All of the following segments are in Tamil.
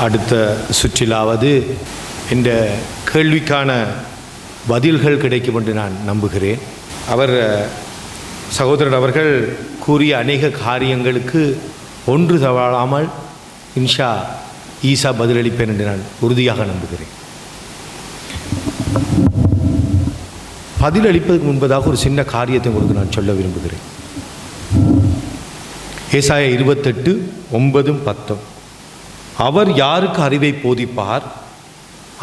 அடுத்த சுற்றிலாவது இந்த கேள்விக்கான பதில்கள் கிடைக்கும் என்று நான் நம்புகிறேன். சகோதரர் அவர்கள் கூறிய அநேக காரியங்களுக்கு ஒன்று தவறாமல் ஈசா பதிலளிப்பேன் என்று நான் உறுதியாக நம்புகிறேன். பதிலளிப்பதற்கு முன்பதாக ஒரு சின்ன காரியத்தை உங்களுக்கு நான் சொல்ல விரும்புகிறேன். ஏசாயா 28:9-10 அவர் யாருக்கு அறிவை போதிப்பார்,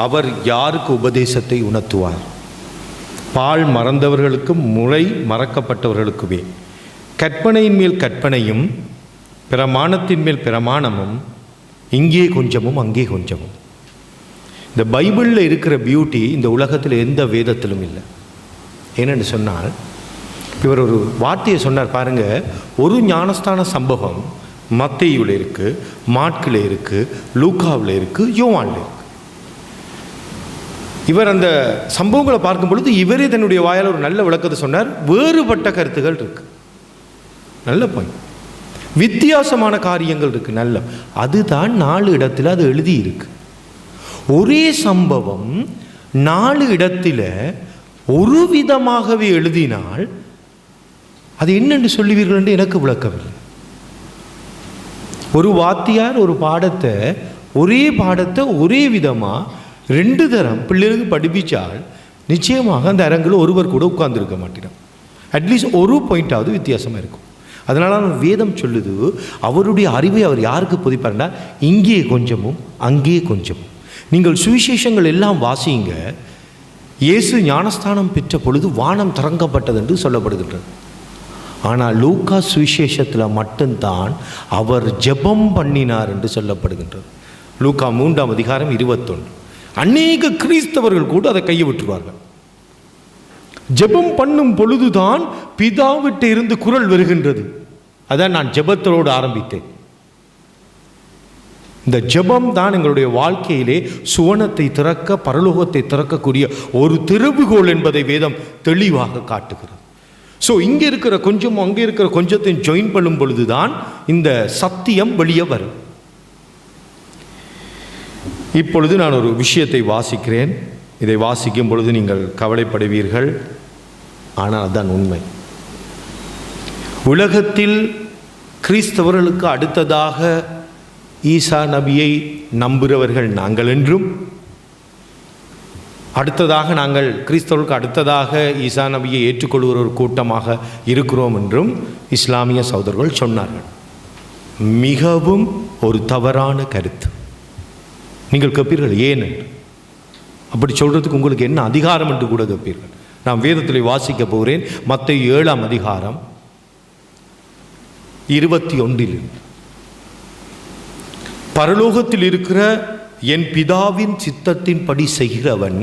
அவர் யாருக்கு உபதேசத்தை உணர்த்துவார்? பால் மறந்தவர்களுக்கும் முளை மறக்கப்பட்டவர்களுக்குமே கற்பனையின் மேல் கற்பனையும் பிரமாணத்தின் மேல் பிரமாணமும், இங்கே கொஞ்சமும் அங்கே கொஞ்சமும். இந்த பைபிளில் இருக்கிற பியூட்டி இந்த உலகத்தில் எந்த வேதத்திலும் இல்லை. ஏனென்று சொன்னால், இவர் ஒரு வார்த்தையை சொன்னார் பாருங்க. ஒரு ஞானஸ்தான சம்பவம் மத்தேயுவில் இருக்குது, மார்க்கில் இருக்குது, லூக்காவில் இருக்குது, யோவானில் இருக்குது. இவர் அந்த சம்பவங்களை பார்க்கும் பொழுது இவரே தன்னுடைய வாயால் ஒரு நல்ல விளக்கத்தை சொன்னார். வேறுபட்ட கருத்துகள் இருக்கு, நல்ல பாயிண்ட், வித்தியாசமான காரியங்கள் இருக்கு, நல்ல. அதுதான் 4 இடத்துல அது எழுதி இருக்கு. ஒரே சம்பவம் 4 இடத்துல ஒரு விதமாகவே எழுதினால் அது என்னென்று சொல்லுவீர்கள் என்று எனக்கு விளக்கவில்லை. ஒரு வாத்தியார் ஒரு பாடத்தை ஒரே விதமாக 2 தரம் பிள்ளைகளுக்கு படிப்பிச்சால் நிச்சயமாக அந்த அரங்கில் ஒருவர் கூட உட்கார்ந்துருக்க மாட்டேன். அட்லீஸ்ட் ஒரு பாயிண்டாவது வித்தியாசமாக இருக்கும். அதனால வேதம் சொல்லுது, அவருடைய அறிவை அவர் யாருக்கு போதிப்பார்னா இங்கே கொஞ்சமும் அங்கே கொஞ்சமும். நீங்கள் சுவிசேஷங்கள் எல்லாம் வாசிங்க. இயேசு ஞானஸ்தானம் பெற்ற பொழுது வானம் திறக்கப்பட்டது என்று சொல்லப்படுகின்றது. ஆனால் லூக்கா சுவிசேஷத்தில் மட்டும்தான் அவர் ஜெபம் பண்ணினார் என்று சொல்லப்படுகின்றது. லூக்கா 3:21. அநேக கிறிஸ்தவர்கள் கூட அதை கையை விட்டுருவார்கள். ஜெபம் பண்ணும் பொழுதுதான் பிதாவிட்ட இருந்து குரல் வருகின்றது. அதான் நான் ஜெபத்தோடு ஆரம்பித்தேன். இந்த ஜெபம் தான் எங்களுடைய வாழ்க்கையிலே சுவனத்தை திறக்க, பரலோகத்தை திறக்கக்கூடிய ஒரு திறவுகோல் என்பதை வேதம் தெளிவாக காட்டுகிறது. ஸோ இங்கே இருக்கிற கொஞ்சம் அங்கே இருக்கிற கொஞ்சத்தையும் ஜாயின் பண்ணும் பொழுதுதான் இந்த சத்தியம் வெளியே வரும். இப்பொழுது நான் ஒரு விஷயத்தை வாசிக்கிறேன். இதை வாசிக்கும் பொழுது நீங்கள் கவலைப்படுவீர்கள், ஆனால் அதுதான் உண்மை. உலகத்தில் கிறிஸ்தவர்களுக்கு அடுத்ததாக ஈசா நபியை நம்புகிறவர்கள் நாங்கள் என்றும், அடுத்ததாக நாங்கள் கிறிஸ்தவர்களுக்கு அடுத்ததாக ஈசா நபியை ஏற்றுக்கொள்கிற ஒரு கூட்டமாக இருக்கிறோம் என்றும் இஸ்லாமிய சகோதரர்கள் சொன்னார்கள். மிகவும் ஒரு தவறான கருத்து. நீங்கள் கேட்பீர்கள் ஏன் என்று. அப்படி சொல்கிறதுக்கு உங்களுக்கு என்ன அதிகாரம் என்று கூட கேட்பீர்கள். நான் வேதத்தில் வாசிக்க போகிறேன். மத்தேயு 7:21. பரலோகத்தில் இருக்கிற என் பிதாவின் சித்தத்தின்படி செய்கிறவன்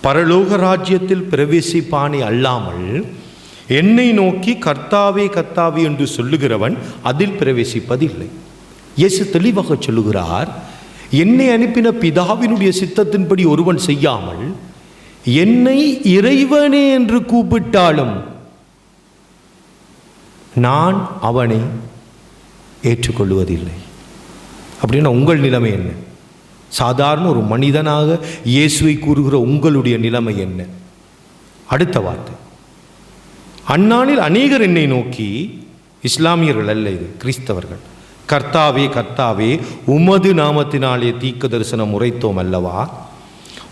பரலோக ராஜ்யத்தில் பிரவேசிப்பானே அல்லாமல் என்னை நோக்கி கர்த்தாவே கர்த்தாவே என்று சொல்லுகிறவன் அதில் பிரவேசிப்பதில்லை. இயேசு தெளிவாக சொல்லுகிறார், என்னை அனுப்பின பிதாவினுடைய சித்தத்தின்படி ஒருவன் செய்யாமல் என்னை இறைவனே என்று கூப்பிட்டாலும் நான் அவனை ஏற்றுக்கொள்வதில்லை. அப்படின்னா உங்கள் நிலைமை என்ன? சாதாரண ஒரு மனிதனாக இயேசுவை கூறுகிற உங்களுடைய நிலைமை என்ன? அடுத்த வார்த்தை, அந்நாளில் அநேகர் என்னை நோக்கி, இஸ்லாமியர்கள் அல்ல, இது கிறிஸ்தவர்கள், கர்த்தாவே கர்த்தாவே உமது நாமத்தினாலே தீர்க்க தரிசனம் உரைத்தோம் அல்லவா,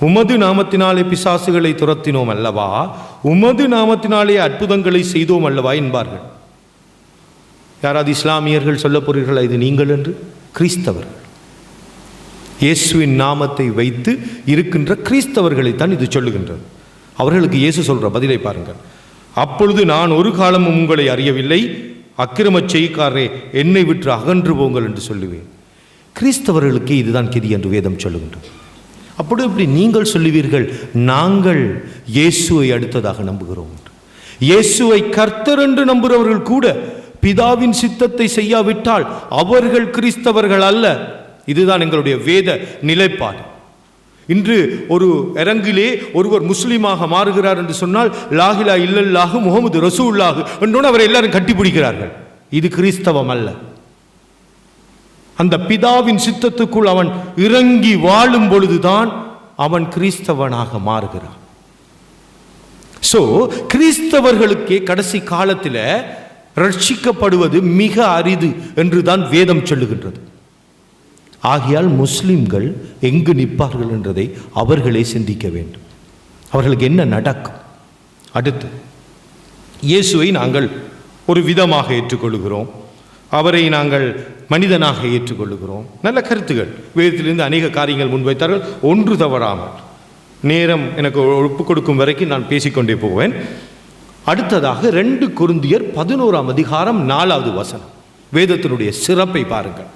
உமது நாமத்தினாலே பிசாசுகளை துரத்தினோம் அல்லவா, உமது நாமத்தினாலே அற்புதங்களை செய்தோம் அல்லவா என்பார்கள். யாராவது இஸ்லாமியர்கள் சொல்ல போறீர்களா இது நீங்கள் என்று? கிறிஸ்தவர்கள், இயேசுவின் நாமத்தை வைத்து இருக்கின்ற கிறிஸ்தவர்களைத்தான் இது சொல்லுகின்றது. அவர்களுக்கு இயேசு சொல்ற பதிலை பாருங்கள். அப்பொழுது நான் ஒரு காலமும் உங்களை அறியவில்லை, அக்கிரம செய்காரே என்னை விட்டு அகன்று போங்கள் என்று சொல்லுவேன். கிறிஸ்தவர்களுக்கு இதுதான் கெதி என்று வேதம் சொல்லுகின்றது. அப்படி இப்படி நீங்கள் சொல்லுவீர்கள், நாங்கள் இயேசுவை அடுத்ததாக நம்புகிறோம். இயேசுவை கர்த்தர் என்று நம்புகிறவர்கள் கூட பிதாவின் சித்தத்தை செய்யாவிட்டால் அவர்கள் கிறிஸ்தவர்கள் அல்ல. இதுதான் எங்களுடைய வேத நிலைப்பாடு. இன்று ஒரு அரங்கிலே ஒருவர் முஸ்லீமாக மாறுகிறார் என்று சொன்னால் லாஹிலா இல்லல்லாஹு முஹம்மது ரசூலுல்லாஹ் என்றோடு அவரை எல்லாரும் கட்டிப்பிடிக்கிறார்கள். இது கிறிஸ்தவம் அல்ல. அந்த பிதாவின் சித்தத்துக்குள் அவன் இறங்கி வாழும் பொழுதுதான் அவன் கிறிஸ்தவனாக மாறுகிறான். சோ கிறிஸ்தவர்களுக்கே கடைசி காலத்தில் ரட்சிக்கப்படுவது மிக அரிது என்றுதான் வேதம் சொல்லுகின்றது. ஆகையால் முஸ்லிம்கள் எங்கு நிற்பார்கள் என்றதை அவர்களே சிந்திக்க வேண்டும். அவர்களுக்கு என்ன நடக்கும்? அடுத்து, இயேசுவை நாங்கள் ஒரு விதமாக ஏற்றுக்கொள்கிறோம், அவரை நாங்கள் மனிதனாக ஏற்றுக்கொள்ளுகிறோம். நல்ல கருத்துகள் வேதத்திலிருந்து அநேக காரியங்கள் முன்வைத்தார்கள். ஒன்று தவறாமல், நேரம் எனக்கு ஒப்புக் கொடுக்கும் வரைக்கும் நான் பேசிக்கொண்டே போவேன். அடுத்ததாக 2 கொரிந்தியர் 11ஆம் அதிகாரம் 4வது வசனம், வேதத்தினுடைய சிறப்பை பாருங்கள்.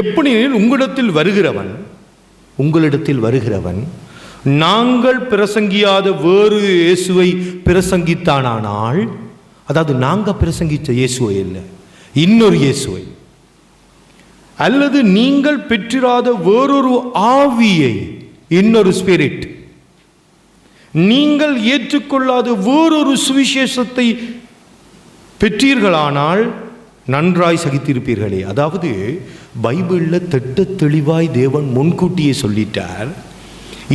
எப்படியெனில் உங்களிடத்தில் வருகிறவன் நாங்கள் பிரசங்கியாத வேறு இயேசுவை பிரசங்கித்தானால், அதாவது நாங்கள் பிரசங்கித்த இயேசுவை இல்லை, இன்னொரு இயேசுவை, அல்லது நீங்கள் பெற்றிராத வேறொரு ஆவியை, இன்னொரு ஸ்பிரிட், நீங்கள் ஏற்றுக்கொள்ளாத வேறொரு சுவிசேஷத்தை பெற்றீர்களானால் நன்றாய் சகித்திருப்பீர்களே. அதாவது பைபிளில் திட்ட தெளிவாய் தேவன் முன்கூட்டியே சொல்லிட்டார்,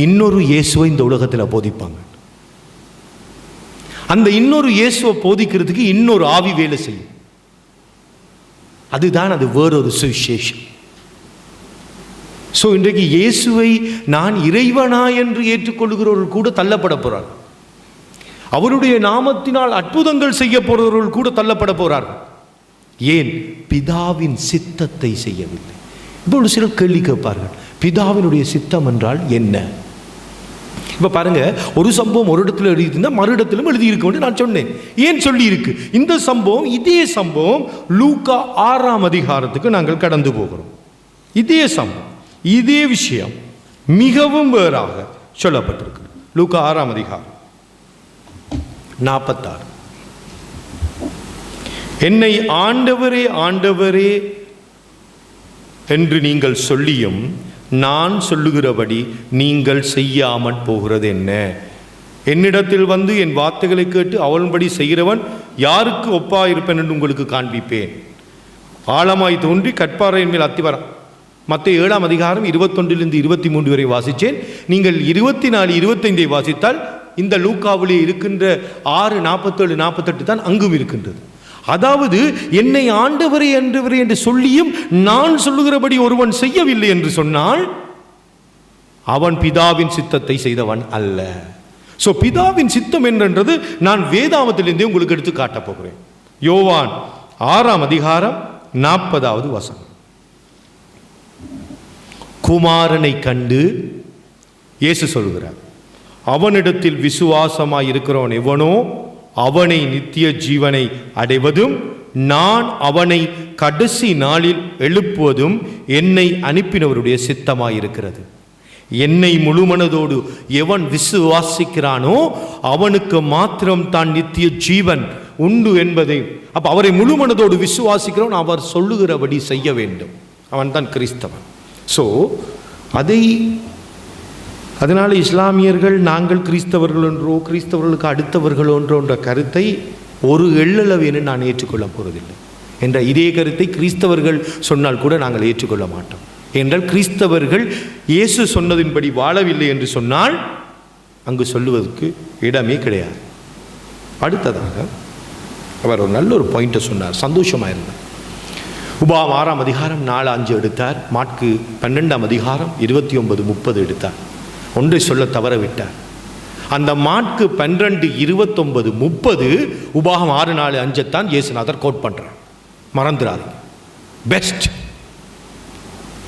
இன்னொரு இயேசுவை இந்த உலகத்தில் போதிப்பாங்க. அந்த இன்னொரு இயேசுவை போதிக்கிறதுக்கு இன்னொரு ஆவி வேலை செய்யும். அதுதான் அது வேறொரு சுவிசேஷம். ஸோ இன்றைக்கு இயேசுவை நான் இறைவனா என்று ஏற்றுக்கொள்கிறவர்கள் கூட தள்ளப்பட போறார். அவருடைய நாமத்தினால் அற்புதங்கள் செய்ய போறவர்கள் கூட தள்ளப்பட போறார்கள். ஏன்? பிதாவின் சித்தத்தை செய்யவில்லை. இப்போ ஒரு சிலர் கேள்வி கேட்பார்கள், பிதாவினுடைய சித்தம் என்றால் என்ன? இப்போ பாருங்க, ஒரு சம்பவம் ஒரு இடத்துல எழுதியிருந்தா மறு இடத்திலும் எழுதியிருக்க நான் சொன்னேன். ஏன் சொல்லி இருக்கு? இந்த சம்பவம், இதே சம்பவம் லூக்கா 6ஆம் அதிகாரத்துக்கு நாங்கள் கடந்து போகிறோம். இதே சம்பவம், இதே விஷயம் மிகவும் வேறாக சொல்லப்பட்டிருக்கு. லூக்கா 6ஆம் அதிகாரம் 46. என்னை ஆண்டவரே ஆண்டவரே என்று நீங்கள் சொல்லியும் நான் சொல்லுகிறபடி நீங்கள் செய்யாமல் போகிறது என்ன? என்னிடத்தில் வந்து என் வார்த்தைகளை கேட்டு அவன்படி செய்கிறவன் யாருக்கு ஒப்பாயிருப்பேன் என்று உங்களுக்கு காண்பிப்பேன். ஆழமாய் தோன்றி கற்பாறையின் மேல் அத்திவரம். மத்தேயு 7ஆம் அதிகாரம் 21 23 வரை வாசித்தேன். நீங்கள் 24 25 வாசித்தால் இந்த லூக்காவிலே இருக்கின்ற 6 47 48 தான் அங்கும் இருக்கின்றது. அதாவது என்னை ஆண்டவரே ஆண்டவரே என்று சொல்லியும் நான் சொல்லுகிறபடி ஒருவன் செய்யவில்லை என்று சொன்னால் அவன் பிதாவின் சித்தத்தை செய்தவன் அல்ல. சோ பிதாவின் சித்தம் என்றது நான் வேதாகமத்திலிருந்தே உங்களுக்கு எடுத்து காட்டப் போகிறேன். யோவான் 6ஆம் அதிகாரம் 40வது வசனம். குமாரனை கண்டு இயேசு சொல்கிறார், அவனிடத்தில் விசுவாசமாய் இருக்கிறவன் எவனோ அவனை நித்திய ஜீவனை அடைவதும் நான் அவனை கடைசி நாளில் எழுப்புவதும் என்னை அனுப்பினவருடைய சித்தமாயிருக்கிறது. என்னை முழுமனதோடு எவன் விசுவாசிக்கிறானோ அவனுக்கு மாத்திரம் தான் நித்திய ஜீவன் உண்டு என்பதை, அப்ப அவரை முழுமனதோடு விசுவாசிக்கிறவன் அவர் சொல்லுகிறபடி செய்ய வேண்டும். அவன் தான் கிறிஸ்தவன். ஸோ அதனால் இஸ்லாமியர்கள் நாங்கள் கிறிஸ்தவர்கள் என்றோ கிறிஸ்தவர்களுக்கு அடுத்தவர்கள் என்ற கருத்தை ஒரு எள்ளளவேன்னு நான் ஏற்றுக்கொள்ள போவதில்லை என்ற இதே கருத்தை கிறிஸ்தவர்கள் சொன்னால் கூட நாங்கள் ஏற்றுக்கொள்ள மாட்டோம். என்றால் கிறிஸ்தவர்கள் இயேசு சொன்னதின்படி வாழவில்லை என்று சொன்னால் அங்கு சொல்லுவதற்கு இடமே கிடையாது. அடுத்ததாக அவர் ஒரு நல்ல ஒரு பாயிண்ட்டை சொன்னார், சந்தோஷமாக இருந்தார். உபாகம் 6ஆம் அதிகாரம் 4-5 எடுத்தார். மாற்கு 12ஆம் அதிகாரம் 29-30 எடுத்தார். ஒன்றை சொல்ல தவற விட்டார். அந்த மாற்கு 12-29-30 உபாகம் 6-4-5 தான் இயேசுநாதர் கோட் பண்றார். மறந்துடாதீங்க. பெஸ்ட்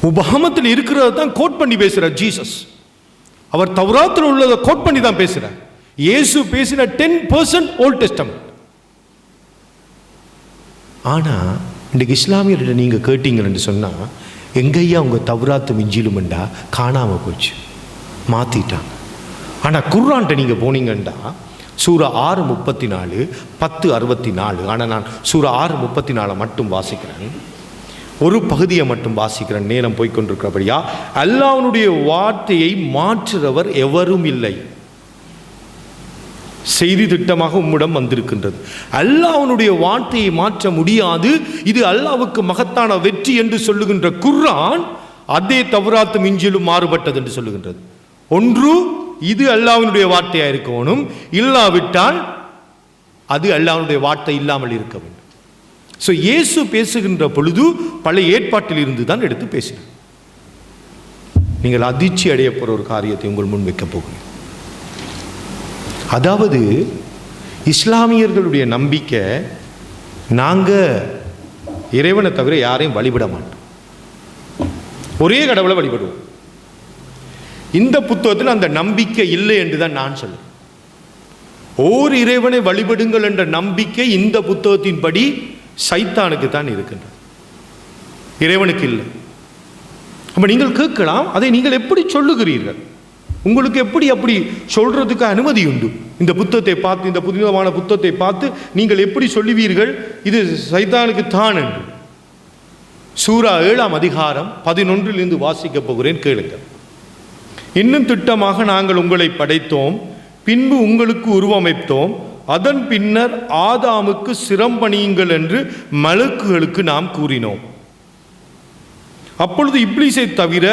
உபாகமத்தில் இருக்கிறத தான் கோட் பண்ணி பேசுறார் ஜீசஸ். அவர் தௌராத்தில் உள்ளதை கோட் பண்ணி தான் பேசுறார். இயேசு பேசின 10% ஓல்ட் டெஸ்டமென்ட். ஆனா இன்றைக்கு இஸ்லாமியர்கிட்ட நீங்கள் கேட்டீங்கன்னு சொன்னால் எங்கய்யா உங்கள் தௌராத்து மிஞ்சிலுமெண்டா காணாமல் போச்சு, மாற்றிட்டாங்க. ஆனால் குர்ஆன்ட்ட நீங்கள் போனீங்கண்டா சூரா 6:34 10:64. ஆனால் நான் சூரா 6:34 மட்டும் வாசிக்கிறேன், ஒரு பகுதியை மட்டும் வாசிக்கிறேன், நேரம் போய்கொண்டிருக்கிறபடியா. அல்லாஹ்வுடைய வார்த்தையை மாற்றுறவர் எவரும் இல்லை. செய்தி திட்டமாக உம்மிடம் வந்திருக்கின்றது. அல்லாஹ்வுடைய வார்த்தையை மாற்ற முடியாது, இது அல்லாஹ்வுக்கு மகத்தான வெற்றி என்று சொல்லுகின்ற குர்ஆன் அதே தவ்ராத்தும் இஞ்சிலும் மாறுபட்டது என்று சொல்லுகின்றது. ஒன்று இது அல்லாஹ்வுடைய வார்த்தையாக இருக்கணும், இல்லாவிட்டால் அது அல்லாஹ்வுடைய வார்த்தை இல்லாமல் இருக்க வேண்டும். ஸோ இயேசு பேசுகின்ற பொழுது பழைய ஏற்பாட்டில் இருந்து தான் எடுத்து பேசினார். நீங்கள் அதிர்ச்சி அடைய போகிற ஒரு காரியத்தை உங்கள் முன் வைக்க போகிறேன். அதாவது இஸ்லாமியர்களுடைய நம்பிக்கை, நாங்கள் இறைவனை தவிர யாரையும் வழிபட மாட்டோம், ஒரே கடவுளை வழிபடுவோம். இந்த புத்தகத்தில் அந்த நம்பிக்கை இல்லை என்று தான் நான் சொல்லுவேன். ஓர் இறைவனை வழிபடுங்கள் என்ற நம்பிக்கை இந்த புத்தகத்தின்படி சைத்தானுக்கு தான் இருக்கின்றது, இறைவனுக்கு இல்லை. அப்போ நீங்கள் கேட்கலாம், அதை நீங்கள் எப்படி சொல்லுகிறீர்கள்? உங்களுக்கு எப்படி அப்படி சொல்றதுக்கு அனுமதி உண்டு? இந்த புத்தகத்தை பார்த்து, இந்த புனிதமான புத்தகத்தை பார்த்து நீங்கள் எப்படி சொல்லுவீர்கள் இது சைத்தானுக்கு தான் என்று? சூரா 7ஆம் அதிகாரம் 11 வாசிக்க போகிறேன், கேளுங்கள். இன்னும் திட்டமாக நாங்கள் உங்களை படைத்தோம், பின்பு உங்களுக்கு உருவமைத்தோம், அதன் பின்னர் ஆதாமுக்கு சிரம்பணியுங்கள் என்று மலக்குகளுக்கு நாம் கூறினோம். அப்பொழுது இப்லீஸை தவிர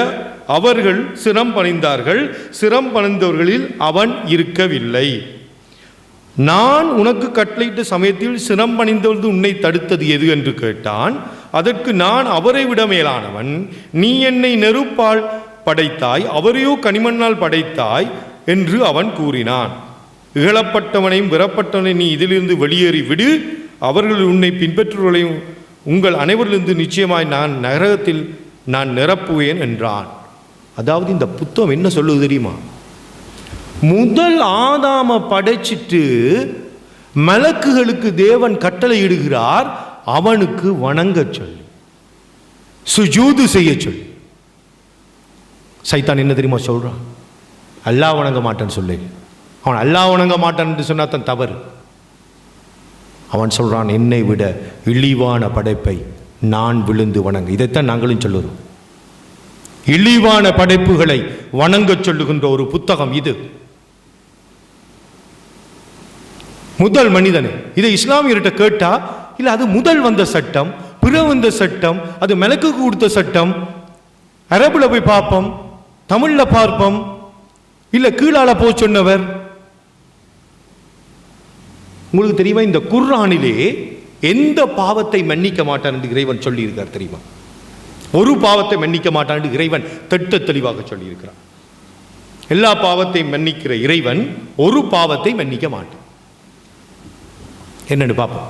அவர்கள் சிரம் பணிந்தார்கள், சிரம் பணிந்தவர்களில் அவன் இருக்கவில்லை. நான் உனக்கு கட்டளையிட்ட சமயத்தில் சிரம் பணிந்தவர்கள் உன்னை தடுத்தது எது என்று கேட்டான். அதற்கு நான் அவரை விட மேலானவன், நீ என்னை நெருப்பால் படைத்தாய், அவரையோ கனிமண்ணால் படைத்தாய் என்று அவன் கூறினான். இகழப்பட்டவனையும் விரப்பட்டவனையும் நீ இதிலிருந்து வெளியேறி விடு, அவர்கள் உன்னை பின்பற்றுவர்களையும் உங்கள் அனைவரிலிருந்து நிச்சயமாய் நான் நரகத்தில் நான் நிரப்புவேன் என்றான். அதாவது இந்த புத்தகம் என்ன சொல்லுது தெரியுமா? முதல் ஆதாம படைச்சிட்டு மலக்குகளுக்கு தேவன் கட்டளை இடுகிறார், அவனுக்கு வணங்க சொல்லி, சுஜூது செய்ய சொல்லி. சைத்தான் என்ன தெரியுமா சொல்றான்? அல்லாஹ் வணங்க மாட்டான்னு சொல்லி, அவன் அல்லாஹ் வணங்க மாட்டான் என்று சொன்னா தான் தவறு. அவன் சொல்றான், என்னை விட இழிவான படைப்பை நான் விழுந்து வணங்க. இதைத்தான் நாங்களும் சொல்லுறோம், இழிவான படைப்புகளை வணங்க சொல்லுகின்ற ஒரு புத்தகம் இது. முதல் மனிதனை, இதை இஸ்லாமியர்கிட்ட கேட்டா, இல்லை அது முதல் வந்த சட்டம், பிற வந்த சட்டம், அது மெலக்கு கொடுத்த சட்டம், அரபுல போய் பார்ப்போம், தமிழ்ல பார்ப்போம், இல்ல கீழால போ சொன்னவர். உங்களுக்கு தெரியுமா, இந்த குர்ஆனிலே எந்த பாவத்தை மன்னிக்க மாட்டான் என்று இறைவன் சொல்லி இருக்கார் தெரியுமா? ஒரு பாவத்தை மன்னிக்க மாட்டான் என்று இறைவன் திட்ட தெளிவாக சொல்லி இருக்கிறார். எல்லா பாவத்தையும் மன்னிக்கிற இறைவன் ஒரு பாவத்தை மன்னிக்க மாட்டான். என்னன்னு பார்ப்போம்.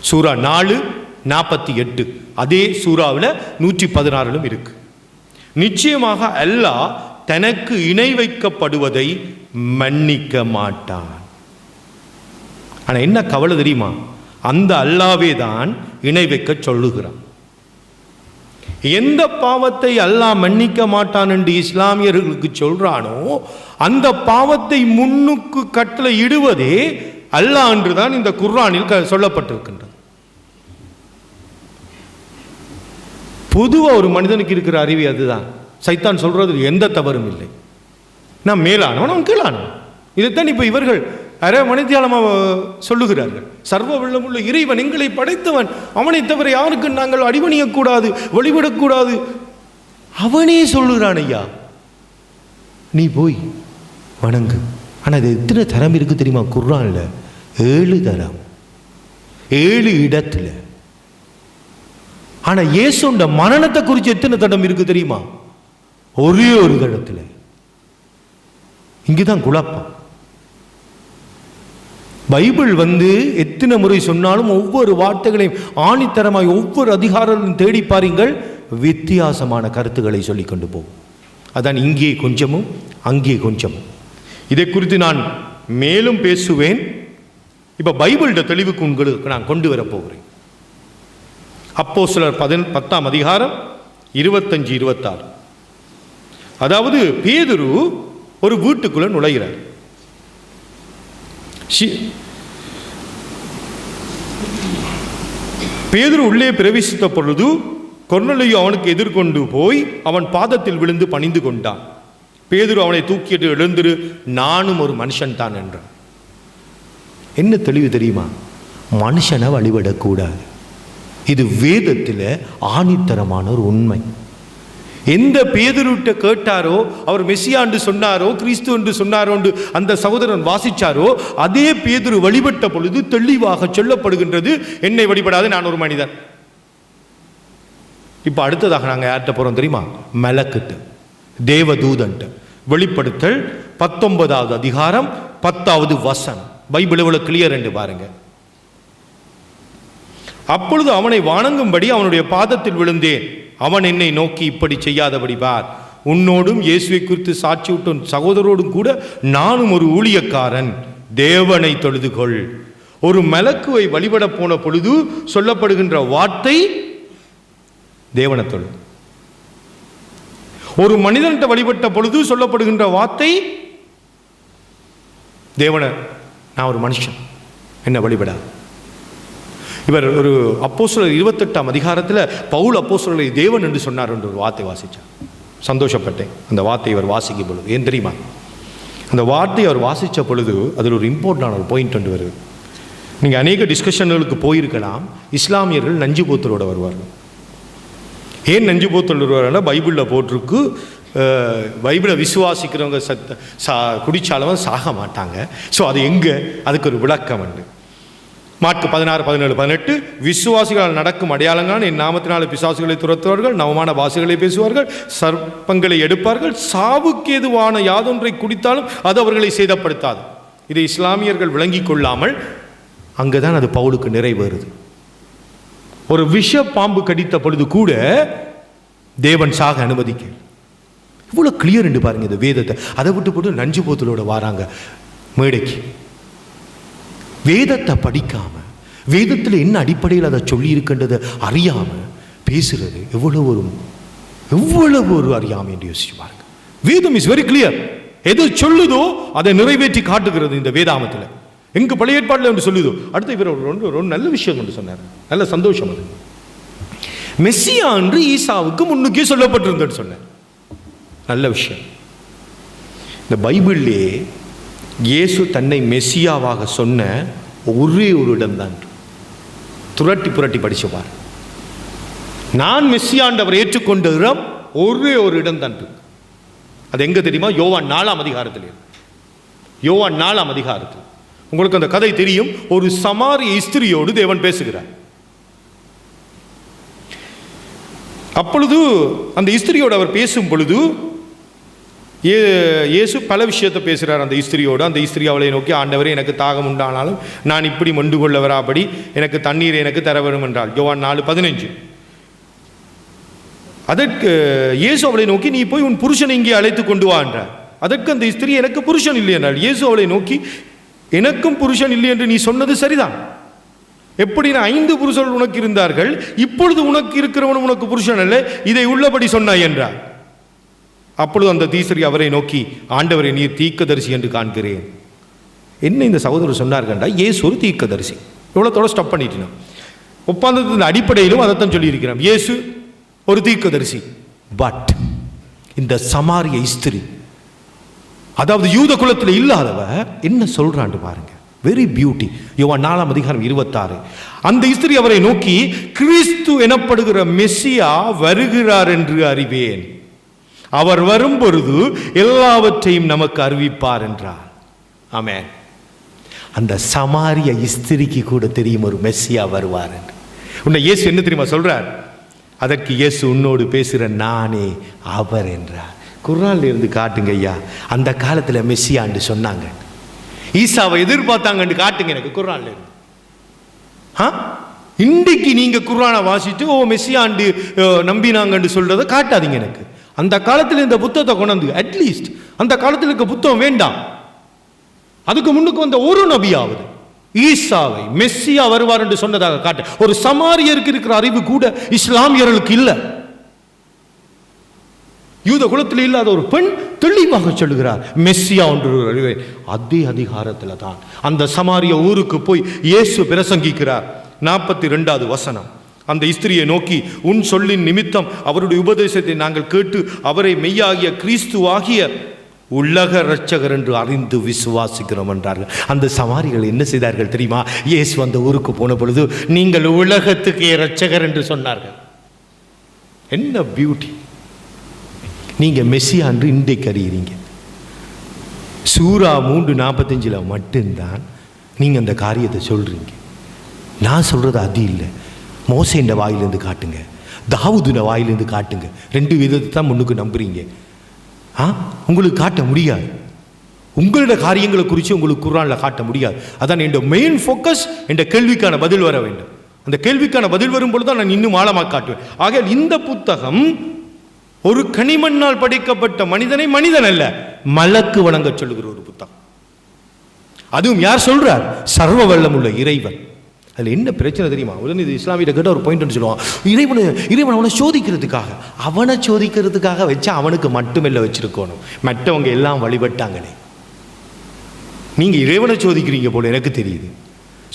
சூரா 4:48 அதே சூறாவில் 116 இருக்கு. நிச்சயமாக அல்லாஹ் தனக்கு இணை வைக்கப்படுவதை மன்னிக்க மாட்டான். ஆனா என்ன கவலை தெரியுமா? அந்த அல்லாவே தான் இணை வைக்க சொல்லுகிறான். எந்த பாவத்தை அல்லாஹ் மன்னிக்க மாட்டான் என்று இஸ்லாமியர்களுக்கு சொல்றானோ அந்த பாவத்தை முன்னுக்கு கட்டளை இடுவதே அல்லாஹ் என்றுதான் இந்த குர்ஆனில் சொல்லப்பட்டிருக்கின்றது. பொதுவாக ஒரு மனிதனுக்கு இருக்கிற அறிவு அதுதான். சைத்தான் சொல்றது எந்த தவறும் இல்லை, நான் மேலானவன், அவன் கீழானவன். இதைத்தான் இப்ப இவர்கள் அரை மனிதமாக சொல்லுகிறார்கள். சர்வ வல்லமுள்ள இறைவன் எங்களை படைத்தவன், அவனை தவிர யாருக்கு நாங்கள் அடிபணியக்கூடாது, வழிபடக்கூடாது. அவனே சொல்லுகிறான், ஐயா நீ போய் வணங்கு. ஆனால் அது எத்தனை தரம் இருக்கு தெரியுமா? குர்ஆன்ல 7 தரம், 7 இடத்துல. ஆனா இயேசுண்ட மரணத்தை குறித்து எத்தனை தடம் இருக்கு தெரியுமா? ஒரே ஒரு தடத்துல. இங்குதான் குழப்பம். பைபிள் எத்தனை முறை சொன்னாலும் ஒவ்வொரு வார்த்தைகளையும் ஆணித்தரமாய் ஒவ்வொரு அதிகாரத்தையும் தேடி பாருங்கள், வித்தியாசமான கருத்துக்களை சொல்லிக் கொண்டு போகும். அதான் இங்கே கொஞ்சமும் அங்கே கொஞ்சமும். இதை குறித்து நான் மேலும் பேசுவேன். இப்ப பைபிளோட தெளிவுக்கு உங்களுக்கு நான் கொண்டு வர போகிறேன். அப்போஸ்தலர் 10ஆம் அதிகாரம் 25-26. அதாவது பேதுரு ஒரு வீட்டுக்குள்ள நுழைகிறார். பேதுரு உள்ளே பிரவேசித்த பொழுது கொர்நேலியு அவனுக்கு எதிர்கொண்டு போய் அவன் பாதத்தில் விழுந்து பணிந்து கொண்டான். பேதுரு அவனை தூக்கிட்டு எழுந்திரு, நானும் ஒரு மனுஷன் தான் என்றான். என்ன தெளிவு தெரியுமா? மனுஷனை வழிபடக்கூடாது. இது வேதத்தில் ஆணித்தரமான ஒரு உண்மை. எந்த பேதுருட்ட கேட்டாரோ, அவர் மெசியா என்று சொன்னாரோ, கிறிஸ்து என்று சொன்னாரோ என்று அந்த சகோதரன் வாசிச்சாரோ, அதே பேதுரு வழிபட்ட பொழுது தெளிவாக சொல்லப்படுகின்றது, என்னை வழிபடாது, நான் ஒரு மனிதன். இப்போ அடுத்ததாக நாங்கள் யார்கிட்ட போகிறோம் தெரியுமா? மலக்கிட்ட, தேவதூதன்ட்ட. வெளிப்படுத்தல் 19வது அதிகாரம் 10வது வசனம். பைபிள் எவ்வளவு கிளியர் என்று பாருங்க. அப்பொழுது அவனை வணங்கும்படி அவனுடைய பாதத்தில் விழுந்தேன். அவன் என்னை நோக்கி, இப்படி செய்யாதபடி பார், உன்னோடும் இயேசுவை குறித்து சாட்சி விட்டும் சகோதரோடும் கூட நானும் ஒரு ஊழியக்காரன், தேவனை தொழுது கொள். ஒரு மலக்குவை வழிபட போன பொழுது சொல்லப்படுகின்ற வார்த்தை தேவனை தொழு. ஒரு மனிதன்கிட்ட வழிபட்ட பொழுது சொல்லப்படுகின்ற வார்த்தை தேவனை, நான் ஒரு மனுஷன், என்ன வழிபடா. இவர் ஒரு அப்போஸ்தலர் 28ஆம் அதிகாரத்தில் பவுல் அப்போஸ்தலரை தேவன் என்று சொன்னார் என்று ஒரு வார்த்தை வாசித்தார். சந்தோஷப்பட்டேன் அந்த வார்த்தை இவர் வாசிக்கும் பொழுது. ஏன் தெரியுமா? அந்த வார்த்தையை அவர் வாசித்த பொழுது அதில் ஒரு இம்பார்ட்டண்டான ஒரு பாயிண்ட் ஒன்று வருது. நீங்கள் அநேக டிஸ்கஷன்களுக்கு போயிருக்கலாம். இஸ்லாமியர்கள் நஞ்சு போத்தலோடு வருவார்கள். ஏன் நஞ்சு போத்தல் வருவார்கள்னா, பைபிளில் போட்டிருக்கு, பைபிளை விசுவாசிக்கிறவங்க குடிச்சாலும் சாக மாட்டாங்க. ஸோ அது எங்கே, அதுக்கு ஒரு விளக்கம் உண்டு. மார்க்கு 16:17-18, விசுவாசிகளால் நடக்கும் அடையாளங்கள், என் நாமத்தினால பிசாசுகளை துரத்துவார்கள், நவமான பாஷைகளை பேசுவார்கள், சர்ப்பங்களை எடுப்பார்கள், சாவுக்கு ஏதுவான யாதொன்றை குடித்தாலும் அது அவர்களை சேதப்படுத்தாது. இதை இஸ்லாமியர்கள் விளங்கி கொள்ளாமல் அங்குதான் அது பவுலுக்கு நிறைவேறுது. ஒரு விஷ பாம்பு கடித்த பொழுது கூட தேவன் சாக அனுமதிக்க. இவ்வளோ கிளியர் என்று பாருங்க இந்த வேதத்தை. அதை விட்டு போட்டு நஞ்சு போத்தலோட வாராங்க மேடைக்கு. வேதத்தை படிக்காம, வேதத்தில் என்ன அடிப்படையில் அதை சொல்லி இருக்கின்றதை அறியாம பேசுறது எவ்வளவு ஒரு அறியாமை என்று யோசிச்சு பாருங்க. வேதம் இஸ் வெரி கிளியர். எது சொல்லுதோ அதை நிறைவேற்றி காட்டுகிறது இந்த வேதாமத்தில். எங்க பழைய ஏற்பாட்டில் என்று சொல்லுதோ. அடுத்து இவர் ஒரு நல்ல விஷயம் என்று சொன்னார். நல்ல சந்தோஷம். அது மெஸ்ஸியா என்று ஈசாவுக்கு முன்னுக்கே சொல்லப்பட்டிருந்தேன்னு சொன்னார். நல்ல விஷயம். இந்த பைபிளிலே இயேசு தன்னை மெஸ்ஸியாவாக சொன்ன ஒரே ஒரு இடம்தான். புரட்டி படிச்சுப்பார். நான் மெஸ்ஸியாண்டவர் ஏற்றுக்கொண்ட இடம் ஒரே ஒரு இடம் தான். அது எங்க தெரியுமா? யோவான் 4ஆம் அதிகாரத்தில். யோவான் 4ஆம் அதிகாரத்தில் உங்களுக்கு அந்த கதை தெரியும். ஒரு சமாரிய ஸ்திரியோடு தேவன் பேசுகிறார். அப்பொழுது அந்த ஸ்திரியோடு அவர் பேசும் பொழுது இயேசு பல விஷயத்தை பேசுகிறார் அந்த ஸ்திரியோடு. அந்த ஸ்திரி அவளை நோக்கி, ஆண்டவரே, எனக்கு தாகம் உண்டானாலும் நான் இப்படி மொண்டு கொள்ள வராபடி எனக்கு தண்ணீரை எனக்கு தர வரும் என்றாள். யோவான் 4:15. அதற்கு இயேசு அவளை நோக்கி, நீ போய் உன் புருஷனை இங்கே அழைத்து கொண்டு வா என்றார். அதற்கு அந்த ஸ்திரி, எனக்கு புருஷன் இல்லை என்றாள். இயேசு அவளை நோக்கி, எனக்கும் புருஷன் இல்லை என்று நீ சொன்னது சரிதான். எப்படின்னா 5 புருஷர்கள் உனக்கு இருந்தார்கள், இப்பொழுது உனக்கு இருக்கிறவன் உனக்கு புருஷன் அல்ல, இதை உள்ளபடி சொன்னாய் என்றார். அப்பொழுது அந்த தீசரி அவரை நோக்கி, ஆண்டவரை, நீர் தீர்க்கதரிசி என்று காண்கிறேன். என்ன இந்த சகோதரர் சொன்னார்கண்டா, இயேசு ஒரு தீர்க்கதரிசி. எவ்வளோத்தோட ஸ்டாப் பண்ணிட்டோம். ஒப்பந்தத்தின் அடிப்படையிலும் அதைத்தான் சொல்லியிருக்கிறோம், இயேசு ஒரு தீர்க்கதரிசி. பட் இந்த சமாரிய ஸ்திரி, அதாவது யூத குலத்தில் இல்லாதவ என்ன சொல்றான்னு பாருங்க. Very beauty. யோவான் 4ஆம் அதிகாரம் 26. அந்த ஸ்திரி அவரை நோக்கி, கிறிஸ்து எனப்படுகிற மெஸ்ஸியா வருகிறார் என்று அறிவேன். அவர் வரும் பொழுது எல்லாவற்றையும் நமக்கு அறிவிப்பார் என்றார். ஆமென். அந்த சமாரிய ஸ்திரிக்கு கூட தெரியும் ஒரு மெஸ்ஸியா வருவார் என்று. உன்னை இயேசு என்ன தெரியுமா சொல்றார்? அதற்கு இயேசு, உன்னோடு பேசுகிற நானே அவர் என்றார். குர்ஆன்ல இருந்து காட்டுங்க ஐயா, அந்த காலத்தில் மெஸ்ஸியான்னு சொன்னாங்க, ஈசாவை எதிர்பார்த்தாங்கன்னு காட்டுங்க எனக்கு குர்ஆன்ல இருந்து. இன்றைக்கு நீங்க குர்ஆனை வாசிட்டு ஓ மெஸ்ஸியாண்டு நம்பினாங்கன்னு சொல்றதை காட்டாதீங்க எனக்கு. அந்த காலத்தில் இந்த புத்தகத்தை கொண்டு, அட்லீஸ்ட் அந்த காலத்தில் இருக்க புத்தகம் வேண்டாம், அதுக்கு முன்னுக்கு வந்த ஒரு நபியாவது ஈசாவை மெஸ்ஸியா வருவார் என்று சொன்னதாக காட்டு. ஒரு சமாரியருக்கு இருக்கிற அறிவு கூட இஸ்லாமியர்களுக்கு இல்லை. யூத குலத்தில் இல்லாத ஒரு பெண் தெளிவாக சொல்லுகிறார் மெஸ்ஸியா ஒன்று அறிவை. அதே அதிகாரத்தில் தான் அந்த சமாரிய ஊருக்கு போய் இயேசு பிரசங்கிக்கிறார். 42வது வசனம். அந்த ஸ்திரியை நோக்கி, உன் சொல்லின் நிமித்தம் அவருடைய உபதேசத்தை நாங்கள் கேட்டு அவரை மெய்யாகிய கிறிஸ்துவாகிய உலக இரட்சகர் என்று அறிந்து விசுவாசிக்கிறோம் என்றார்கள். அந்த சமாரிகள் என்ன செய்தார்கள் தெரியுமா? இயேசு அந்த ஊருக்கு போன பொழுது நீங்கள் உலகத்துக்கே இரட்சகர் என்று சொன்னார்கள். என்ன பியூட்டி! நீங்கள் மெஸ்ஸியா என்று இன்றைக்கு அறிகிறீங்க. சூரா 3:45 மட்டும்தான் நீங்கள் அந்த காரியத்தை சொல்கிறீங்க. நான் சொல்கிறது அது இல்லை. மோசேண்ட வாயிலேருந்து காட்டுங்க, தாவூதுன வாயிலேருந்து காட்டுங்க. 2 விதத்தை தான் முன்னுக்கு நம்புறீங்க. உங்களுக்கு காட்ட முடியாது. உங்களோட காரியங்களை குறித்து உங்களுக்கு குர்ஆனில் காட்ட முடியாது. அதான் என் மெயின் ஃபோக்கஸ். என் கேள்விக்கான பதில் வர வேண்டும். அந்த கேள்விக்கான பதில் வரும்பொழுது தான் நான் இன்னும் ஆழமாக காட்டுவேன். ஆக இந்த புத்தகம் ஒரு கனிமண்ணால் படைக்கப்பட்ட மனிதனை மனிதன் அல்ல, மலக்கு வணங்க சொல்லுகிற ஒரு புத்தகம். அதுவும் யார் சொல்றார்? சர்வ வல்லமுள்ள இறைவன். அதில் என்ன பிரச்சனை தெரியுமா? உடனே இது இஸ்லாமிய கேட்ட ஒரு பாயிண்ட் சொல்லுவான், இறைவன் அவனை சோதிக்கிறதுக்காக. அவனை சோதிக்கிறதுக்காக வச்சு அவனுக்கு மட்டுமில்லை வச்சிருக்கணும், மற்றவங்க எல்லாம் வழிபட்டாங்களே. நீங்க இறைவனை சோதிக்கிறீங்க போல எனக்கு தெரியுது.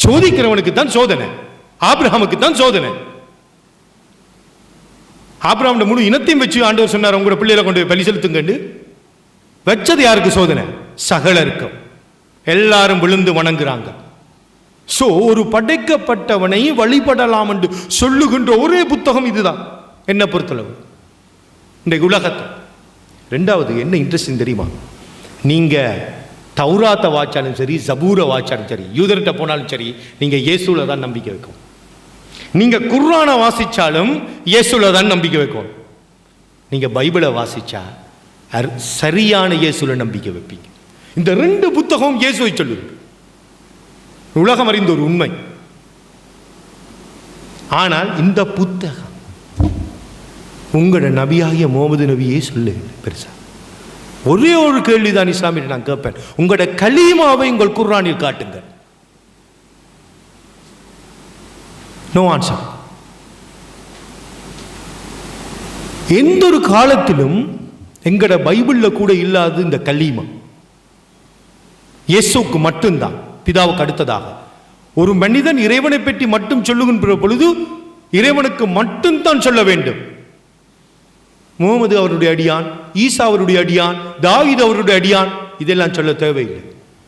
சோதிக்கிறவனுக்கு தான் சோதனை. ஆபிரகாமுக்கு தான் சோதனை. ஆபிரகாம் முழு இனத்தையும் வச்சு ஆண்டவர் சொன்னார், உங்களோட பிள்ளைகளை கொண்டு போய் பலி செலுத்துங்கன்னு. வச்சது யாருக்கு சோதனை? சகலருக்கும். எல்லாரும் விழுந்து வணங்குறாங்க. சோ ஒரு படைக்கப்பட்டவனை வழிபடலாம் என்று சொல்லுகின்ற ஒரே புத்தகம் இதுதான் என்ன பொறுத்தளவு இந்த உலகத்தை. ரெண்டாவது என்ன இன்ட்ரெஸ்டிங் தெரியுமா? நீங்க தௌராத்தை வாச்சாலும் சரி, ஜபூரை வாச்சாலும் சரி, யூதர்கிட்ட போனாலும் சரி, நீங்க இயேசுல தான் நம்பிக்கை வைக்கும். நீங்க குர்ஆனை வாசிச்சாலும் இயேசுல தான் நம்பிக்கை வைக்கும். நீங்க பைபிளை வாசிச்சா சரியான இயேசுல நம்பிக்கை வைப்பீங்க. இந்த 2 புத்தகம் இயேசுவை சொல்லுது. உலகம் அறிந்த ஒரு உண்மை. ஆனால் இந்த புத்தகம் உங்களோட நபியாகிய முகமது நபியே சொல்லு பெருசா. ஒரே ஒரு கேள்விதான் இஸ்லாமிய நான் கேட்பேன், உங்களோட கலீமாவை உங்கள் குர்ஆனில் காட்டுங்க. No answer. எந்த ஒரு காலத்திலும் எங்கட பைபிள்ல கூட இல்லாத இந்த கலீமா இயேசுக்கு மட்டும்தான், பிதாவுக்கு அடுத்ததாக. ஒரு மனிதன் இறைவனை பற்றி மட்டும் சொல்லுகின்ற பொழுது இறைவனுக்கு மட்டும்தான் சொல்ல வேண்டும். முகமது அவருடைய அடியான், ஈசா அவருடைய அடியான், தாவீது அவருடைய அடியான், இதெல்லாம் சொல்ல தேவையில்லை.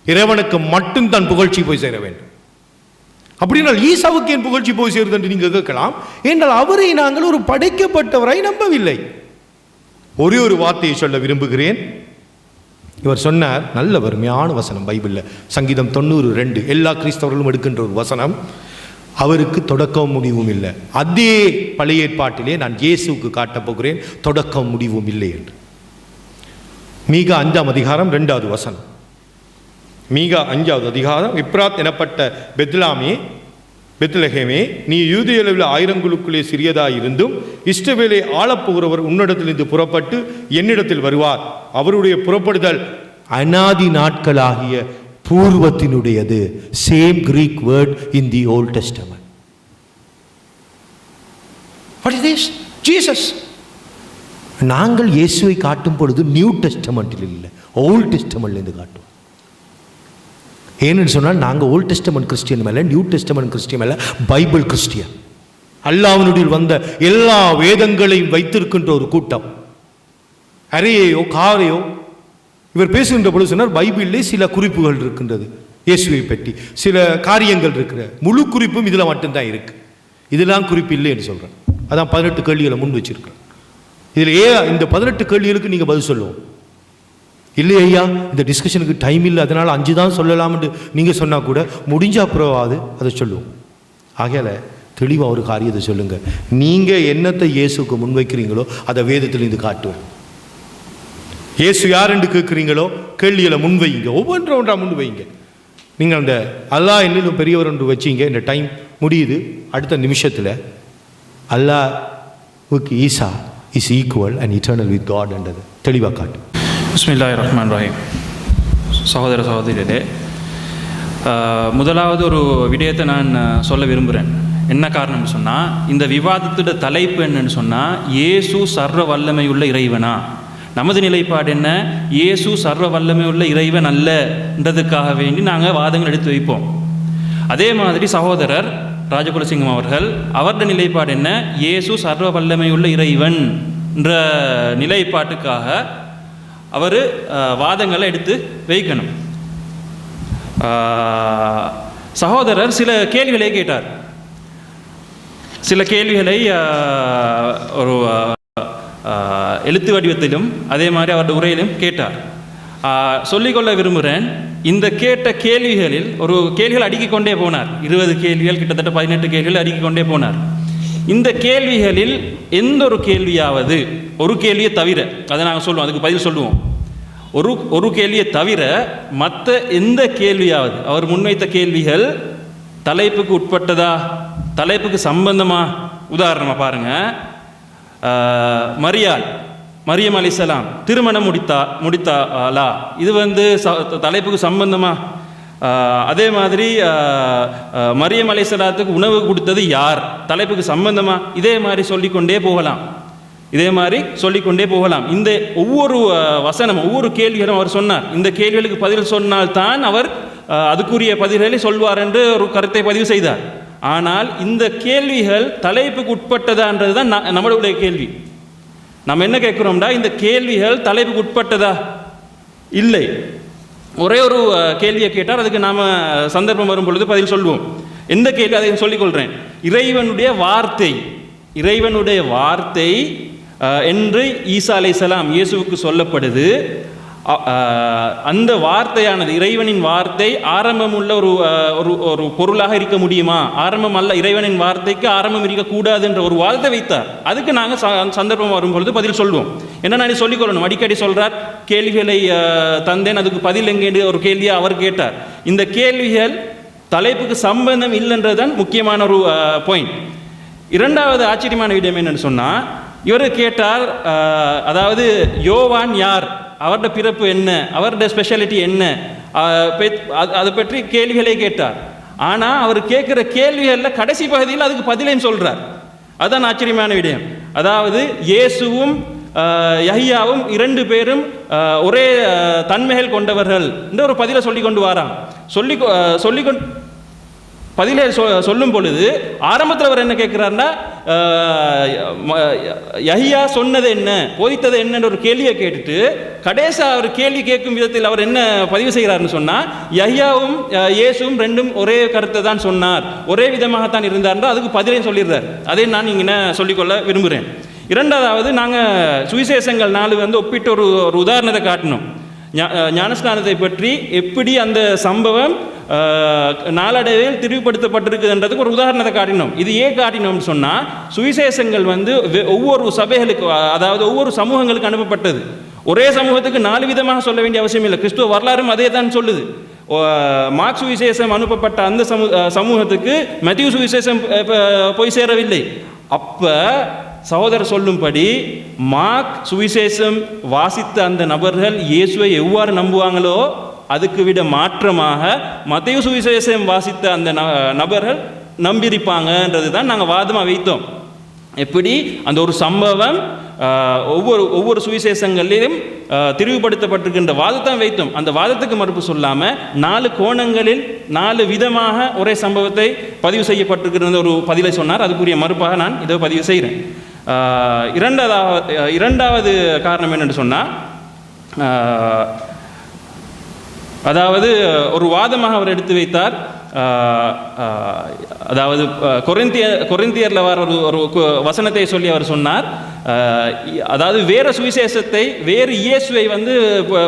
இறைவனுக்கு மட்டும்தான் புகழ்ச்சி போய் சேர வேண்டும். அப்படினால் ஈசாவுக்கு ஏன் புகழ்ச்சி போய் சேருது என்று நீங்கள் கேட்கலாம். என்றால் அவரை நாங்கள் ஒரு படைக்கப்பட்டவரை நம்பவில்லை. ஒரே ஒரு வார்த்தையை சொல்ல விரும்புகிறேன். இவர் சொன்னார், நல்ல வறுமையான வசனம் பைபிளில், சங்கீதம் 90:2, எல்லா கிறிஸ்தவர்களும் எடுக்கின்ற ஒரு வசனம். அவருக்கு தொடக்கம் முடிவும் இல்லை. அதே பழைய ஏற்பாட்டிலே நான் இயேசுவுக்கு காட்டப் போகிறேன், தொடக்கம் முடிவும் இல்லை என்று. மீகா 5:2 வசனம். மீகா 5:, இப்ராத் எனப்பட்ட பெத்லகேமே, நீ யூதேயாவில் 1000களுக்குள்ளே சிறியதாயிருந்தும் இஸ்ரவேலை ஆளப்போகிறவர் உன்னிடத்திலிருந்து புறப்பட்டு என்னிடத்தில் வருவார். அவருடைய புறப்படுதல் அநாதி நாட்களாகிய பூர்வத்தினுடையது. Same Greek word in the Old Testament. What is this? Jesus. நாங்கள் இயேசுவை காட்டும் பொழுது நியூ டெஸ்டமென்ட்டில் இல்லை, ஓல்ட் டெஸ்டமென்ட்லேருந்து காட்டுவோம். ஏன்னு சொன்னால் நாங்கள் ஓல்ட் டெஸ்டமென்ட் கிறிஸ்டியன் மேலே, நியூ டெஸ்டமென்ட் கிறிஸ்டியன் மேலே, பைபிள் கிறிஸ்டியன். அல்லாஹ்வினுடைய வந்த எல்லா வேதங்களையும் வைத்திருக்கின்ற ஒரு கூட்டம். அறையையோ காரையோ இவர் பேசுகின்ற பொழுது சொன்னார், பைபிளிலே சில குறிப்புகள் இருக்கின்றது இயேசுவை பற்றி, சில காரியங்கள் இருக்கிற முழு குறிப்பும் இதில் மட்டும்தான் இருக்கு, இதெல்லாம் குறிப்பு இல்லை என்று சொல்கிறேன். அதான் 18 கேள்விகளை முன் வச்சிருக்கிறேன். இதில் இந்த 18 கேள்விகளுக்கு நீங்கள் பதில் சொல்லுவோம். இல்லை ஐயா, இந்த டிஸ்கஷனுக்கு டைம் இல்லை, அதனால் 5 தான் சொல்லலாம் என்று நீங்கள் சொன்னால் கூட முடிஞ்ச அப்புறவாது அதை சொல்லுவோம். ஆகையால் தெளிவாக ஒரு காரியத்தை சொல்லுங்கள். நீங்கள் என்னத்தை இயேசுக்கு முன்வைக்கிறீங்களோ அதை வேதத்திலிருந்து காட்டுவோம். இயேசு யார் என்று கேட்குறீங்களோ கேள்விகளை முன்வைங்க, ஒவ்வொன்றா முன்வைங்க. நீங்கள் அந்த அல்லாஹ் என்னிலும் பெரியவர் என்று வச்சிங்க. இந்த டைம் முடியுது, அடுத்த நிமிஷத்தில் அல்லாஹ்வுக்கு Isa is equal and eternal with God என்றது தெளிவாக காட்டு. பிஸ்மில்லாஹிர்ரஹ்மானிர்ரஹீம். சகோதர சகோதரிகளே, முதலாவது ஒரு விடயத்தை நான் சொல்ல விரும்புகிறேன். என்ன காரணம்னு சொன்னால், இந்த விவாதத்தோட தலைப்பு என்னன்னு சொன்னால், இயேசு சர்வ வல்லமை உள்ள இறைவனா? நமது நிலைப்பாடு என்ன? இயேசு சர்வ வல்லமை உள்ள இறைவன் அல்லன்றதுக்காக வேண்டி நாங்கள் வாதங்கள் எடுத்து வைப்போம். அதே மாதிரி சகோதரர் ராஜகுலசிங்கம் அவருடைய நிலைப்பாடு என்ன? இயேசு சர்வ வல்லமை உள்ள இறைவன் என்ற நிலைப்பாட்டுக்காக அவர் வாதங்களை எடுத்து வைக்கணும். சகோதரர் சில கேள்விகளை கேட்டார். சில கேள்விகளை ஒரு எழுத்து வடிவத்திலும் அதே மாதிரி அவருடைய உரையிலும் கேட்டார். சொல்லிக்கொள்ள விரும்புகிறேன், இந்த கேட்ட கேள்விகளில் ஒரு கேள்விகள் அடுக்கிக் கொண்டே போனார். 20 கேள்விகள், கிட்டத்தட்ட 18 கேள்விகள் அடுக்கிக் கொண்டே போனார். இந்த கேள்விகளில் எந்த ஒரு கேள்வியாவது, ஒரு கேள்வியை தவிர, அதை நாங்கள் சொல்லுவோம், அதுக்கு பதில் சொல்லுவோம், ஒரு கேள்வியை தவிர மற்ற எந்த கேள்வியாவது அவர் முன்வைத்த கேள்விகள் தலைப்புக்கு உட்பட்டதா, தலைப்புக்கு சம்பந்தமா? உதாரணமாக பாருங்கள், மரியம் அலைஹிஸ்ஸலாம் திருமணம் முடித்தாளா, இது தலைப்புக்கு சம்பந்தமா? அதே மாதிரி மரியம் அலைஹிஸ்ஸலாத்துக்கு உணவு கொடுத்தது யார், தலைப்புக்கு சம்பந்தமா? இதே மாதிரி சொல்லிக்கொண்டே போகலாம். இந்த ஒவ்வொரு வசனம், ஒவ்வொரு கேள்விகளும் அவர் சொன்னார். இந்த கேள்விகளுக்கு பதில் சொன்னால்தான் அவர் அதுக்குரிய பதில்களை சொல்வார் என்று ஒரு கருத்தை பதிவு செய்தார். ஆனால் இந்த கேள்விகள் தலைப்புக்கு உட்பட்டதான்றது தான் நம்மளுடைய கேள்வி. நம்ம என்ன கேட்குறோம்டா, இந்த கேள்விகள் தலைப்புக்கு உட்பட்டதா? இல்லை. ஒரே ஒரு கேள்வியை கேட்டார், அதுக்கு நாம் சந்தர்ப்பம் வரும் பொழுது பதில் சொல்லுவோம். எந்த கேள்வி, அதை சொல்லிக்கொள்கிறேன். இறைவனுடைய வார்த்தை என்று ஈசா அலைஹிஸ்ஸலாம் இயேசுவுக்கு சொல்லப்படுது. அந்த வார்த்தையானது, இறைவனின் வார்த்தை ஆரம்பம் உள்ள ஒரு பொருளாக இருக்க முடியுமா? ஆரம்பம் அல்ல, இறைவனின் வார்த்தைக்கு ஆரம்பம் இருக்கக்கூடாது என்ற ஒரு வாதத்தை வைத்தார். அதுக்கு நாங்கள் சந்தர்ப்பம் வரும்பொழுது பதில் சொல்வோம். என்ன நான் சொல்லிக்கொள்ளணும், அடிக்கடி சொல்கிறார், கேள்விகளை தந்தேன், அதுக்கு பதில் எங்கே ஒரு கேள்வியை அவர் கேட்டார். இந்த கேள்விகள் தலைப்புக்கு சம்பந்தம் இல்லைன்றதுதான் முக்கியமான ஒரு பாயிண்ட். இரண்டாவது ஆச்சரியமான விடயம் என்னன்னு சொன்னால், இவர் கேட்டார், அதாவது யோவான் யார், அவருடைய பிறப்பு என்ன, அவருடைய ஸ்பெஷாலிட்டி என்ன, அதை பற்றி கேள்விகளை கேட்டார். ஆனால் அவர் கேட்குற கேள்விகளில் கடைசி பகுதியில் அதுக்கு பதிலையும் சொல்கிறார். அதுதான் ஆச்சரியமான விடயம். அதாவது இயேசுவும் யஹ்யாவும் 2 பேரும் ஒரே தன்மைகள் கொண்டவர்கள் என்று ஒரு பதிலை சொல்லி கொண்டு வரான். பதிலே சொல்லும் பொழுது ஆரம்பத்தில் அவர் என்ன கேட்குறாருன்னா, யஹ்யா சொன்னது என்ன, போதித்தது என்னன்ற ஒரு கேள்வியை கேட்டுட்டு கடைசியாக அவர் கேள்வி கேட்கும் விதத்தில் அவர் என்ன பதிவு செய்கிறாருன்னு சொன்னால், யஹ்யாவும் இயேசுவும் 2 ஒரே கருத்தை தான் சொன்னார், ஒரே விதமாகத்தான் இருந்தார்ன்றா அதுக்கு பதிலையும் சொல்லிடுறார். அதை நான் இங்கே சொல்லிக்கொள்ள விரும்புகிறேன். இரண்டாவது, நாங்கள் சுவிசேஷங்கள் 4 ஒப்பிட்டு ஒரு உதாரணத்தை காட்டினோம். ஞானஸ்நானத்தை பற்றி எப்படி அந்த சம்பவம் நாளடைவில் திரிவுபடுத்தப்பட்டிருக்குதுன்றதுக்கு ஒரு உதாரணத்தை காட்டினோம். இது ஏன் காட்டினோம்னு சொன்னால், சுவிசேஷங்கள் ஒவ்வொரு சபைகளுக்கு, அதாவது ஒவ்வொரு சமூகங்களுக்கு அனுப்பப்பட்டது. ஒரே சமூகத்துக்கு 4 விதமாக சொல்ல வேண்டிய அவசியம் இல்லை. கிறிஸ்துவ வரலாறும் அதே தான் சொல்லுது. மார்க் சுவிசேஷம் அனுப்பப்பட்ட அந்த சமூகத்துக்கு மத்தேயு சுவிசேஷம் போய் சேரவில்லை. அப்போ சகோதரர் சொல்லும்படி மார்க் சுவிசேஷம் வாசித்த அந்த நபர்கள் இயேசுவை எவ்வாறு நம்புவாங்களோ அதுக்கு விட மாற்றமாக மத்தேயு சுவிசேஷம் வாசித்த அந்த நபர்கள் நம்பியிருப்பாங்கன்றது தான் நாங்கள் வாதமாக வைத்தோம். எப்படி அந்த ஒரு சம்பவம் ஒவ்வொரு சுவிசேஷங்களிலும் திரிவுபடுத்தப்பட்டிருக்கின்ற வாதத்தை வைத்தோம். அந்த வாதத்துக்கு மறுப்பு சொல்லாமல் 4 கோணங்களில் 4 விதமாக ஒரே சம்பவத்தை பதிவு செய்யப்பட்டிருக்கிற ஒரு பதிலை சொன்னார். அதுக்குரிய மறுப்பாக நான் இதை பதிவு செய்கிறேன். இரண்டாவது காரணம் என்னென்னு சொன்னால், அதாவது ஒரு வாதமாக அவர் எடுத்து வைத்தார். அதாவது கொரிந்தியரில் வர ஒரு வசனத்தை சொல்லி அவர் சொன்னார், அதாவது வேறு சுவிசேஷத்தை, வேறு இயேசுவை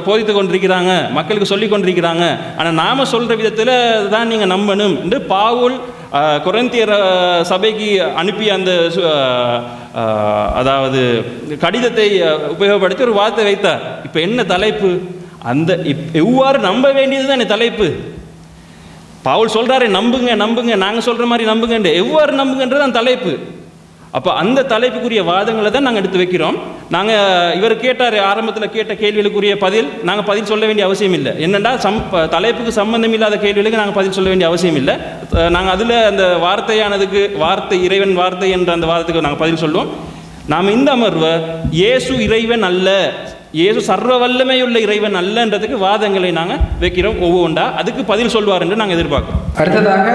போதித்து கொண்டிருக்கிறாங்க, மக்களுக்கு சொல்லி கொண்டிருக்கிறாங்க, ஆனால் நாம் சொல்கிற விதத்தில் தான் நீங்கள் நம்பணும் என்று பவுல் கொரிந்தியர் சபைக்கு அனுப்பி அந்த அதாவது கடிதத்தை உபயோகப்படுத்தி ஒரு வார்த்தை வைத்தார். இப்போ என்ன தலைப்பு, அந்த எவ்வாறு நம்ப வேண்டியது தான் தலைப்பு. பவுல் சொல்கிறாரு, நம்புங்க நம்புங்க, நாங்கள் சொல்கிற மாதிரி நம்புங்கன்ற, எவ்வாறு நம்புங்கன்றது அந்த தலைப்பு. அப்போ அந்த தலைப்புக்குரிய வாதங்களை தான் நாங்கள் எடுத்து வைக்கிறோம். நாங்கள் இவர் கேட்டார், ஆரம்பத்தில் கேட்ட கேள்விகளுக்குரிய பதில் நாங்கள் பதில் சொல்ல வேண்டிய அவசியம் இல்லை. என்னென்னா தலைப்புக்கு சம்பந்தம் இல்லாத கேள்விகளுக்கு நாங்கள் பதில் சொல்ல வேண்டிய அவசியம் இல்லை. நாங்கள் அதில் அந்த வார்த்தை இறைவன் வார்த்தை என்ற அந்த வாதத்துக்கு நாங்கள் பதில் சொல்லுவோம். நாம் இந்த அமர்வை இயேசு இறைவன் அல்ல, இயேசு சர்வ வல்லமையுள்ள இறைவன் அல்லன்றதுக்கு வாதங்களை நாங்கள் வைக்கிறோம் ஒவ்வொன்றா. அதுக்கு பதில் சொல்வார் என்று நாங்கள் எதிர்பார்க்கிறோம். அடுத்ததாக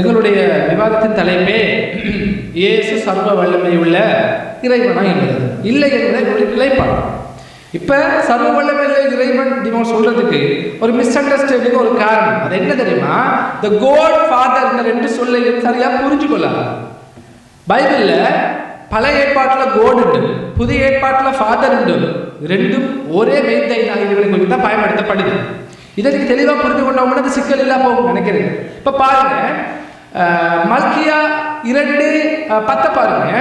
எங்களுடைய விவாதத்தின் தலைப்பே இயேசு சர்வ வல்லமையுள்ள இறைவனா என்பது இல்லை என்பதை எங்களுடைய நிலைப்பாடு. இப்ப சர்வ வல்லமையுள்ள இறைவன் நம்ம சொல்றதுக்கு ஒரு மிஸ் அண்டர்ஸ்டாண்டிங் ஒரு காரணம். அது என்ன தெரியுமா? த காட் ஃபாதர் இந்த ரெண்டு சொல்லையும் சரியா புரிஞ்சுக்கொள்ளலாம். பைபிள்ல பழைய ஏற்பாட்டுல கோட் உண்டு, புதிய ஏற்பாட்டுல ஃபாதர் உண்டு. ரெண்டும் ஒரே மெய்தை நாயகர்களை குறித்து தான் பயன்படுத்தப்படுது. இதற்கு தெளிவா புரிந்து கொண்டோம்னா அது சிக்கல் இல்லா போகும் நினைக்கிறேன். இப்ப பாருங்க, மல்கியா 2:10 பாருங்க.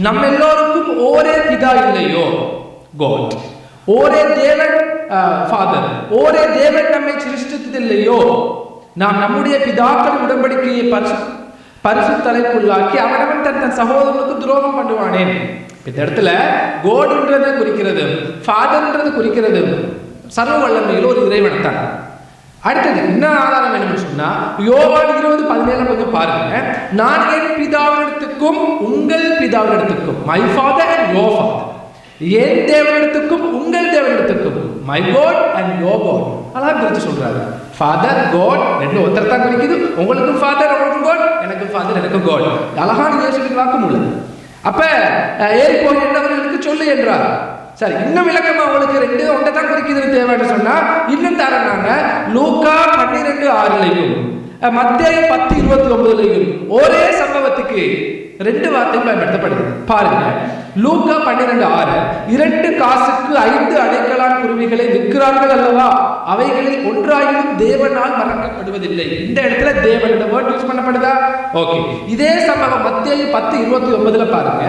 நம்ம எல்லோருக்கும் ஒரே பிதா இல்லையோ, God, ஒரே தேவன் ஃபாதர், ஒரே தேவன் நம்மை சிருஷ்டித்ததில்லையோ, நாம் நம்முடைய பிதாக்கள் உடன்படிக்கையை பரிசுத்தலைக்குள்ளாக்கி அவனவன் தன் சகோதரனுக்கு துரோகம் பண்ணுவானேன். இந்த இடத்துல கோடுன்றது குறிக்கிறது, ஃபாதர்ன்றது குறிக்கிறது சர்வ வல்லமையில் ஒரு இறைவனை தான். அடுத்தது என்ன ஆதாரம் வேணும்னு சொன்னா யோவான் 20:17 கொஞ்சம் பாருங்க. நான் என் பிதாவினிடத்துக்கும் உங்கள் பிதாவினிடத்துக்கும், my father and your father, என் தேவனிடத்துக்கும் உங்கள் தேவனிடத்துக்கும், my God and your God. அழகா பிரித்து சொல்றாரு. ஃபாதர் காட் ரெண்டு ஒருத்தர் தான் குறிக்குது. உங்களுக்கும் ஃபாதர், உங்களுக்கும் காட், எனக்கும் ஃபாதர், எனக்கும் காட். அழகான இயேசுவின் வாக்கு உள்ளது. அப்ப ஏறி போய் என்னவர்களுக்கு சொல்லு என்றார். சரி, இன்னும் விளக்கமா உங்களுக்கு ரெண்டு ஒன்றை தான் குறிக்குதுன்னு தேவைன்னு சொன்னா இன்னும் தரனாங்க. லூக்கா 12:6 மத்தேயு 10:29 ஒரே சம்பவத்துக்கு ரெண்டு வார்த்தையும் பயன்படுத்தப்படுது. பாருங்க, லூக்கா 12:6 2 காசுக்கு 5 அடைக்கலான் குருவிகளை விற்கிறார்கள் அல்லவா, அவைகளில் ஒன்றாயினும் தேவனால் மறக்கப்படுவதில்லை. இந்த இடத்துல தேவனோட வேர்ட் யூஸ் பண்ணப்படுதா? ஓகே. இதே சம்பவம் மத்தேயு 10:29 பாருங்க.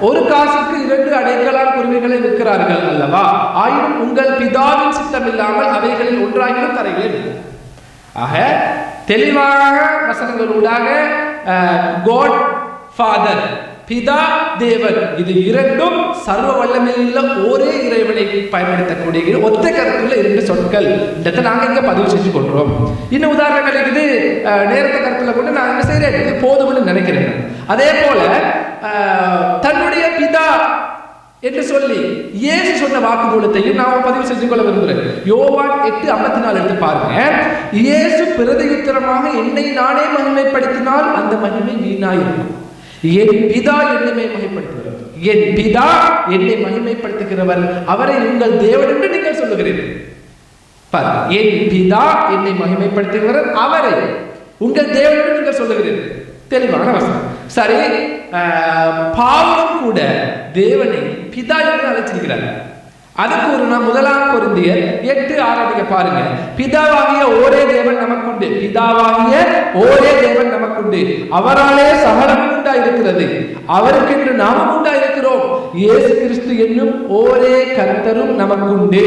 1 காசுக்கு 2 அடைக்கலான் குருவிகளை விற்கிறார்கள் அல்லவா, ஆயினும் உங்கள் பிதாவின் சித்தம் இல்லாமல் அவைகளில் ஒன்றாயினும் தரையிலே. ஆக தெளிவாக வசனங்களூடாக காட் ஃபாதர், பிதா தேவன், இது இரண்டும் சர்வ வல்லமையுள்ள ஒரே இறைவனை பயன்படுத்தக்கூடிய ஒத்த கருத்துள்ள 2 சொற்கள். இதை நாங்கள் இங்கே பதிவு செஞ்சு கொள்றோம். இன்னும் உதாரணங்கள் இருக்குது, நேரத்தை கருத்துல கொண்டு நான் என்ன செய்யறேன், இது போதும்னு நினைக்கிறேன். அதே போல தன்னுடைய பிதா என்று சொல்லி இயேசு சொன்ன வாக்குமூலத்தையும் நான் பதிவு செஞ்சு கொள்ள விரும்புகிறேன். யோவான் 8:54 எடுத்து பாருங்க. இயேசு பிரதியுத்தரமாக என்னை நானே மகிமைப்படுத்தினால் அந்த மகிமை வீணாயிருக்கும். என் பிதா என்னை மகிமைப்படுத்துகிறவர், என் பிதா என்னை மகிமைப்படுத்துகிறவர், அவரை உங்கள் தேவன் என்று நீங்கள் சொல்லுகிறீர்கள். என் பிதா என்னை மகிமைப்படுத்துகிறவர், அவரை உங்கள் தேவன் என்று நீங்கள் சொல்லுகிறீர்கள். தெளிவான வசனம். சரி, பாவம் கூட தேவனை பிதா என்று அழைச்சிருக்கிறார். அதுக்கு ஒரு நான் 1 கொரிந்தியர் 8:6 பாருங்க. பிதாவாகிய ஒரே தேவன் நமக்குண்டு, பிதாவாகிய ஒரே தேவன் நமக்குண்டு, அவராலே சகலம் உண்டாயிருக்கிறது, அவருக்கென்று நாமும் உண்டாயிருக்கிறோம், இயேசு கிறிஸ்து என்னும் ஒரே கர்த்தரும் நமக்குண்டு.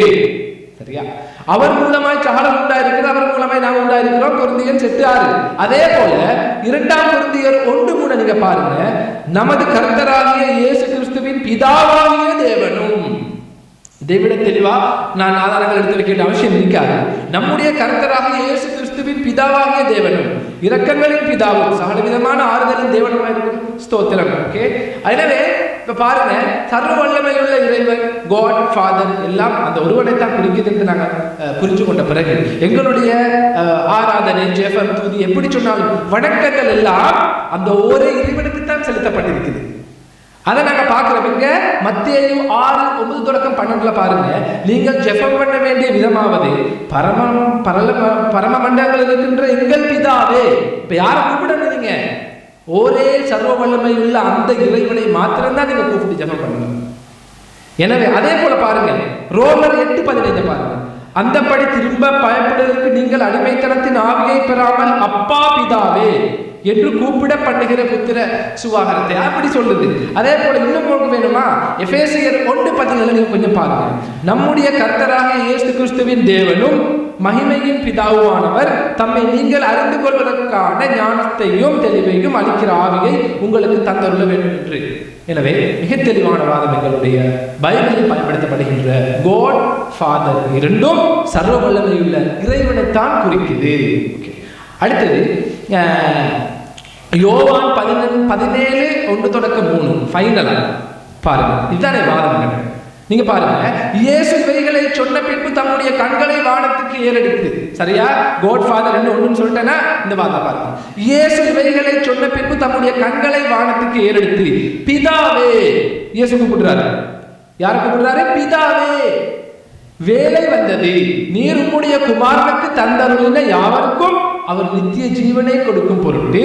சரியா? அவர் மூலமாய் சகலம் உண்டாயிருக்கிறது, அவர் மூலமாய் நாம் உண்டாயிருக்கிறோம். கொரிந்தியர் 8:6. அதே போல 2 கொரிந்தியர் 1:3 நீங்க பாருங்க. நமது கர்த்தராகிய இயேசு கிறிஸ்துவின் பிதாவாகிய தேவனும். இதைவிட தெளிவா நான் ஆதாரங்கள் எடுத்து வைக்க அவசியம் இருக்காது. நம்முடைய கர்த்தராகிய இயேசு கிறிஸ்துவின் பிதாவாகிய தேவனும், இரக்கங்களின் பிதாவும், சகல விதமான ஆறுதலின் தேவனுமாய் இருக்கும். ஸ்தோத்திரம். ஓகே. எனவே இப்ப பாருங்க, சர்வ வல்லமையுள்ள இறைவன் காட் ஃபாதர் எல்லாம் அந்த ஒருவனை தான் குறிக்குது என்று நாங்கள் புரிஞ்சு கொண்ட பிறகு எங்களுடைய ஆராதனை, ஜெபம், துதி எப்படி சொன்னாலும் வணக்கங்கள் எல்லாம் அந்த ஒரே இறைவனுக்கு தான் செலுத்தப்பட்டிருக்குது. அதை நாங்க பார்க்கிறோம். மத்தேயு 6:9 தொடக்கம் 12 பாருங்க. நீங்கள் ஜெபம் பண்ண வேண்டிய விதமாவது பரம மண்டலங்கள் இருக்கின்ற எங்கள் பிதாவே. இப்ப யாரை கூப்பிடணும்? நீங்க ஒரே சர்வ வல்லமை உள்ள அந்த இறைவனை மாத்திரம்தான் நீங்க கூப்பிட்டு ஜெபம் பண்ணணும். எனவே அதே போல பாருங்க, ரோமர் 8:15 பாருங்க. அந்தபடி திரும்ப பயப்படுவதற்கு நீங்கள் அடிமைத்தனத்தின் ஆவியை பெறாமல் அப்பா பிதாவே என்று கூப்பிட பண்ணுகிற புத்திர சுவாகரத்தை அப்படி சொல்லுது. அதே போல இன்னும் உங்களுக்கு வேணுமா? எபேசியர் 1:17 நீங்க கொஞ்சம் பாருங்க. நம்முடைய கர்த்தராகிய இயேசு கிறிஸ்துவின் தேவனும் மகிமையின் பிதாவுமானவர் தம்மை நீங்கள் அறிந்து கொள்வதற்கான ஞானத்தையும் தெளிவையும் அளிக்கிற ஆவியை உங்களுக்கு தந்தருள வேண்டும் என்று. எனவே மிக தெளிவான வாதம் எங்களுடைய பைபிளில் பயன்படுத்தப்படுகின்ற காட் ஃபாதர் இரண்டும் சர்வ வல்லமையுள்ள இறைவனைத்தான் குறிக்குது. அடுத்தது யோவான் 17:1 தொடக்கம் 3 ஃபைனலா பாருங்க. இதுதானே வாதம். நீங்க பாருங்க, இயேசு இவைகளை சொன்ன பின்பு தம்முடைய கண்களை வானத்துக்கு ஏறெடுத்து, சரியா? காட் ஃபாதர் என்ன ஒண்ணுன்னு சொல்லிட்டேன்னா இந்த வாதம் பாருங்க. இயேசு இவைகளை சொன்ன பின்பு தம்முடைய கண்களை வானத்துக்கு ஏறெடுத்து பிதாவே, இயேசு கூப்பிடுறாரு, யாரை கூப்பிடுறாரு? பிதாவே, வேலை வந்தது, நீர் உம்முடைய குமாரனுக்கு தந்தருளின யாவருக்கும் அவர் நித்திய ஜீவனை கொடுக்கும் பொருட்டு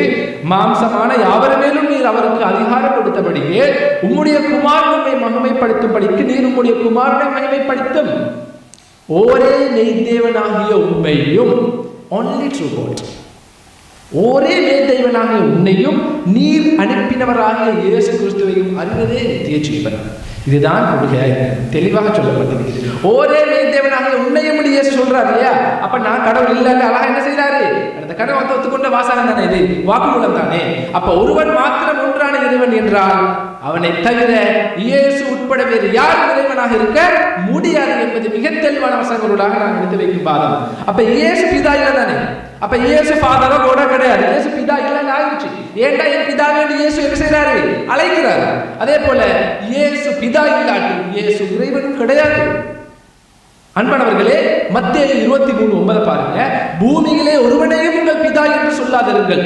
மாம்சமான யாவர் மேலும் நீர் அவருக்கு அதிகாரம் கொடுத்தபடியே உம்முடைய குமாரன் உம்மை மகிமைப்படுத்தும்படிக்கு நீர் உம்முடைய குமாரனை மகிமைப்படுத்தும். ஒரே மெய்தேவனாகிய உண்மையும், only true God, ஒரே மெய்தேவனாகிய உன்னையும் நீர் அனுப்பினவராகிய இயேசு கிறிஸ்துவையும் அறிவதே நித்திய ஜீவன். இதுதான் கொள்கை, தெளிவாக சொல்லப்பட்டிருக்கிறது. ஒரே மெய்தேவனாகிய உன்னையும் இயேசு சொல்றாரு இல்லையா? அப்ப நான் கடவுள் இல்லைன்னு அழகா என்ன செய்யறாரு? அந்த கடவுளை ஒத்துக்கொண்ட வாசகம் தானே இது, வாக்குமூலம் தானே. அப்ப ஒருவன் மாத்திரம் ஒன்றான இறைவன் என்றால் அவனை தவிர இயேசு உட்பட வேறு யார் இறைவனாக இருக்க முடியாது என்பது மிக தெளிவான வசனங்களோடாக நான் எடுத்து வைக்கும் பாதம். அப்ப இயேசு பிதா இல்லை தானே? அப்ப இயேசு ஃபாதரோ கூட கிடையாது, இயேசு பிதா இல்லைன்னு ஆயிடுச்சு. ஏண்டா என் பிதாவே இயேசு என்ன செய்யறாரு? அழைக்கிறாரு. அதே போல இயேசு பிதா இல்லாட்டி இயேசு இறைவனும் கிடையாது. அன்பானவர்களே, மத்தேயு 23:9 பாருங்க. பூமியிலே ஒருவனையும் உங்கள் பிதா என்று சொல்லாதிருங்கள்.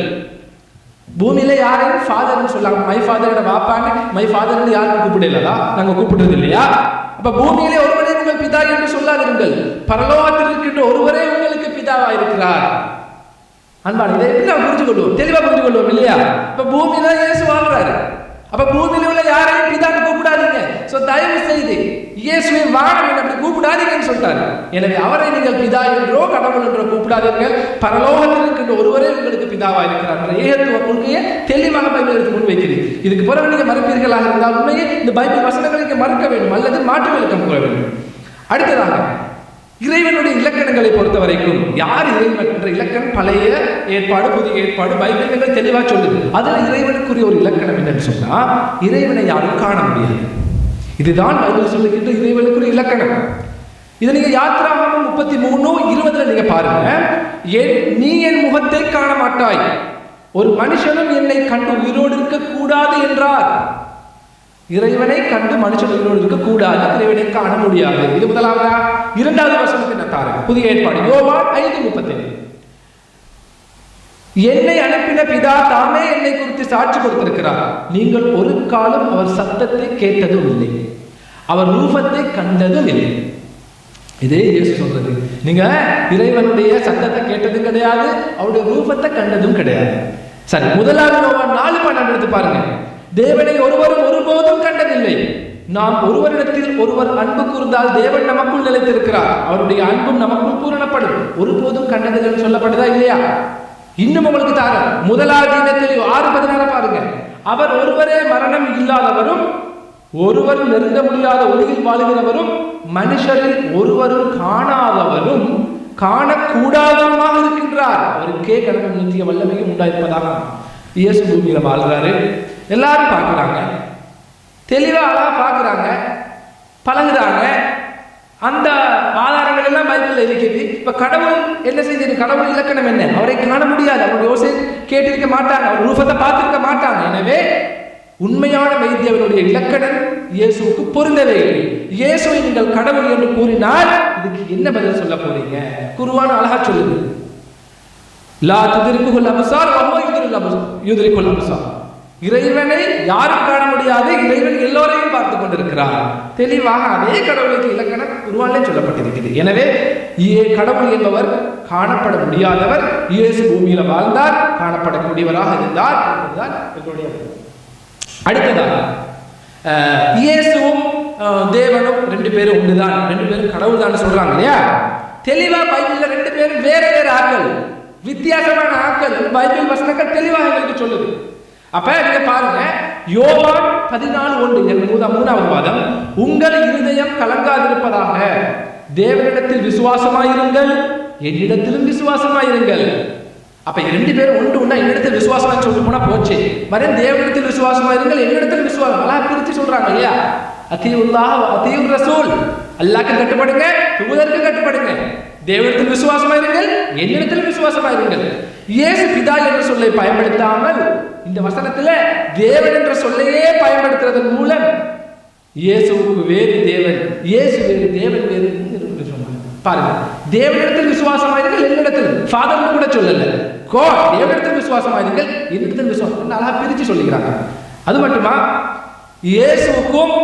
பூமியில யாரையும் ஃபாதர்னு சொல்லாங்க. மை ஃபாதரோட வாப்பான்னு மை ஃபாதர்னு யாரும் கூப்பிடலதா? நாங்க கூப்பிடுறது இல்லையா? அப்ப பூமியிலே ஒருவரே உங்கள் பிதா என்று சொல்லாதிருங்கள், பரலோகத்தில் இருக்கின்ற ஒருவரே உங்களுக்கு பிதாவா இருக்கிறார். அன்பான, இதை எப்படி நாம் புரிஞ்சு கொள்வோம்? தெளிவா புரிஞ்சு கொள்வோம் இல்லையா? இப்ப பூமியில இயேசு வாழ்றாரு. அப்ப பூமியில உள்ள யாரையும் பிதான்னு கூப்பிடாதீங்க. சோ தயவு செய்து இயேசுவை வானம் என்று அப்படி கூப்பிடாதீங்கன்னு சொல்லிட்டாரு. எனவே அவரை நீங்கள் பிதா என்றோ கடவுள் என்றோ கூப்பிடாதீர்கள், பரலோகத்தில் இருக்கின்ற ஒருவரே உங்களுக்கு பிதாவா இருக்கிறார். ஏகத்துவ கொள்கையை தெளிவாக பைபிள் எடுத்து முன் வைக்கிறது. இதுக்கு பிறகு நீங்க மறுப்பீர்களாக இருந்தால் உண்மையே இந்த பைபிள் வசனங்களை நீங்க மறுக்க வேண்டும் அல்லது மாற்று விளக்கம் கூற வேண்டும். அடுத்ததாக இறைவனுடைய இலக்கணங்களை பொறுத்த வரைக்கும் யார் இறைவன் என்ற இலக்கணம் பழைய ஏற்பாடு புதிய ஏற்பாடு பைபிள் தெளிவா சொல்லுது. அதுல இறைவனுக்குரிய ஒரு இலக்கணம் என்னன்னு சொன்னா, இறைவனை யாரும் காண முடியாது. இதுதான் பைபிள் சொல்லுகின்ற இறைவனுக்குரிய இலக்கணம். இதை நீங்க யாத்திராகமம் 33:20 நீங்க பாருங்க. நீ என் முகத்தை காண மாட்டாய், ஒரு மனுஷனும் என்னை கண்டு உயிரோடு இருக்க கூடாது என்றார். இறைவனை கண்டு மனுஷன் உயிரோடு இருக்க கூடாது, இறைவனை காண முடியாது. இது முதலாவதா. இரண்டாவது வசனத்தை நான் தாரேன், புதிய ஏற்பாடு யோவான் 5:37. என்னை அனுப்பின பிதா தாமே என்னை குறித்து சாட்சி கொடுத்திருக்கிறார். நீங்கள் ஒரு காலம் அவர் சத்தத்தை கேட்டதும் இல்லை, அவர் ரூபத்தை கண்டதும் இல்லை. இதே இயேசு சொல்றது. நீங்க இறைவனுடைய சத்தத்தை கேட்டதும் கிடையாது, அவருடைய ரூபத்தை கண்டதும் கிடையாது. சரி, முதலாவது யோவான் 4:12 எடுத்து பாருங்க. தேவனை ஒருவரும் ஒருபோதும் கண்டதில்லை, நாம் ஒருவரிடத்தில் ஒருவர் அன்பு கூர்ந்தால் தேவன் நமக்குள் நிலைத்திருக்கிறார், அவருடைய அன்பும் நமக்குள் பூரணப்படும். ஒருபோதும் கண்டதில்லை சொல்லப்படுதா இல்லையா? இன்னும் உங்களுக்கு தார முதலாவது இடத்தில் 6:16 பாருங்க. அவர் ஒருவரே மரணம் இல்லாதவரும் ஒருவர் நெருங்க முடியாத ஒளியில் வாழுகிறவரும் மனுஷரில் ஒருவரும் காணாதவரும் காணக்கூடாதவருமாக இருக்கின்றார். அவருக்கே கடவுள் நித்திய வல்லமையும் உண்டாயிருப்பதாக. இயேசு பூமியில வாழ்றாரு, எல்லாரும் பார்க்குறாங்க, தெளிவாக பார்க்குறாங்க, பழகுறாங்க. அந்த ஆதாரங்கள் எல்லாம் பைபிள்ல இருக்குது. இப்ப கடவுள் என்ன செய்யுது? கடவுள் இலக்கணம் என்ன? அவரை காண முடியாது, அவருடைய யோசை கேட்டிருக்க மாட்டாங்க, அவர் ரூபத்தை பார்த்திருக்க மாட்டாங்க. எனவே உண்மையான மெய்தேவனுடைய இலக்கணம் இயேசுவுக்கு பொருந்தவே இல்லை. இயேசுவை நீங்கள் கடவுள் என்று கூறினால் இதுக்கு என்ன பதில் சொல்ல போறீங்க? குர்ஆன் அழகா சொல்லுது, லா துத்ரிகுல் அப்சார் வ ஹுவ யுத்ரிகுல் அப்சார். இறைவனை யாரும் காண முடியாது, இறைவன் எல்லோரையும் பார்த்து கொண்டிருக்கிறார். தெளிவாக அதே கடவுளுக்கு இலக்கணம் குர்ஆனிலே சொல்லப்பட்டிருக்கிறது. எனவே கடவுள் என்பவர் காணப்பட முடியாதவர். இயேசு பூமியில வாழ்ந்தார், காணப்படக்கூடியவராக இருந்தார் என்பதுதான் எங்களுடைய. அடுத்ததாக இயேசுவும் தேவனும் ரெண்டு பேரும் ஒன்றுதான், ரெண்டு பேரும் கடவுள் தான் சொல்றாங்க இல்லையா? தெளிவா பைபிள்ல ரெண்டு பேரும் வேற வேற ஆட்கள், வித்தியாசமான ஆட்கள் பைபிள் வசனங்கள் தெளிவாக எங்களுக்கு சொல்லுது. அப்ப நீங்க பாருங்க, யோவான் 14:1 மூணாவது வாதம், உங்கள் இருதயம் கலங்காதிருப்பதாக, தேவனிடத்தில் விசுவாசமாயிருங்கள், என்னிடத்திலும் விசுவாசமாயிருங்கள். அப்ப ரெண்டு பேரும் ஒன்று உண்டா, என்னிடத்தில் விசுவாசமா சொல்லிட்டு போனா போச்சு. மறுபடியும் தேவனிடத்தில் விசுவாசமாயிருங்கள், என்னிடத்தில் விசுவாசம் அல்லாஹ் பிரித்து சொல்றாங்க இல்லையா? அத்தீயுல்லாஹ் அத்தீயுர் ரசூல், அல்லாஹ்க்கு கட்டுப்படுங்க, தூதருக்கு கட்டுப்படுங்க. தேவனிடத்தில் விசுவாசமாயிருங்கள், என்னிடத்தில் விசுவாசமாயிருங்கள். இயேசு பிதா என்ற சொல்லை பயன்படுத்தாமல் இந்த வசனத்துல தேவன் என்ற சொல்லையே பயன்படுத்துறதன் மூலம் இயேசுவுக்கு வேறு தேவன், இயேசு வேறு, தேவன் வேறு பாருங்க. தேவனிடத்தில் விசுவாசமாயிருங்கள், என்னிடத்தில், ஃபாதர் கூட சொல்லல, காட் தேவனிடத்தில் விசுவாசமாயிருங்கள், என்னிடத்தில் விசுவாசம் அழகா பிரிச்சு சொல்லிக்கிறாங்க. அது மட்டுமா, இயேசுவுக்கும்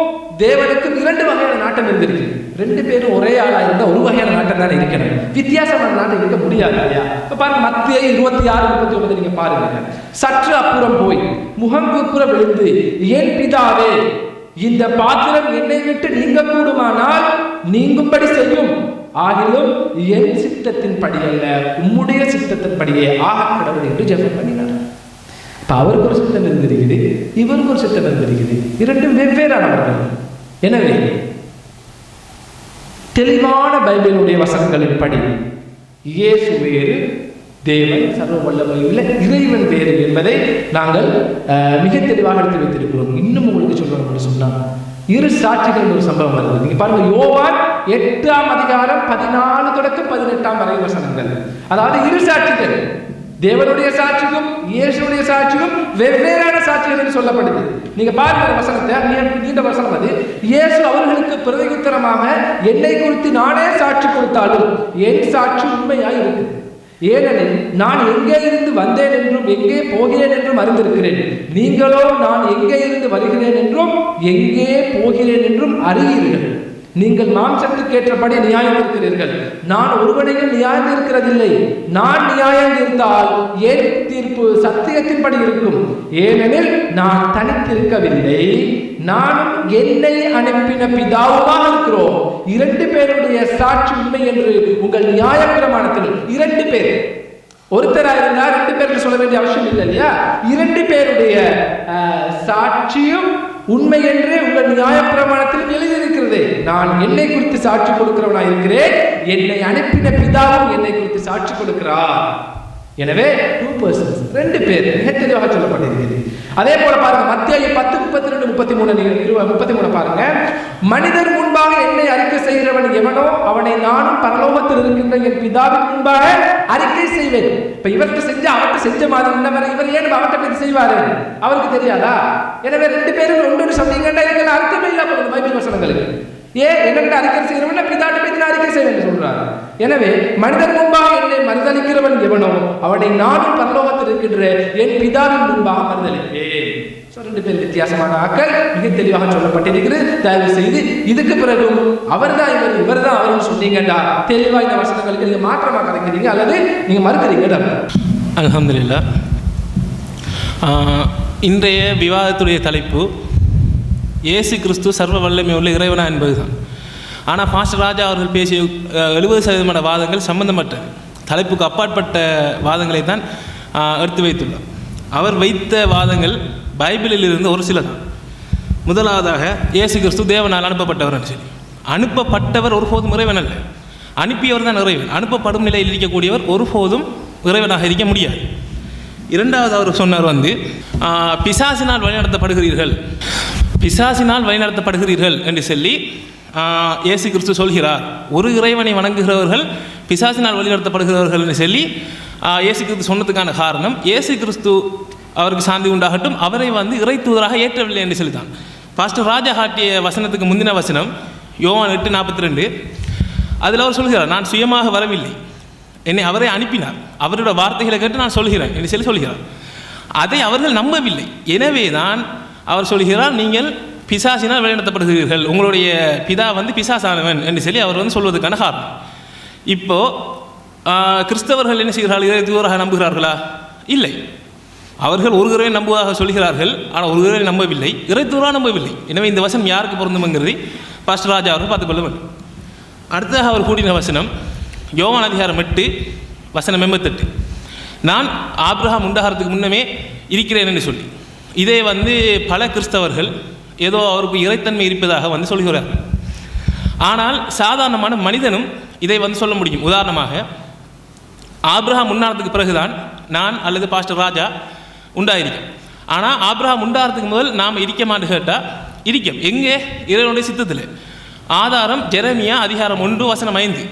தேவனுக்கும் 2 வகையான நாட்டம் இருந்திருக்கு. 2 பேரும் ஒரே ஆளா இருந்தா ஒரு வகையான நாட்டம் தானே இருக்கணும், வித்தியாசமான நாட்டம் இருக்க முடியாது இல்லையா? இப்ப பாருங்க, மத்திய 26:39 நீங்க பாருங்க. சற்று அப்புறம் போய் முகங்குப்புற விழுந்து, என் பிதாவே, இந்த பாத்திரம் என்னை விட்டு நீங்க கூடுமானால் நீங்கும்படி செய்யும், ஆகிலும் என் சித்தத்தின் படி அல்ல உம்முடைய சித்தத்தின் படியே ஆக கடவுள் என்று ஜெபம் பண்ணினார். இப்ப அவருக்கு ஒரு சித்தம் இருந்திருக்குது, இவருக்கு ஒரு சித்தம் இருந்திருக்குது, 2 வெவ்வேறானவர்கள். எனவே தெளிவான பைபிளுடைய வசனங்களின் படி இயேசு வேறு, தேவன் சர்வ வல்லமையுள்ள இறைவன் வேறு என்பதை நாங்கள் மிக தெளிவாக எடுத்து வைத்திருக்கிறோம். இன்னும் உங்களுக்கு சொல்லணும் சொன்னா, 2 சாட்சிகள் ஒரு சம்பவம் வருது. நீங்க பாருங்க, யோவான் 8ஆம் அதிகாரம் 14 தொடக்கம் 18 வரை வசனங்கள். அதாவது 2 சாட்சிகள், தேவனுடைய சாட்சியும் இயேசுடைய சாட்சியும் வெவ்வேறான சாட்சிகள் என்று சொல்லப்படுது. நீங்க பாருங்க வசனத்தை, நீண்ட வசனம் அது. இயேசு அவர்களுக்கு பிரதியுத்தரமாக, என்னை குறித்து நானே சாட்சி கொடுத்தாலும் என் சாட்சி உண்மையாய் இருக்கு. ஏனெனில் நான் எங்கே இருந்து வந்தேன் என்றும் எங்கே போகிறேன் என்றும் அறிந்திருக்கிறேன். நீங்களோ நான் எங்கே இருந்து வருகிறேன் என்றும் எங்கே போகிறேன் என்றும் அறியீர்கள். நீங்கள் மாம்சத்துக்கேற்றபடி நியாயம் இருக்கிறீர்கள், நான் ஒருவனையும் நியாயம் இருக்கிறதில்லை. நான் நியாயம் இருந்தால் என் தீர்ப்பு சத்தியத்தின்படி இருக்கும். ஏனெனில் நான் தனித்திருக்கவில்லை, நானும் என்னை அனுப்பின பிதாவுமாக இருக்கிறோம். 2 பேருடைய சாட்சி உண்மை என்று உங்கள் நியாய பிரமாணத்தில் 2 பேர், ஒருத்தராக இருந்தா 2 பேருக்கு சொல்ல வேண்டிய அவசியம் இல்லை இல்லையா? 2 பேருடைய சாட்சியும் உண்மை என்று உங்கள் நியாய பிரமாணத்தில் எழுதியிருக்கிறது. நான் என்னை குறித்து சாட்சி கொடுக்கிறவனாக இருக்கிறேன், என்னை அனுப்பின பிதாவும் என்னை குறித்து சாட்சி கொடுக்கிறார். எனவே 2 persons, 2 பேர் மிக தெளிவாக சொல்லப்பட்டிருக்கிறது. அதே போல பாருங்க, மத்தேயு 10:32-33 பாருங்க. மனிதர் முன்பாக என்னை அறிக்கை செய்கிறவன் எவனோ அவனை நானும் பரலோகத்தில் இருக்கின்ற என் பிதாவின் முன்பாக அறிக்கை செய்வேன். இப்ப இவர்கிட்ட செஞ்ச அவர்கிட்ட செஞ்ச மாதிரி இவர் ஏன் அவர்கிட்ட போய் செய்வாரு, அவருக்கு தெரியாதா? எனவே 2 பேரும் ஒன்று சொன்னீங்கன்னா இதுக்கு அர்த்தமே இல்லாம பைபிள் வசனங்களுக்கு. என்னகிட்ட அறிக்கை செய்கிறவன் பிதாட்ட போய் அறிக்கை செய்வேன் சொல்றாரு. எனவே மனிதர் முன்பாக என்னை மறுதளிக்கிறவன் எவனோ அவனை நானும் பரலோகத்தில் இருக்கின்ற என் பிதாவின் முன்பாக மறுதளிப்பேன். 2 பேர் வித்தியாசமான ஆக்கள், மிக தெளிவாக சொல்லப்பட்டிருக்கிறது. தயவு செய்து இதுக்கு பிறகும் அவர்தான் இவர், இவர்தான் அவர்னு சொன்னீங்கடா, தெளிவா இந்த வசனங்களுக்கு நீங்க மாற்றமா கலைக்கிறீங்க அல்லது நீங்க மறுக்கிறீங்க. அல்ஹம்துலில்லாஹ். இன்றைய விவாதத்துடைய தலைப்பு இயேசு கிறிஸ்து சர்வ வல்லமை உள்ள இறைவனா என்பதுதான். ஆனால் பாஸ்டர் ராஜா அவர்கள் பேசிய 70% வாதங்கள் சம்பந்தமற்றது, தலைப்புக்கு அப்பாற்பட்ட வாதங்களை தான் எடுத்து வைத்துள்ளார். அவர் வைத்த வாதங்கள் பைபிளில் இருந்து ஒரு சில தான். முதலாவதாக, இயேசு கிறிஸ்து தேவனால் அனுப்பப்பட்டவர் என்று சொல்லி. அனுப்பப்பட்டவர் ஒருபோதும் இறைவன் அல்ல, அனுப்பியவர் தான் இறைவன். அனுப்பப்படும் நிலையில் இருக்கக்கூடியவர் ஒருபோதும் இறைவனாக இருக்க முடியாது. இரண்டாவது அவர் சொன்னார் பிசாசினால் வழிநடத்தப்படுகிறீர்கள், பிசாசினால் வழிநடத்தப்படுகிறீர்கள் என்று சொல்லி இயேசு கிறிஸ்து சொல்கிறார். ஒரு இறைவனை வணங்குகிறவர்கள் பிசாசினால் வழிநடத்தப்படுகிறவர்கள் என்று சொல்லி இயேசு கிறிஸ்து சொன்னதுக்கான காரணம், இயேசு கிறிஸ்து அவருக்கு சாந்தி உண்டாகட்டும் அவரை இறை தூதராக ஏற்றவில்லை என்று சொல்லித்தான். பாஸ்டர் ராஜா காட்டிய வசனத்துக்கு முந்தின வசனம் யோவான் 8:42, அதில் அவர் சொல்கிறார், நான் சுயமாக வரவில்லை, என்னை அவரை அனுப்பினார், அவரோட வார்த்தைகளை கேட்டு நான் சொல்கிறேன் என்று சொல்லி சொல்கிறார். அதை அவர்கள் நம்பவில்லை. எனவே தான் அவர் சொல்கிறார், நீங்கள் பிசாசினால் வழிநடத்தப்படுகிறீர்கள், உங்களுடைய பிதா பிசாசானவன் என்று சொல்லி அவர் சொல்வதற்கான காரணம். இப்போது கிறிஸ்தவர்கள் என்ன செய்கிறார்கள், இறை தூதராக நம்புகிறார்களா? இல்லை. அவர்கள் ஒரு இறைவனை நம்புவதாக சொல்கிறார்கள், ஆனால் ஒரு இறைவனை நம்பவில்லை, இறை தூதராக நம்பவில்லை. எனவே இந்த வசனம் யாருக்கு பொருந்தும்ங்கிறதை பாஸ்டர் ராஜா அவர்கள் பார்த்துக்கொள்ள வேண்டும். அடுத்ததாக அவர் கூடின வசனம் யோவான் அதிகாரம் 8 வசனம் 88, நான் ஆபிரகாம் உண்டாகிறதுக்கு முன்னமே இருக்கிறேன் என்று சொல்லி. இதே பல கிறிஸ்தவர்கள் ஏதோ அவருக்கு இறைத்தன்மை இருப்பதாக சொல்கிறார்கள். ஆனால் சாதாரணமான மனிதனும் இதை சொல்ல முடியும். உதாரணமாக, ஆபிரகாம் உண்டானதுக்கு பிறகுதான் நான் அல்லது பாஸ்டர் ராஜா உண்டாயிருக்கேன். ஆனால் ஆபிரகாம் உண்டாகிறதுக்கு முதல் நாம் இருக்கமான்னு கேட்டால் இருக்கும். எங்கே? இறைவனுடைய சித்தத்தில். ஆதாரம் ஜெரமியா அதிகாரம் 1 வசனம் 5,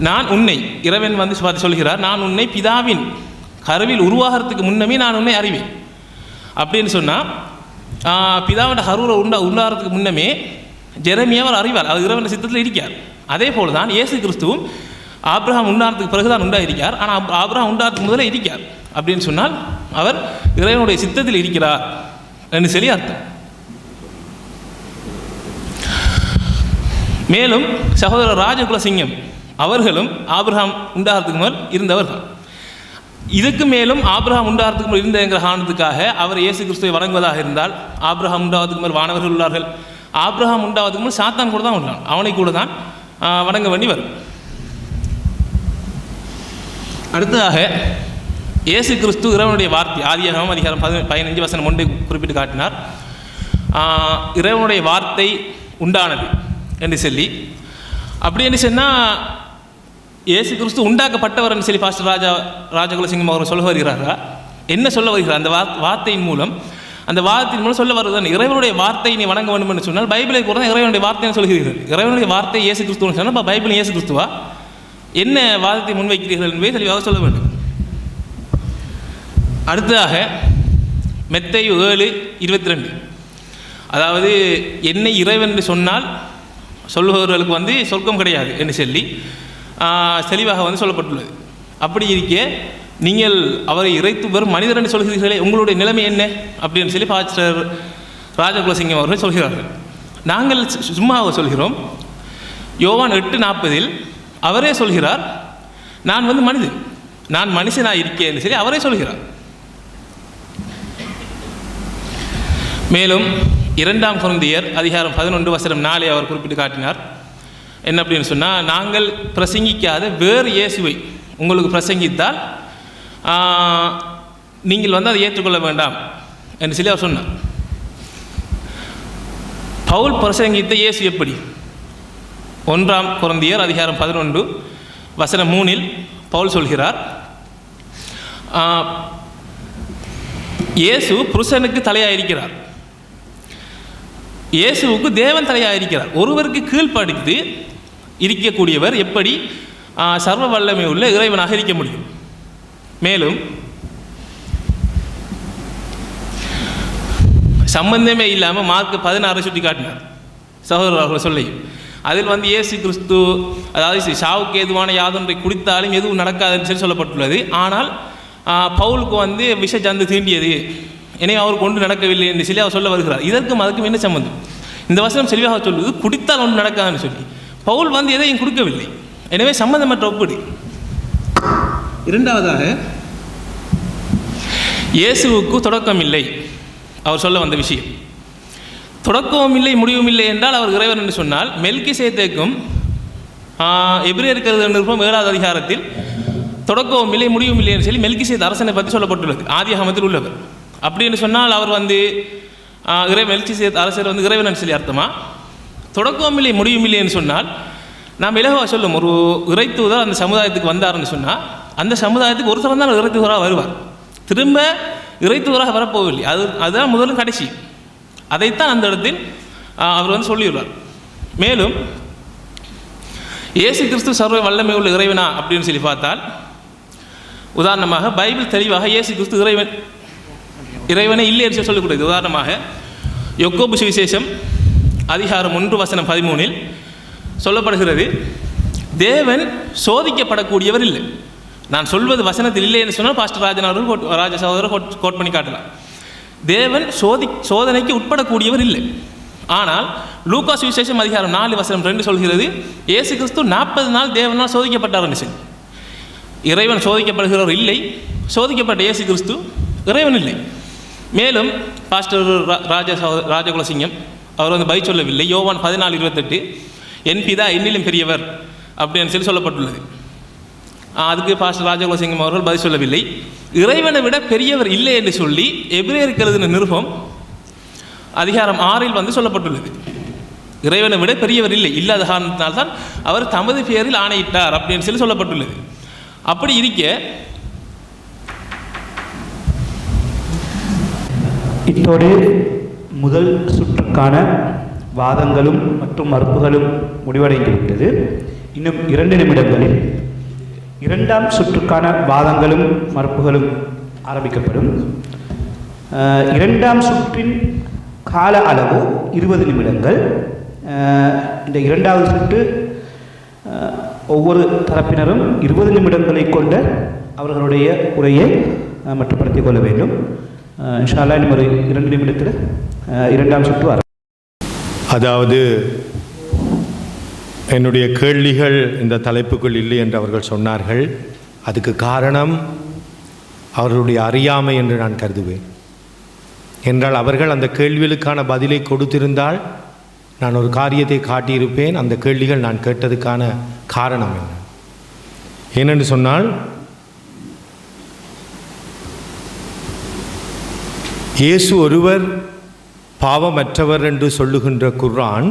நான் உன்னை, இறைவன் பார்த்து சொல்கிறார், நான் உன்னை பிதாவின் கருவில் உருவாகிறதுக்கு முன்னமே நான் உன்னை அறிவேன் அப்படின்னு சொன்னால், பிதாவோட கருவில் உள்ளாகிறதுக்கு முன்னமே ஜெரமியாவர் அறிவார், அது இறைவன் சித்தத்தில் இருக்கார். அதே போல் தான் இயேசு கிறிஸ்துவும் ஆபிரகாம் உண்டாகிறதுக்கு பிறகுதான் உண்டாயிருக்கார், ஆனால் ஆபிரகாம் உண்டாகிறதுக்கு முதல்ல இருக்கார் அப்படின்னு சொன்னால் அவர் இறைவனுடைய சித்தத்தில் இருக்கிறார் என்று சொல்லி அர்த்தம். மேலும் சகோதரர் ராஜகுலசிங்கம் அவர்களும் ஆபிரகாம் உண்டாகிறதுக்கு மேல் இருந்தவர்கள். இதுக்கு மேலும் ஆபிரகாம் உண்டாகிறதுக்கு மேல் இருந்த என்கிற காரணத்துக்காக அவர் இயேசு கிறிஸ்துவை வணங்குவதாக இருந்தால் ஆபிரகாம் உண்டாவதுக்கு மேல் வானவர்கள் உள்ளார்கள். ஆபிரகாம் உண்டாவதுக்கு மேல் சாத்தான் கூட தான் உள்ளான், அவனை கூட தான் வணங்க வேண்டி வரும். அடுத்ததாக இயேசு கிறிஸ்து இறைவனுடைய வார்த்தை, ஆதியாகமம் அதிகாரம் 15 குறிப்பிட்டு காட்டினார். இறைவனுடைய வார்த்தை உண்டானது என்று சொல்லி, அப்படி என்று சொன்னால் இயேசு கிறிஸ்து உண்டாக்கப்பட்டவர் என்று சொல்லி பாஸ்டர் ராஜகுலசிங்கம் அவர் சொல்ல வருகிறாரா? என்ன சொல்ல வருகிறார்? அந்த வார்த்தையின் மூலம், அந்த வார்த்தையின் மூலம் சொல்ல வருவதுதான் இறைவனுடைய வார்த்தை நீ வணங்க வேண்டும் என்று சொன்னால் பைபிளை கூட தான் இறைவனுடைய வார்த்தைன்னு சொல்கிறீர்கள். இறைவனுடைய வார்த்தை இயேசு கிறிஸ்துன்னு சொன்னால் இப்போ பைபிள் இயேசு கிறிஸ்துவா? என்ன வாதத்தை முன்வைக்கிறீர்கள் என்பதை தெளிவாக சொல்ல வேண்டும். அடுத்ததாக மத்தேயு 7:22, அதாவது என்னை இறைவன் என்று சொன்னால் சொல்பவர்களுக்கு சொர்க்கம் கிடையாது என்று சொல்லி தெளிவாக சொல்லப்பட்டுள்ளது. அப்படி இருக்க நீங்கள் அவரை இறைத்து வெறும் மனிதர் என்று சொல்கிறீர்களே, உங்களுடைய நிலைமை என்ன அப்படின்னு சொல்லி பாஸ்டர் ராஜகுலசிங்கம் அவர்கள் சொல்கிறார்கள். நாங்கள் சும்மாவை சொல்கிறோம். யோவான் 8:40 அவரே சொல்கிறார், நான் மனிதன், நான் மனுஷனாக இருக்கேன் என்று சொல்லி அவரே சொல்கிறார். மேலும் 2 கொரிந்தியர் அதிகாரம் 11:4 அவர் குறிப்பிட்டு காட்டினார். என்ன அப்படின்னு சொன்னால், நாங்கள் பிரசங்கிக்காத வேறு இயேசுவை உங்களுக்கு பிரசங்கித்தால் நீங்கள் அதை ஏற்றுக்கொள்ள வேண்டாம் என்று சொல்லி அவர் சொன்னார். பவுல் பிரசங்கித்த இயேசு எப்படி? 1 கொரிந்தியர் அதிகாரம் 11:3 பவுல் சொல்கிறார், இயேசு புருஷனுக்கு தலையாயிருக்கிறார், இயேசுவுக்கு தேவன் தலையாயிருக்கிறார். ஒருவருக்கு கீழ்ப்படித்து இருக்கக்கூடியவர் எப்படி சர்வ வல்லமை உள்ள இறைவனாக இருக்க முடியும்? மேலும் சம்பந்தமே இல்லாமல் மார்க் 16 சுட்டி காட்டினார் சகோதரர்கள் சொல்லி. அதில் இயேசு கிறிஸ்து அதாவது சாவுக்கு ஏதுவான யாதொன்றை குடித்தாலும் எதுவும் நடக்காதுன்னு சொல்லி சொல்லப்பட்டுள்ளது. ஆனால் பவுலுக்கு விஷஜந்து தீண்டியது, எனவே அவர் கொண்டு நடக்கவில்லை என்று சொல்லி அவர் சொல்ல வருகிறார். இதற்கும் அதுக்கும் என்ன சம்பந்தம்? இந்த வசனம் செல்வியாக சொல்வது குடித்தால் ஒன்று நடக்காதுன்னு சொல்லி, பவுல் எதையும் கொடுக்கவில்லை. எனவே சம்பந்தமற்ற ஒப்பீடு. இரண்டாவதாக, இயேசுவுக்கு தொடக்கம் இல்லை அவர் சொல்ல வந்த விஷயம். தொடக்கமும் இல்லை முடிவும் இல்லை என்றால் அவர் இறைவன் என்று சொன்னால், மெல்கிசேதேக்கும் எபிரேயர் நிருபம் 7வது அதிகாரத்தில் தொடக்கமும் இல்லை முடிவும் இல்லை என்று சொல்லி மெல்கிசேத் அரசனை பற்றி சொல்லப்பட்டுள்ளது, ஆதியாகமத்தில் உள்ளவர். அப்படின்னு சொன்னால் அவர் மெல்கிசேத் அரசர் இறைவன் சொல்லி அர்த்தமா? தொடக்கமும் இல்லை முடிவும் இல்லை என்று சொன்னால் நாம் இலகுவாக சொல்லும், ஒரு இறைத்தூதர் அந்த சமுதாயத்துக்கு வந்தார்னு சொன்னால் அந்த சமுதாயத்துக்கு ஒரு தரம் தான் இறைத்தூதராக வருவார், திரும்ப இறைத்தூதராக வரப்போவில்லை. அதுதான் முதலும் கடைசி. அதைத்தான் அந்த இடத்தில் அவர் சொல்லியுள்ளார். மேலும் இயேசு கிறிஸ்து சர்வ வல்லமை உள்ள இறைவனா அப்படின்னு சொல்லி பார்த்தால், உதாரணமாக பைபிள் தெளிவாக இயேசு கிறிஸ்து இறைவனை இல்லை என்று சொல்லக்கூடியது. உதாரணமாக யோக்கோபு சுவிசேஷம் அதிகாரம் 1:13 சொல்லப்படுகிறது, தேவன் சோதிக்கப்படக்கூடியவர் இல்லை. நான் சொல்வது வசனத்தில் இல்லை என்று சொன்னால் பாஸ்டர் ராஜன் அவர்கள் ராஜ சகோதரர் கோட் பண்ணி காட்டலாம். தேவன் சோதனைக்கு உட்படக்கூடியவர் இல்லை. ஆனால் லூக்கா சுவிசேஷம் அதிகாரம் 4:2 சொல்கிறது, இயேசு கிறிஸ்து 40 நாள் தேவனால் சோதிக்கப்பட்டார் என்று சொல்லி. இறைவன் சோதிக்கப்படுகிறவர் இல்லை, சோதிக்கப்பட்ட இயேசு கிறிஸ்து இறைவன் இல்லை. மேலும் பாஸ்டர் ராஜகுலசிங்கம் அவர் பை சொல்லவில்லை. யோவான் 14:28 என் பிதா என்னிலும் பெரியவர் அப்படின்னு சொல்லி சொல்லப்பட்டுள்ளது. அதுக்கு பாஸ்டர் ராஜகுலசிங்கம் அவர்கள் பதில் சொல்லவில்லை. இறைவனை விட பெரியவர் இல்லை என்று சொல்லி எபிரேயருக்கு எழுதின நிருபம் அதிகாரம் 6 சொல்லப்பட்டுள்ளது. இறைவனை விட பெரியவர் இல்லை, இல்லாத காரணத்தினால்தான் அவர் தமது பெயரில் ஆணையிட்டார் அப்படின்னு சொல்லி சொல்லப்பட்டுள்ளது. அப்படி இருக்க இத்தோடு முதல் சுற்றுக்கான வாதங்களும் மற்றும் மறுப்புகளும் முடிவடைந்துவிட்டது. இன்னும் 2 நிமிடங்களில் 2ஆம் சுற்றுக்கான வாதங்களும் மறுப்புகளும் ஆரம்பிக்கப்படும். 2ஆம் சுற்றின் கால அளவு 20 நிமிடங்கள். இந்த 2வது சுற்று ஒவ்வொரு தரப்பினரும் 20 நிமிடங்களை கொண்ட அவர்களுடைய உரையை மட்டுப்படுத்திக் கொள்ள வேண்டும். இன்ஷா அல்லாஹ் இன்னும் ஒரு 2 நிமிடத்தில் 2ஆம் சுற்று வரும். அதாவது என்னுடைய கேள்விகள் இந்த தலைப்புக்குள் இல்லை என்று அவர்கள் சொன்னார்கள். அதுக்கு காரணம் அவர்களுடைய அறியாமை என்று நான் கருதுவேன். என்றால் அவர்கள் அந்த கேள்விகளுக்கான பதிலை கொடுத்திருந்தால் நான் ஒரு காரியத்தை காட்டியிருப்பேன். அந்த கேள்விகள் நான் கேட்டதுக்கான காரணம் என்ன ஏனென்று சொன்னால், இயேசு ஒருவர் பாவமற்றவர் என்று சொல்லுகின்ற குர்ஆன்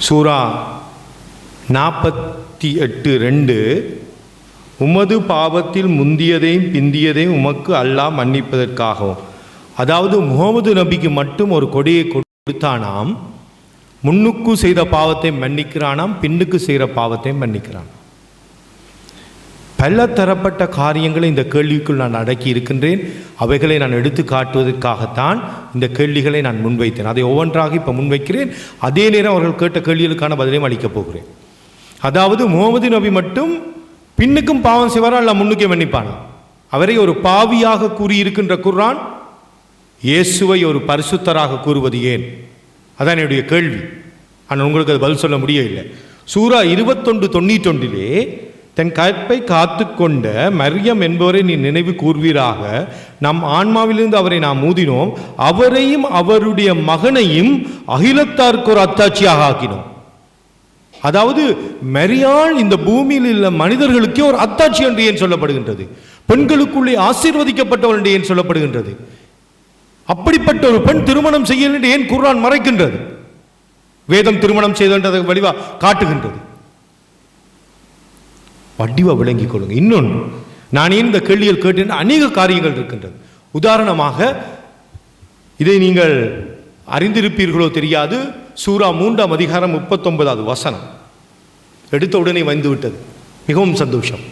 சூரா 48:2 உமது பாவத்தில் முந்தியதையும் பிந்தியதையும் உமக்கு அல்லாஹ் மன்னிப்பதற்காகவும், அதாவது முகமது நபிக்கு மட்டும் ஒரு கொடியை கொடுத்தானாம். முன்னுக்கு செய்த பாவத்தை மன்னிக்கிறானாம், பின்னுக்கு செய்கிற பாவத்தை மன்னிக்கிறான். பல தரப்பட்ட காரியங்களை இந்த கேள்விக்குள் நான் அடக்கி இருக்கின்றேன். அவைகளை நான் எடுத்து காட்டுவதற்காகத்தான் இந்த கேள்விகளை நான் முன்வைத்தேன். அதை ஒவ்வொன்றாக இப்போ முன்வைக்கிறேன். அதே நேரம் அவர்கள் கேட்ட கேள்விகளுக்கான பதிலையும் அளிக்கப் போகிறேன். அதாவது முகமது நபி மட்டும் பின்னுக்கும் பாவம் செய்வாரா அல்ல முன்னுக்கே மன்னிப்பானா? அவரை ஒரு பாவியாக கூறியிருக்கின்ற குர்ஆன் இயேசுவை ஒரு பரிசுத்தராக கூறுவது ஏன்? அதான் என்னுடைய கேள்வி. ஆனால் உங்களுக்கு அது பதில் சொல்ல முடியவில்லை. சூரா 21:91 தன் கற்பை காத்து கொண்ட மரியம் என்பவரை நீ நினைவு கூர்வீராக, நம் ஆன்மாவிலிருந்து அவரை நாம் ஊதினோம், அவரையும் அவருடைய மகனையும் அகிலத்தாருக்கு ஒரு அத்தாட்சியாக ஆக்கினோம். அதாவது மரியாள் இந்த பூமியில் உள்ள மனிதர்களுக்கே ஒரு அத்தாட்சி என்று ஏன் சொல்லப்படுகின்றது? பெண்களுக்குள்ளே ஆசீர்வதிக்கப்பட்டவள் என்று ஏன் சொல்லப்படுகின்றது? அப்படிப்பட்ட ஒரு பெண் திருமணம் செய்ய என்று ஏன் குர்ஆன் மறைக்கின்றது? வேதம் திருமணம் செய்ததை வடிவா காட்டுகின்றது. வடிவா விளங்கிக் கொள்ளுங்க. இன்னொன்று, நான் ஏன் இந்த கேள்விகள் கேட்டேன், அநேக காரியங்கள் இருக்கின்றது. உதாரணமாக, இதை நீங்கள் அறிந்திருப்பீர்களோ தெரியாது, சூரா 3:39 எடுத்த உடனே வந்துவிட்டது. மிகவும் சந்தோஷம்.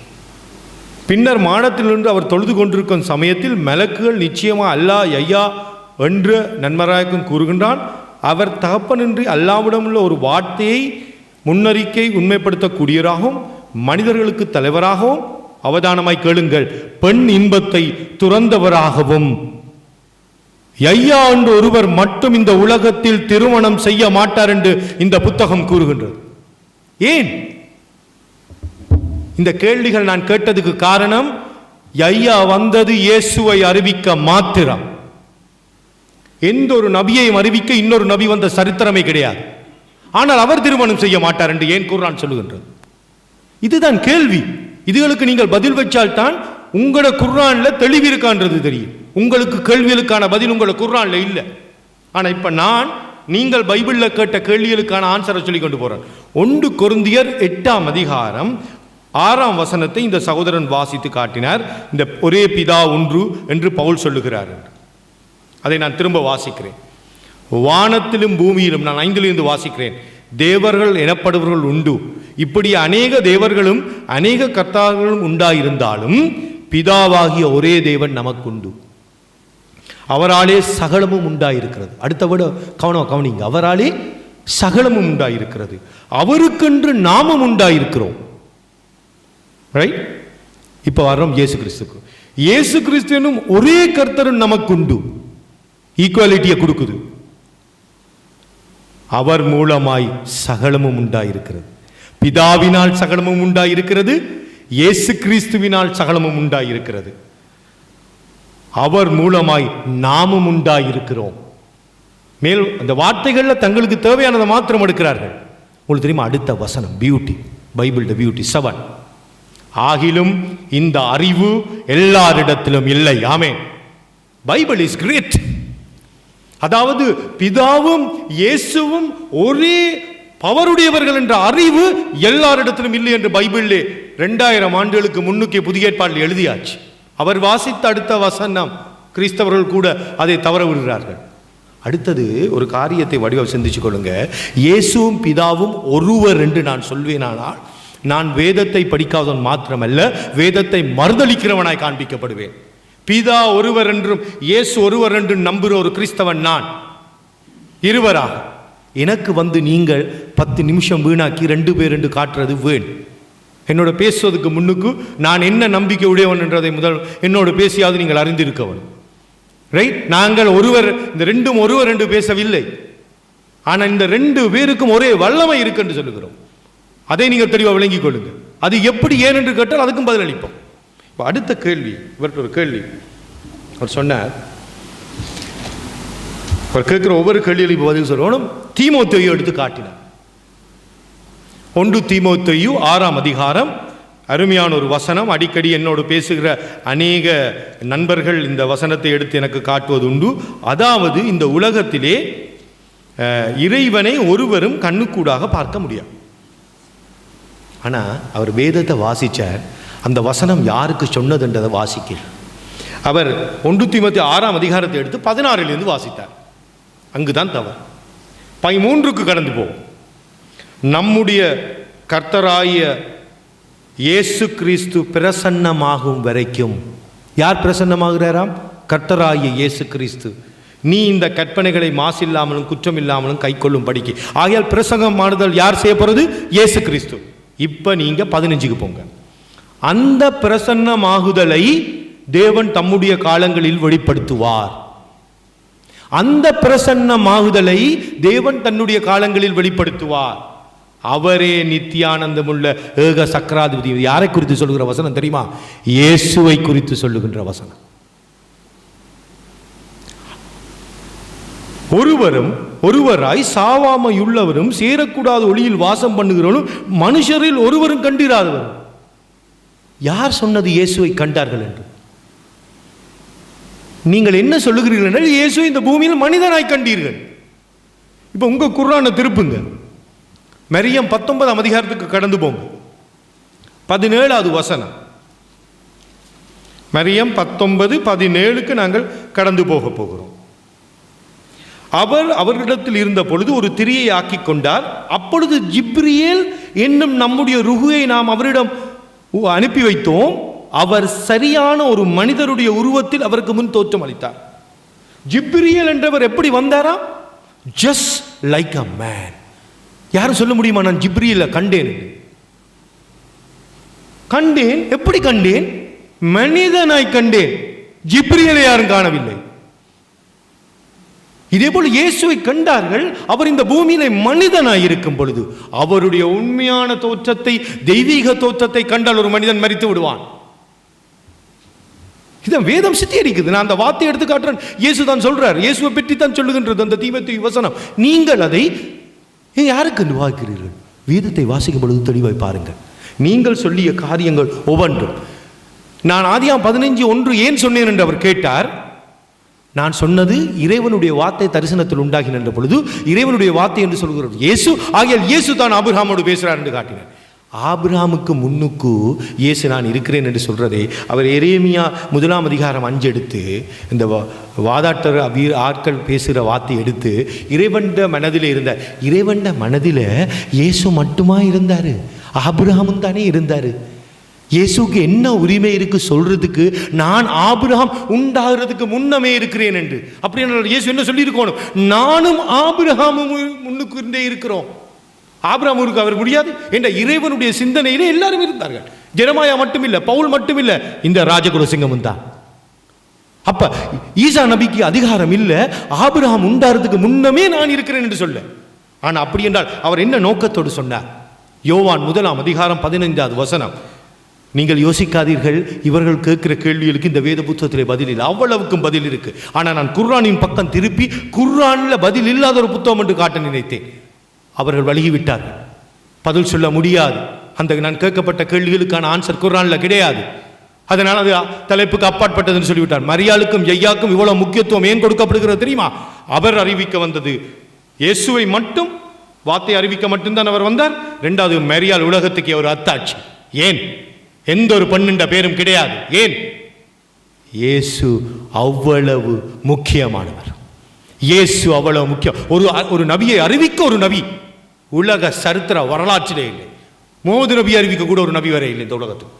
பின்னர் மாடத்திலிருந்து அவர் தொழுது கொண்டிருக்கும் சமயத்தில் மலக்குகள் நிச்சயமாக அல்லாஹ் ஐயா என்று நன்மராயக்கும் கூறுகின்றான். அவர் தகப்பனின்றி அல்லாவிடமுள்ள ஒரு வார்த்தையை முன்னறிக்கை உண்மைப்படுத்தக்கூடியவராகவும் மனிதர்களுக்கு தலைவராகவும், அவதானமாய் கேளுங்கள், பெண் இன்பத்தை துறந்தவராகவும், ஐயா என்று ஒருவர் மட்டும் இந்த உலகத்தில் திருமணம் செய்ய மாட்டார் என்று இந்த புத்தகம் கூறுகின்றது. ஏன் இந்த கேள்விகள் நான் கேட்டதுக்கு காரணம், ஐயா வந்தது இயேசுவை அறிவிக்க மாத்திரம். எந்த ஒரு நபியையும் அறிவிக்க இன்னொரு நபி வந்த சரித்திரமே கிடையாது. ஆனால் அவர் திருமணம் செய்ய மாட்டார் என்று ஏன் குர்ஆன் சொல்லுகின்றது? இதுதான் கேள்வி. இதுகளுக்கு நீங்கள் பதில் வச்சால் தான் உங்களோட குர்ஆன்ல தெளிவு இருக்கான்றது தெரியும். உங்களுக்கு கேள்விகளுக்கான பதில் உங்களோட குர்ஆன்ல இல்லை. ஆனால் இப்போ நீங்கள் பைபிளில் கேட்ட கேள்விகளுக்கான ஆன்சரை சொல்லி கொண்டு போறேன். 1 கொரிந்தியர் 8:6 இந்த சகோதரன் வாசித்து காட்டினார். இந்த ஒரே பிதா ஒன்று என்று பவுல் சொல்லுகிறார். அதை நான் திரும்ப வாசிக்கிறேன். வானத்திலும் பூமியிலும், நான் 5 வாசிக்கிறேன், தேவர்கள் எனப்படுவர்கள் உண்டு. இப்படி அநேக தேவர்களும் அநேக கர்த்தார்களும் உண்டாயிருந்தாலும் பிதாவாகிய ஒரே தேவன் நமக்குண்டு. அவராலே சகலமும் உண்டாயிருக்கிறது. அடுத்த விட கவனிங்க, அவராலே சகலமும் உண்டாயிருக்கிறது, அவருக்கென்று நாமும் உண்டாயிருக்கிறோம். ரைட்? இப்போ வர்றோம் இயேசு கிறிஸ்துக்கு. இயேசு கிறிஸ்து என்னும் ஒரே கர்த்தரும் நமக்குண்டு. ஈக்குவாலிட்டியை கொடுக்குது. அவர் மூலமாய் சகலமும் உண்டாயிருக்கிறது. பிதாவினால் சகலமும் உண்டாயிருக்கிறது, இயேசு கிறிஸ்துவினால் சகலமும் உண்டாயிருக்கிறது. அவர் மூலமாய் நாமும் உண்டாயிருக்கிறோம். மேல் அந்த வார்த்தைகளில் தங்களுக்கு தேவையானதை மாத்திரம் எடுக்கிறார்கள். உங்களுக்கு தெரியுமா அடுத்த வசனம்? Beauty, Bible beauty 7. ஆகிலும் இந்த அறிவு எல்லாரிடத்திலும் இல்லை. ஆமென். Bible is great. அதாவது பிதாவும் இயேசுவும் ஒரே பவருடையவர்கள் என்ற அறிவு எல்லாரிடத்திலும் இல்லை என்று பைபிளிலே 2000 ஆண்டுகளுக்கு முன்னுக்கே புதிய ஏற்பாட்டில் எழுதியாச்சு. அவர் வாசித்த அடுத்த வசனம் கிறிஸ்தவர்கள் கூட அதை தவற விடுகிறார்கள். அடுத்தது ஒரு காரியத்தை வடிவம் சிந்திச்சு கொள்ளுங்க. இயேசுவும் பிதாவும் ஒருவர் என்று நான் சொல்வேனானால் நான் வேதத்தை படிக்காதவன் மாத்திரமல்ல, வேதத்தை மறுதளிக்கிறவனாய் காண்பிக்கப்படுவேன். பிதா ஒருவர் என்றும் இயேசு ஒருவர் என்றும் நம்புகிற ஒரு கிறிஸ்தவன் நான். இருவராக எனக்கு நீங்கள் 10 நிமிஷம் வீணாக்கி 2 பேர் என்று காட்டுறது வேண். என்னோட பேசுவதற்கு முன்னுக்கு நான் என்ன நம்பிக்கை உடையவன் என்றதை முதல் என்னோட பேசியாவது நீங்கள் அறிந்திருக்கவன். ரைட்? நாங்கள் ஒருவர், இந்த ரெண்டும் ஒருவர் என்று பேசவில்லை. ஆனால் இந்த 2 பேருக்கும் ஒரே வல்லமை இருக்கு என்று சொல்லுகிறோம். அதை நீங்கள் தெளிவாக விளங்கிக் கொள்ளுங்க. அது எப்படி ஏன் என்று கேட்டால் அதுக்கும் பதில் அளிப்போம். இப்போ அடுத்த கேள்வி, இவர்கிட்ட ஒரு கேள்வி. அவர் சொன்னார், அவர் கேட்குற ஒவ்வொரு கேள்வியிலும் இப்போ பதில் சொல்லணும். தீமோத்தேயு எடுத்து காட்டினார். 1 தீமோத்தேயு 6ஆம் அதிகாரம், அருமையான ஒரு வசனம். அடிக்கடி என்னோடு பேசுகிற அநேக நண்பர்கள் இந்த வசனத்தை எடுத்து எனக்கு காட்டுவது உண்டு. அதாவது இந்த உலகத்திலே இறைவனை ஒருவரும் கண்ணுக்கூடாக பார்க்க முடியாது. ஆனால் அவர் வேதத்தை வாசித்தார். அந்த வசனம் யாருக்கு சொன்னதுன்றதை வாசிக்கிறார். அவர் 1 தீமோத்தேயு 6ஆம் அதிகாரத்தை எடுத்து 16 வாசித்தார். அங்குதான் தவறு. 13க்கு கடந்து போவோம். நம்முடைய கர்த்தராகிய இயேசு கிறிஸ்து பிரசன்னமாகும் வரைக்கும். யார் பிரசன்னமாகிறாராம்? கர்த்தராகிய இயேசு கிறிஸ்து. நீ இந்த கற்பனைகளை மாசில்லாமலும் குற்றம் இல்லாமலும் கை கொள்ளும் படிக்க. ஆகையால் பிரசங்கமானுதல் யார் செய்ய போறது? இயேசு கிறிஸ்து. இப்போ நீங்க 15க்கு போங்க. அந்த பிரசன்னமாகுதலை தேவன் தம்முடைய காலங்களில் வெளிப்படுத்துவார். அந்த பிரசன்னமாகுதலை தேவன் தன்னுடைய காலங்களில் வெளிப்படுத்துவார். அவரே நித்தியானந்தமுள்ள ஏக சக்கராதிபதி. யாரை குறித்து சொல்லுகிற வசனம் தெரியுமா? இயேசுவை குறித்து சொல்லுகின்ற வசனம். ஒருவராய் சாவாமையுள்ளவரும் சேரக்கூடாத ஒளியில் வாசம் பண்ணுகிறவரும் மனுஷரில் ஒருவரும் கண்டிராதவர். யார் சொன்னது இயேசுவை கண்டார்கள் என்று? நீங்கள் என்ன சொல்லுகிறீர்கள் என்றால் இயேசுவை இந்த பூமியில் மனிதனாய் கண்டீர்கள். இப்போ உங்க குர்ஆனை திருப்புங்க. மரியம் 19ஆம் அதிகாரத்துக்கு கடந்து போங்க. 17வது வசனம். மரியம் 19:17க்கு நாங்கள் கடந்து போக போகிறோம். அவர் அவர்களிடத்தில் இருந்த பொழுது ஒரு திரியை ஆக்கி கொண்டார். அப்பொழுது ஜிப்ரியேல் என்னும் நம்முடைய ருகுவை நாம் அவரிடம் அனுப்பி வைத்தோம். அவர் சரியான ஒரு மனிதருடைய உருவத்தில் அவருக்கு முன் தோற்றம் அளித்தார். ஜிப்ரியேல் என்றவர் எப்படி வந்தாரா? Just like a man. யாரும் சொல்ல முடியுமா நான் ஜிப்ரியேலை கண்டேன்? எப்படி கண்டேன்? மனிதனாய் கண்டேன். ஜிப்ரியேலை யாரும் காணவில்லை. இதே போல இயேசுவை கண்டார்கள். அவர் இந்த பூமியிலே மனிதனாய் இருக்கும் பொழுது அவருடைய உண்மையான தோற்றத்தை, தெய்வீக தோற்றத்தை கண்டால் ஒரு மனிதன் மரித்து விடுவான். இதான் வேதம் சித்தரிக்குது. நான் அந்த வார்த்தையை எடுத்து காட்டுறேன். இயேசு தான் சொல்றார். இயேசுவை பற்றி தான் சொல்லுகின்றது அந்த தீமோத்தேயு வசனம். நீங்கள் அதை யாருக்கு வாசிக்கிறீர்கள்? வேதத்தை வாசிக்கும் பொழுது தெளிவாய் பாருங்கள். நீங்கள் சொல்லிய காரியங்கள் ஒவ்வொன்றும். நான் ஆதியாகமம் 15:1 ஏன் சொன்னேன் என்று அவர் கேட்டார். நான் சொன்னது இறைவனுடைய வார்த்தை தரிசனத்தில் உண்டாகின என்ற பொழுது இறைவனுடைய வார்த்தை என்று சொல்கிறார் இயேசு. ஆகியால் இயேசு தான் ஆபிரகாமோடு பேசுகிறார் என்று காட்டினார். ஆபிரகாமுக்கு முன்னுக்கு இயேசு நான் இருக்கிறேன் என்று சொல்றதே அவர் எரேமியா 1ஆம் அதிகாரம் 5 எடுத்து இந்த வாதாட்டர் ஆட்கள் பேசுகிற வார்த்தை எடுத்து இறைவண்ட மனதில் இருந்தார். இறைவண்ட மனதில் இயேசு மட்டுமா இருந்தார்? ஆபிரகாமும் தானே இருந்தார். இயேசுக்கு என்ன உரிமை இருக்கு சொல்றதுக்கு? நான் ஆபிரகாம் உண்டாகிறதுக்கு முன்னமே இருக்கிறேன் என்று. அப்படி இயேசு என்ன சொல்லி இருக்கணும்? நானும் ஆபிரகாமும் முன்னுக்கு இருந்தே இருக்கிறோம். ஆபிரகாமுக்கு அவர் முடியாது என்ற இறைவனுடைய சிந்தனையிலே எல்லாரும் இருந்தார்கள். ஜெரமாயா மட்டுமில்லை, பவுல் மட்டுமில்லை, இந்த ராஜகுல சிங்கமும் தான். அப்ப ஈசா நபிக்கு அதிகாரம் இல்லை ஆபிரகாம் உண்டாகிறதுக்கு முன்னமே நான் இருக்கிறேன் என்று சொல்ல. ஆனா அப்படி என்றால் அவர் என்ன நோக்கத்தோடு சொன்னார்? யோவான் 1ஆம் அதிகாரம் 15வது வசனம். நீங்கள் யோசிக்காதீர்கள், இவர்கள் கேட்கிற கேள்விகளுக்கு இந்த வேத புத்தகத்திலே பதில் இல்லை. அவ்வளவுக்கும் பதில் இருக்கு. ஆனால் நான் குர்ஆனின் பக்கம் திருப்பி குர்ஆனில் பதில் இல்லாத ஒரு புத்தகம் என்று காட்ட நினைத்தேன். அவர்கள் வழங்கிவிட்டார்கள். பதில் சொல்ல முடியாது. அந்த நான் கேட்கப்பட்ட கேள்விகளுக்கான ஆன்சர் குர்ஆனில் கிடையாது. அதனால் அது தலைப்புக்கு அப்பாற்பட்டதுன்னு சொல்லிவிட்டார். மரியாளுக்கும் ஐயாக்கும் இவ்வளவு முக்கியத்துவம் ஏன் கொடுக்கப்படுகிறது தெரியுமா? அவர் அறிவிக்க வந்தது இயேசுவை மட்டும், வார்த்தை அறிவிக்க மட்டும்தான் அவர் வந்தார். 2வது மரியாள் உலகத்துக்கு ஒரு அத்தாட்சி. ஏன்? எந்த ஒரு பெண்ணின்ற பேரும் கிடையாது. ஏன்? இயேசு அவ்வளவு முக்கியமானவர். இயேசு அவ்வளவு முக்கியம். ஒரு நபியை அறிவிக்க ஒரு நபி உலக சரித்திர வரலாற்றிலே இல்லை. முஹம்மது நபியை அறிவிக்க கூட ஒரு நபி வரை இல்லை இந்த உலகத்துக்கு.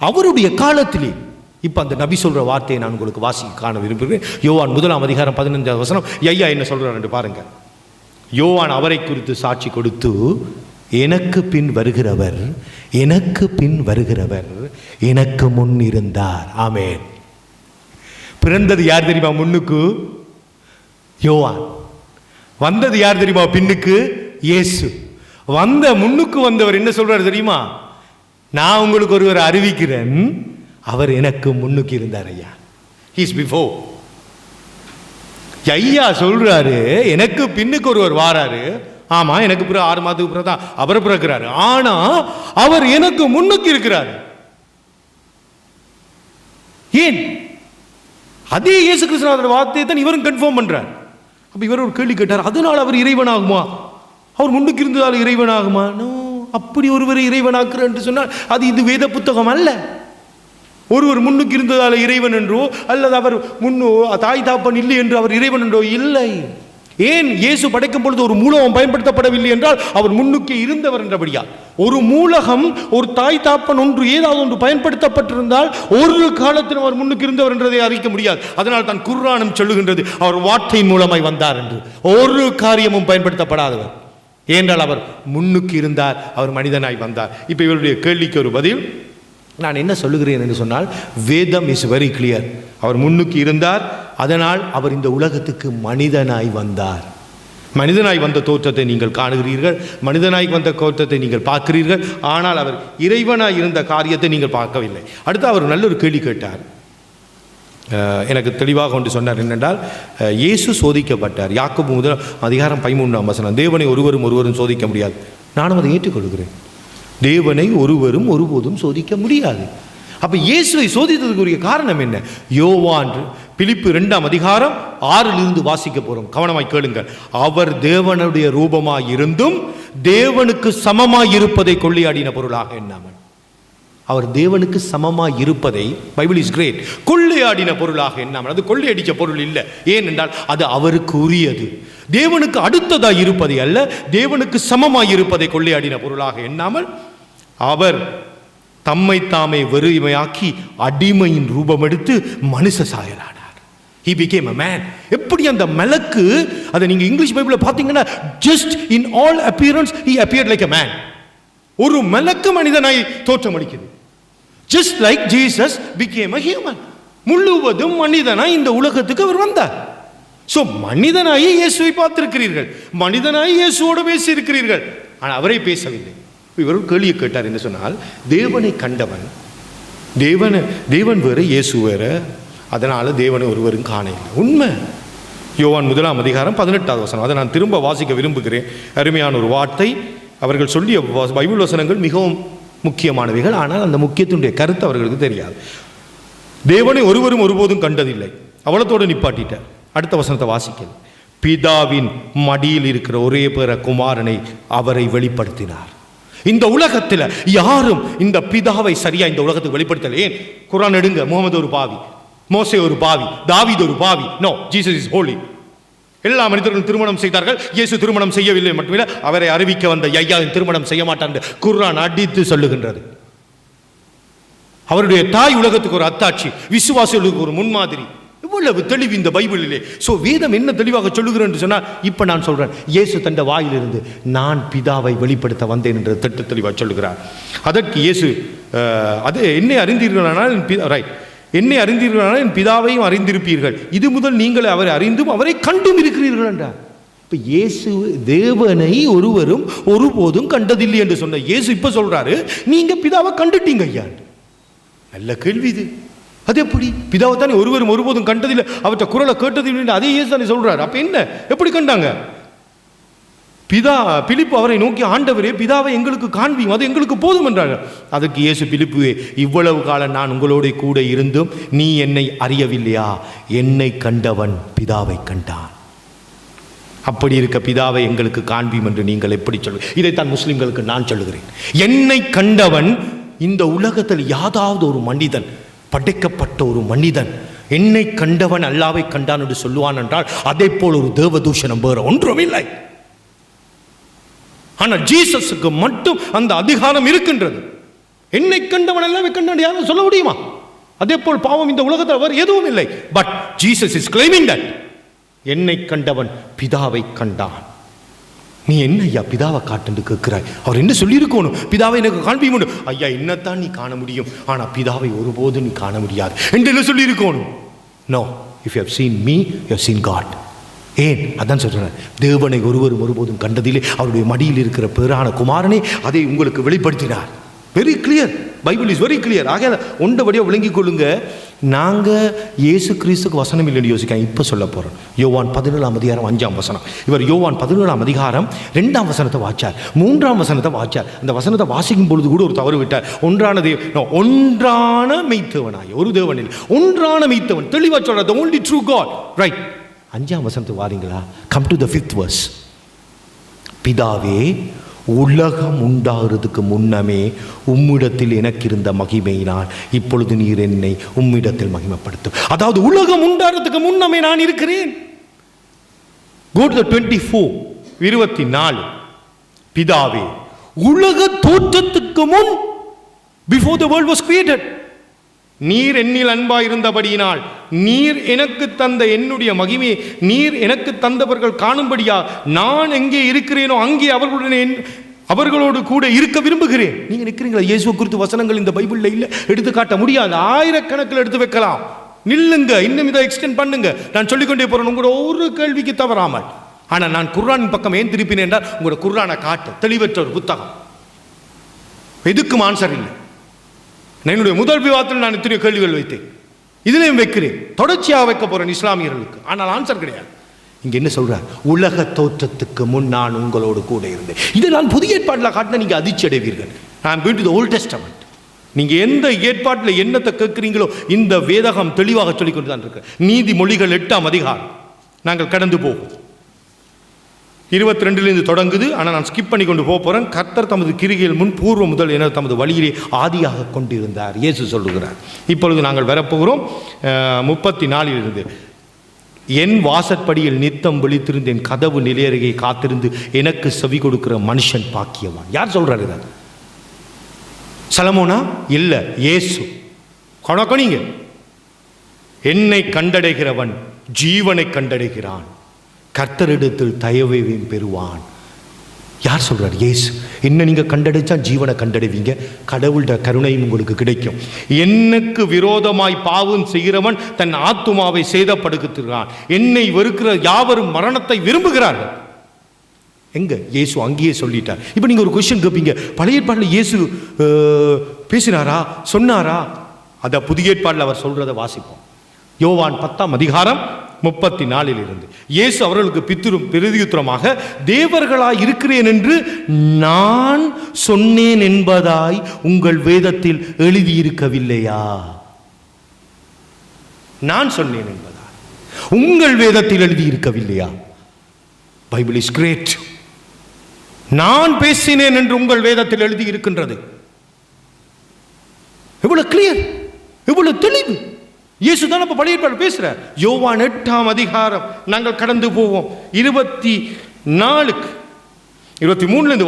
அவருடைய காலத்திலே இப்ப அந்த நபி சொல்ற வார்த்தையை நான் உங்களுக்கு வாசிக்க காண விரும்புகிறேன். யோவான் 1ஆம் அதிகாரம் 15வது வசனம். ஐயா என்ன சொல்றார் என்று பாருங்க. யோவான் அவரை குறித்து சாட்சி கொடுத்து, எனக்கு பின் வருகிறவர் எனக்கு முன் இருந்தார். ஆமென். பிறந்தது யார் தெரியுமா? முன்னுக்கு யோவான். வந்தது யார் தெரியுமா? பின்னுக்கு இயேசு. முன்னுக்கு வந்தவர் என்ன சொல்றாரு தெரியுமா? நான் உங்களுக்கு ஒருவர் அறிவிக்கிறேன், அவர் எனக்கு முன்னுக்கு இருந்தார் ஐயா. He's before. ஐயா சொல்றாரு, எனக்கு பின்னுக்கு ஒருவர் வாராரு. ஆமா, எனக்கு பிறகு 6 மாதத்துக்கு பிறகு தான் அவர் பிறக்கிறாரு. ஆனா அவர் எனக்கு முன்னுக்கு இருக்கிறார். ஏன்? அதே இயேசு கிறிஸ்துவின் வார்த்தையை தான் இவரும் கன்ஃபார்ம் பண்றார். அப்ப இவர் ஒரு கேள்வி கேட்டார், அதனால அவர் இறைவனாகுமா? அவர் முன்னுக்கு இருந்ததால் இறைவனாகுமா? அப்படி ஒருவர் இறைவனாக்குற என்று சொன்னால் அது இது வேத புத்தகம் அல்ல. ஒருவர் முன்னுக்கு இருந்ததால் இறைவன் என்றோ, அல்லது அவர் முன்னோ தாய் தாப்பன் இல்லை என்று அவர் இறைவன் என்றோ இல்லை. ஏன்? இயேசு படைக்கும் பொழுது ஒரு மூலகம் பயன்படுத்தப்படவில்லை என்றால் அவர் முன்னுக்கே இருந்தவர் என்றபடியா. ஒரு மூலகம், ஒரு தாய் தாப்பன் ஒன்று, ஏதாவது ஒன்று பயன்படுத்தப்பட்டிருந்தால் ஒரு காலத்தில் அவர் முன்னுக்கு இருந்தவர் என்றதை அறிவிக்க முடியாது. அதனால் தான் குர்ஆனும் சொல்லுகின்றது, அவர் வார்த்தையின் மூலமாய் வந்தார் என்று. ஒரு காரியமும் பயன்படுத்தப்படாதவர். ஏனென்றால் அவர் முன்னுக்கு இருந்தார், அவர் மனிதனாய் வந்தார். இப்போ இவருடைய கேள்விக்கு ஒரு பதில் நான் என்ன சொல்லுகிறேன் என்று சொன்னால், வேதம் இஸ் வெரி கிளியர். அவர் முன்னுக்கு இருந்தார், அதனால் அவர் இந்த உலகத்துக்கு மனிதனாய் வந்தார். மனிதனாய் வந்த தோற்றத்தை நீங்கள் காணுகிறீர்கள், மனிதனாய் வந்த தோற்றத்தை நீங்கள் பார்க்கிறீர்கள். ஆனால் அவர் இறைவனாய் இருந்த காரியத்தை நீங்கள் பார்க்கவில்லை. அடுத்து அவர் நல்ல ஒரு கேள்வி கேட்டார். எனக்கு தெளிவாக ஒன்று சொன்னார். என்னென்றால், இயேசு சோதிக்கப்பட்டார். யாக்கோபு 1:13 தேவனை ஒருவரும் சோதிக்க முடியாது. நானும் அதை ஏற்றுக்கொள்கிறேன். தேவனை ஒருவரும் சோதிக்க முடியாது. அப்ப இயேசுவை சோதித்ததுக்குரிய காரணம் என்ன? யோவான் பிலிப்பு 2:6 வாசிக்க போறோம். கவனமாய் கேளுங்கள். அவர் தேவனுடைய ரூபமாய் இருந்தும் தேவனுக்கு சமமாய் இருப்பதை கொள்ளையாடின பொருளாக எண்ணாமல். அவர் தேவனுக்கு சமமாய் இருப்பதை, பைபிள் இஸ் கிரேட், கொள்ளையாடின பொருளாக எண்ணாமல். அது கொள்ளையடிச்ச பொருள் இல்லை. ஏனென்றால் அது அவருக்கு உரியது. தேவனுக்கு அடுத்ததாய் இருப்பதை அல்ல, தேவனுக்கு சமமாய் இருப்பதை கொள்ளையாடின பொருளாக எண்ணாமல் அவர் தம்மை தாமே வெறுமையாக்கி அடிமையின் ரூபம் எடுத்து மனுஷ சாயலானார். He became a man. எப்படி அந்த மலக்கு, அதை நீங்க இங்கிலீஷ் பைபிள்ல பாத்தீங்கன்னா, just in all appearance he appeared like a man. ஒரு மலக்கு மனிதனாய் தோற்றமளிக்குது. Just like Jesus became a human. முழுவதும் மனிதனாய் இந்த உலகத்துக்கு அவர் வந்தார். சோ மனிதனாய் இயேசுவை பார்த்திருக்கிறீர்கள், மனிதனாய் இயேசுவோடு பேசி இருக்கிறீர்கள், ஆனால் அவரை பேசவில்லை. இவர் கேள்வியை கேட்டார் என்று சொன்னால், தேவனை கண்டவன், தேவன் வேறு இயேசு வேறு, அதனால தேவனை ஒருவரும் காண இல்லை. உண்மை. யோவான் 1:18 அதை நான் திரும்ப வாசிக்க விரும்புகிறேன். அருமையான ஒரு வார்த்தை. அவர்கள் சொல்லிய பைபிள் வசனங்கள் மிகவும் முக்கியமானவைகள், ஆனால் அந்த முக்கியத்தினுடைய கருத்து அவர்களுக்கு தெரியாது. தேவனை ஒருவரும் ஒருபோதும் கண்டதில்லை, அவ்வளத்தோடு நிப்பாட்டிட்டார். அடுத்த வசனத்தை வாசிக்க, பிதாவின் மடியில் இருக்கிற ஒரே பேர குமாரனை அவரை வெளிப்படுத்தினார். இந்த உலகத்தில் யாரும் இந்த பிதாவை சரியா இந்த உலகத்துக்கு வெளிப்படுத்தல. ஏன்? குர்ஆன் எடுங்க, முகமது ஒரு பாவி, மோசே ஒரு பாவி, தாவீது ஒரு பாவி. No, Jesus is holy. எல்லா மனிதர்களும் திருமணம் செய்தார்கள், இயேசு திருமணம் செய்யவில்லை. மட்டுமில்லை, அவரை அறிவிக்க வந்த ஐயாவின் திருமணம் செய்ய மாட்டான் என்று குர்ஆன் அடித்து சொல்லுகின்றது. அவருடைய தாய் உலகத்துக்கு ஒரு அத்தாட்சி, விசுவாசிகளுக்கு ஒரு முன்மாதிரி. இவ்வளவு தெளிவு இந்த பைபிளிலே. சோ வேதம் என்ன தெளிவாக சொல்லுகிறேன் என்று சொன்னால், இப்ப நான் சொல்றேன், இயேசு தந்த வாயிலிருந்து நான் பிதாவை வெளிப்படுத்த வந்தேன் என்று திட்ட தெளிவாக சொல்லுகிறார். அதற்கு இயேசு, அது என்னை அறிந்தீர்களானால் என்னை அறிந்தீர்களானால் என் பிதாவையும் அறிந்திருப்பீர்கள். இது முதல் நீங்கள் அவரை அறிந்தும் அவரை கண்டும் இருக்கிறீர்கள் என்றார். இப்ப இயேசு தேவனை ஒருவரும் ஒருபோதும் கண்டதில்லை என்று சொன்ன இயேசு இப்ப சொல்றாரு, நீங்க பிதாவை கண்டுட்டீங்க ஐயா. நல்ல கேள்வி இது. அது எப்படி? பிதாவை தானே ஒருவரும் ஒருபோதும் கண்டதில்லை, அவற்றை குரலை கேட்டதில்லை, அதே இயேசு தானே சொல்றாரு. அப்ப என்ன, எப்படி கண்டாங்க? பிலிப்பு அவரை நோக்கி, ஆண்டவரே பிதாவை எங்களுக்கு காண்பியும், அது எங்களுக்கு போதும் என்றார். அதுக்கு இயேசு, பிலிப்புவே, இவ்வளவு காலம் நான் உங்களோட கூட இருந்தும் நீ என்னை அறியவில்லையா? என்னை கண்டவன் பிதாவை கண்டான். அப்படி இருக்க பிதாவை எங்களுக்கு காண்பியும் என்று நீங்கள் எப்படி சொல்லுங்க? இதைத்தான் முஸ்லிம்களுக்கு நான் சொல்லுகிறேன். என்னை கண்டவன், இந்த உலகத்தில் யாதாவது ஒரு மனிதன், படைக்கப்பட்ட ஒரு மனிதன் என்னை கண்டவன் அல்லாவை கண்டான் என்று சொல்லுவான் என்றால், அதே போல் ஒரு தேவதூஷணம் வேறு ஒன்றும் இல்லை. ஆனால் ஜீசஸுக்கு மட்டும் அந்த அதிகாரம் இருக்கின்றது. என்னை கண்டவன் அல்லாவை கண்டான் யாரும் சொல்ல முடியுமா? அதே போல் பாவம் இந்த உலகத்தில் வேறு எதுவும் இல்லை. But Jesus is claiming that என்னை கண்டவன் பிதாவை கண்டான். நீ என்ன ஐயா பிதாவை காட்டு கேட்கிறாய்? அவர் என்ன சொல்லியிருக்கணும்? பிதாவை எனக்கு காண்பிக்க முடியும். ஐயா, என்னத்தான் நீ காண முடியும், ஆனால் பிதாவை ஒருபோதும் நீ காண முடியாது என்று என்ன சொல்லியிருக்கணும்? No, if you have seen me you have seen God. ஏன் அதான் சொல்கிறேன், தேவனை ஒருபோதும் கண்டதிலே அவருடைய மடியில் இருக்கிற பேரான குமாரனை அதை உங்களுக்கு வெளிப்படுத்தினார். Very clear, Bible is very clear. ஆக ஒன்றபடியாக விளங்கிக் கொள்ளுங்க. நாங்கள் இயேசு கிறிஸ்துக்கு வசனம் இல்லைன்னு யோசிக்க இப்போ சொல்ல போகிறோம். யோவான் 17:5 இவர் யோவான் 17 வாச்சார், 3 வாச்சார். அந்த வசனத்தை வாசிக்கும் பொழுது கூட ஒரு தவறு விட்டார். ஒன்றான மெய்த்தவனாய், ஒரு தேவனில் ஒன்றான மெய்த்தவன் தெளிவாக சொல்றார், the only true God. Right, 5 வாரீங்களா? Come to the 5th verse. பிதாவே, உலகம் உண்டாகிறதுக்கு முன்னமே உம்மிடத்தில் எனக்கு இருந்த மகிமையினால் இப்பொழுது நீர் என்னை உம்மிடத்தில் மகிமைப்படுத்தும். அதாவது உலகம் உண்டாகிறதுக்கு முன்னமே நான் இருக்கிறேன். Go to the 24 பிதாவே, உலக தோற்றத்துக்கு முன், before the world was created, நீர் என்னில் அன்பாய் இருந்தபடியினால் நீர் எனக்கு தந்த என்னுடைய மகிமையை நீர் எனக்கு தந்தவர்கள் காணும்படியா நான் எங்கே இருக்கிறேனோ அங்கே அவர்களோடு கூட இருக்க விரும்புகிறேன். நீங்க நிற்கிறீங்களா? இயேசு குறித்து வசனங்கள் இந்த பைபிள்ல இல்ல, எடுத்து காட்ட முடியாது. ஆயிரக்கணக்கில் எடுத்து வைக்கலாம். நில்லுங்க, இன்னும் இதை எக்ஸ்டெண்ட் பண்ணுங்க. நான் சொல்லிக்கொண்டே போறேன், உங்களோட ஒரு கேள்விக்கு தவறாமல். ஆனால் நான் குர்ஆனின் பக்கம் ஏன் திருப்பினேன் என்றால், உங்களோட குர்ஆனை காட்டு, தெளிவற்ற ஒரு புத்தகம், எதுக்கும் ஆன்சர் இல்லை. என்னுடைய முதல் விவாதத்தில் நான் இத்தனை கேள்விகள் வைத்தேன், இதுலையும் வைக்கிறேன், தொடர்ச்சியாக வைக்க போறேன் இஸ்லாமியர்களுக்கு. ஆனால் ஆன்சர் கிடையாது. இங்க என்ன சொல்றார்? உலக தோற்றத்துக்கு முன் நான் உங்களோடு கூட இருந்தேன். இதை நான் புதிய ஏற்பாட்டில் காட்டினா நீங்க அதிர்ச்சி அடைவீர்கள். நான் going to the Old Testament. நீங்க எந்த ஏற்பாட்டில் என்னத்தை கேட்கிறீங்களோ இந்த வேதகம் தெளிவாக சொல்லிக்கொண்டு தான் இருக்கு. நீதிமொழிகள் 8 நாங்கள் கடந்து போவோம். 22 தொடங்குது. ஆனால் நான் ஸ்கிப் பண்ணி கொண்டு போகிறேன். கர்த்தர் தமது கிரிகையில் முன் பூர்வ முதல் என தமது வழியிலே ஆதியாக கொண்டிருந்தார். இயேசு சொல்லுகிறார். இப்பொழுது நாங்கள் வரப்போகிறோம் 34 என் வாசற்படியில் நித்தம் விழித்திருந்தேன், கதவு நிலையருகே காத்திருந்து எனக்கு செவி கொடுக்கிற மனுஷன் பாக்கியவான். யார் சொல்றாரு? இதை சலமோனா? இல்ல, இயேசு. கொணக்கொணிங்க, என்னை கண்டடைகிறவன் ஜீவனை கண்டடைகிறான், கர்த்தரிடத்தில் தயவையும் பெறுவான். யார் சொல்றார்? இயேசு. என்ன நீங்க கண்டடைச்சா ஜீவனை கண்டடைவீங்க, கடவுளோட கருணையும் உங்களுக்கு கிடைக்கும். எனக்கு விரோதமாய் பாவம் செய்கிறவன் தன் ஆத்துமாவை சேதப்படுத்துகிறான், என்னை வெறுக்கிற யாவரும் மரணத்தை விரும்புகிறார்கள். எங்க? இயேசு அங்கேயே சொல்லிட்டார். இப்போ நீங்க ஒரு கொஸ்டின் கேட்பீங்க, பழைய ஏற்பாட்டில் இயேசு பேசினாரா, சொன்னாரா? அத புதிய ஏற்பாட்டில் அவர் சொல்றதை வாசிப்போம். யோவான் 10:34 இயேசு அவர்களுக்கு பிரதியுத்தரமாக, தேவர்களாய் இருக்கிறேன் என்று நான் சொன்னேன் என்பதாய் உங்கள் வேதத்தில் எழுதியிருக்கவில்லையா? நான் சொன்னேன் என்பதாய் உங்கள் வேதத்தில் எழுதியிருக்கவில்லையா? Bible is great. நான் பேசினேன் என்று உங்கள் வேதத்தில் எழுதி இருக்கின்றது. எவ்வளவு கிளியர், எவ்வளவு தெளிவு. இயேசு தான் அப்ப பழைய ஏற்பாடு பேசுற. யோவான் 8 நாங்கள் கடந்து போவோம். 23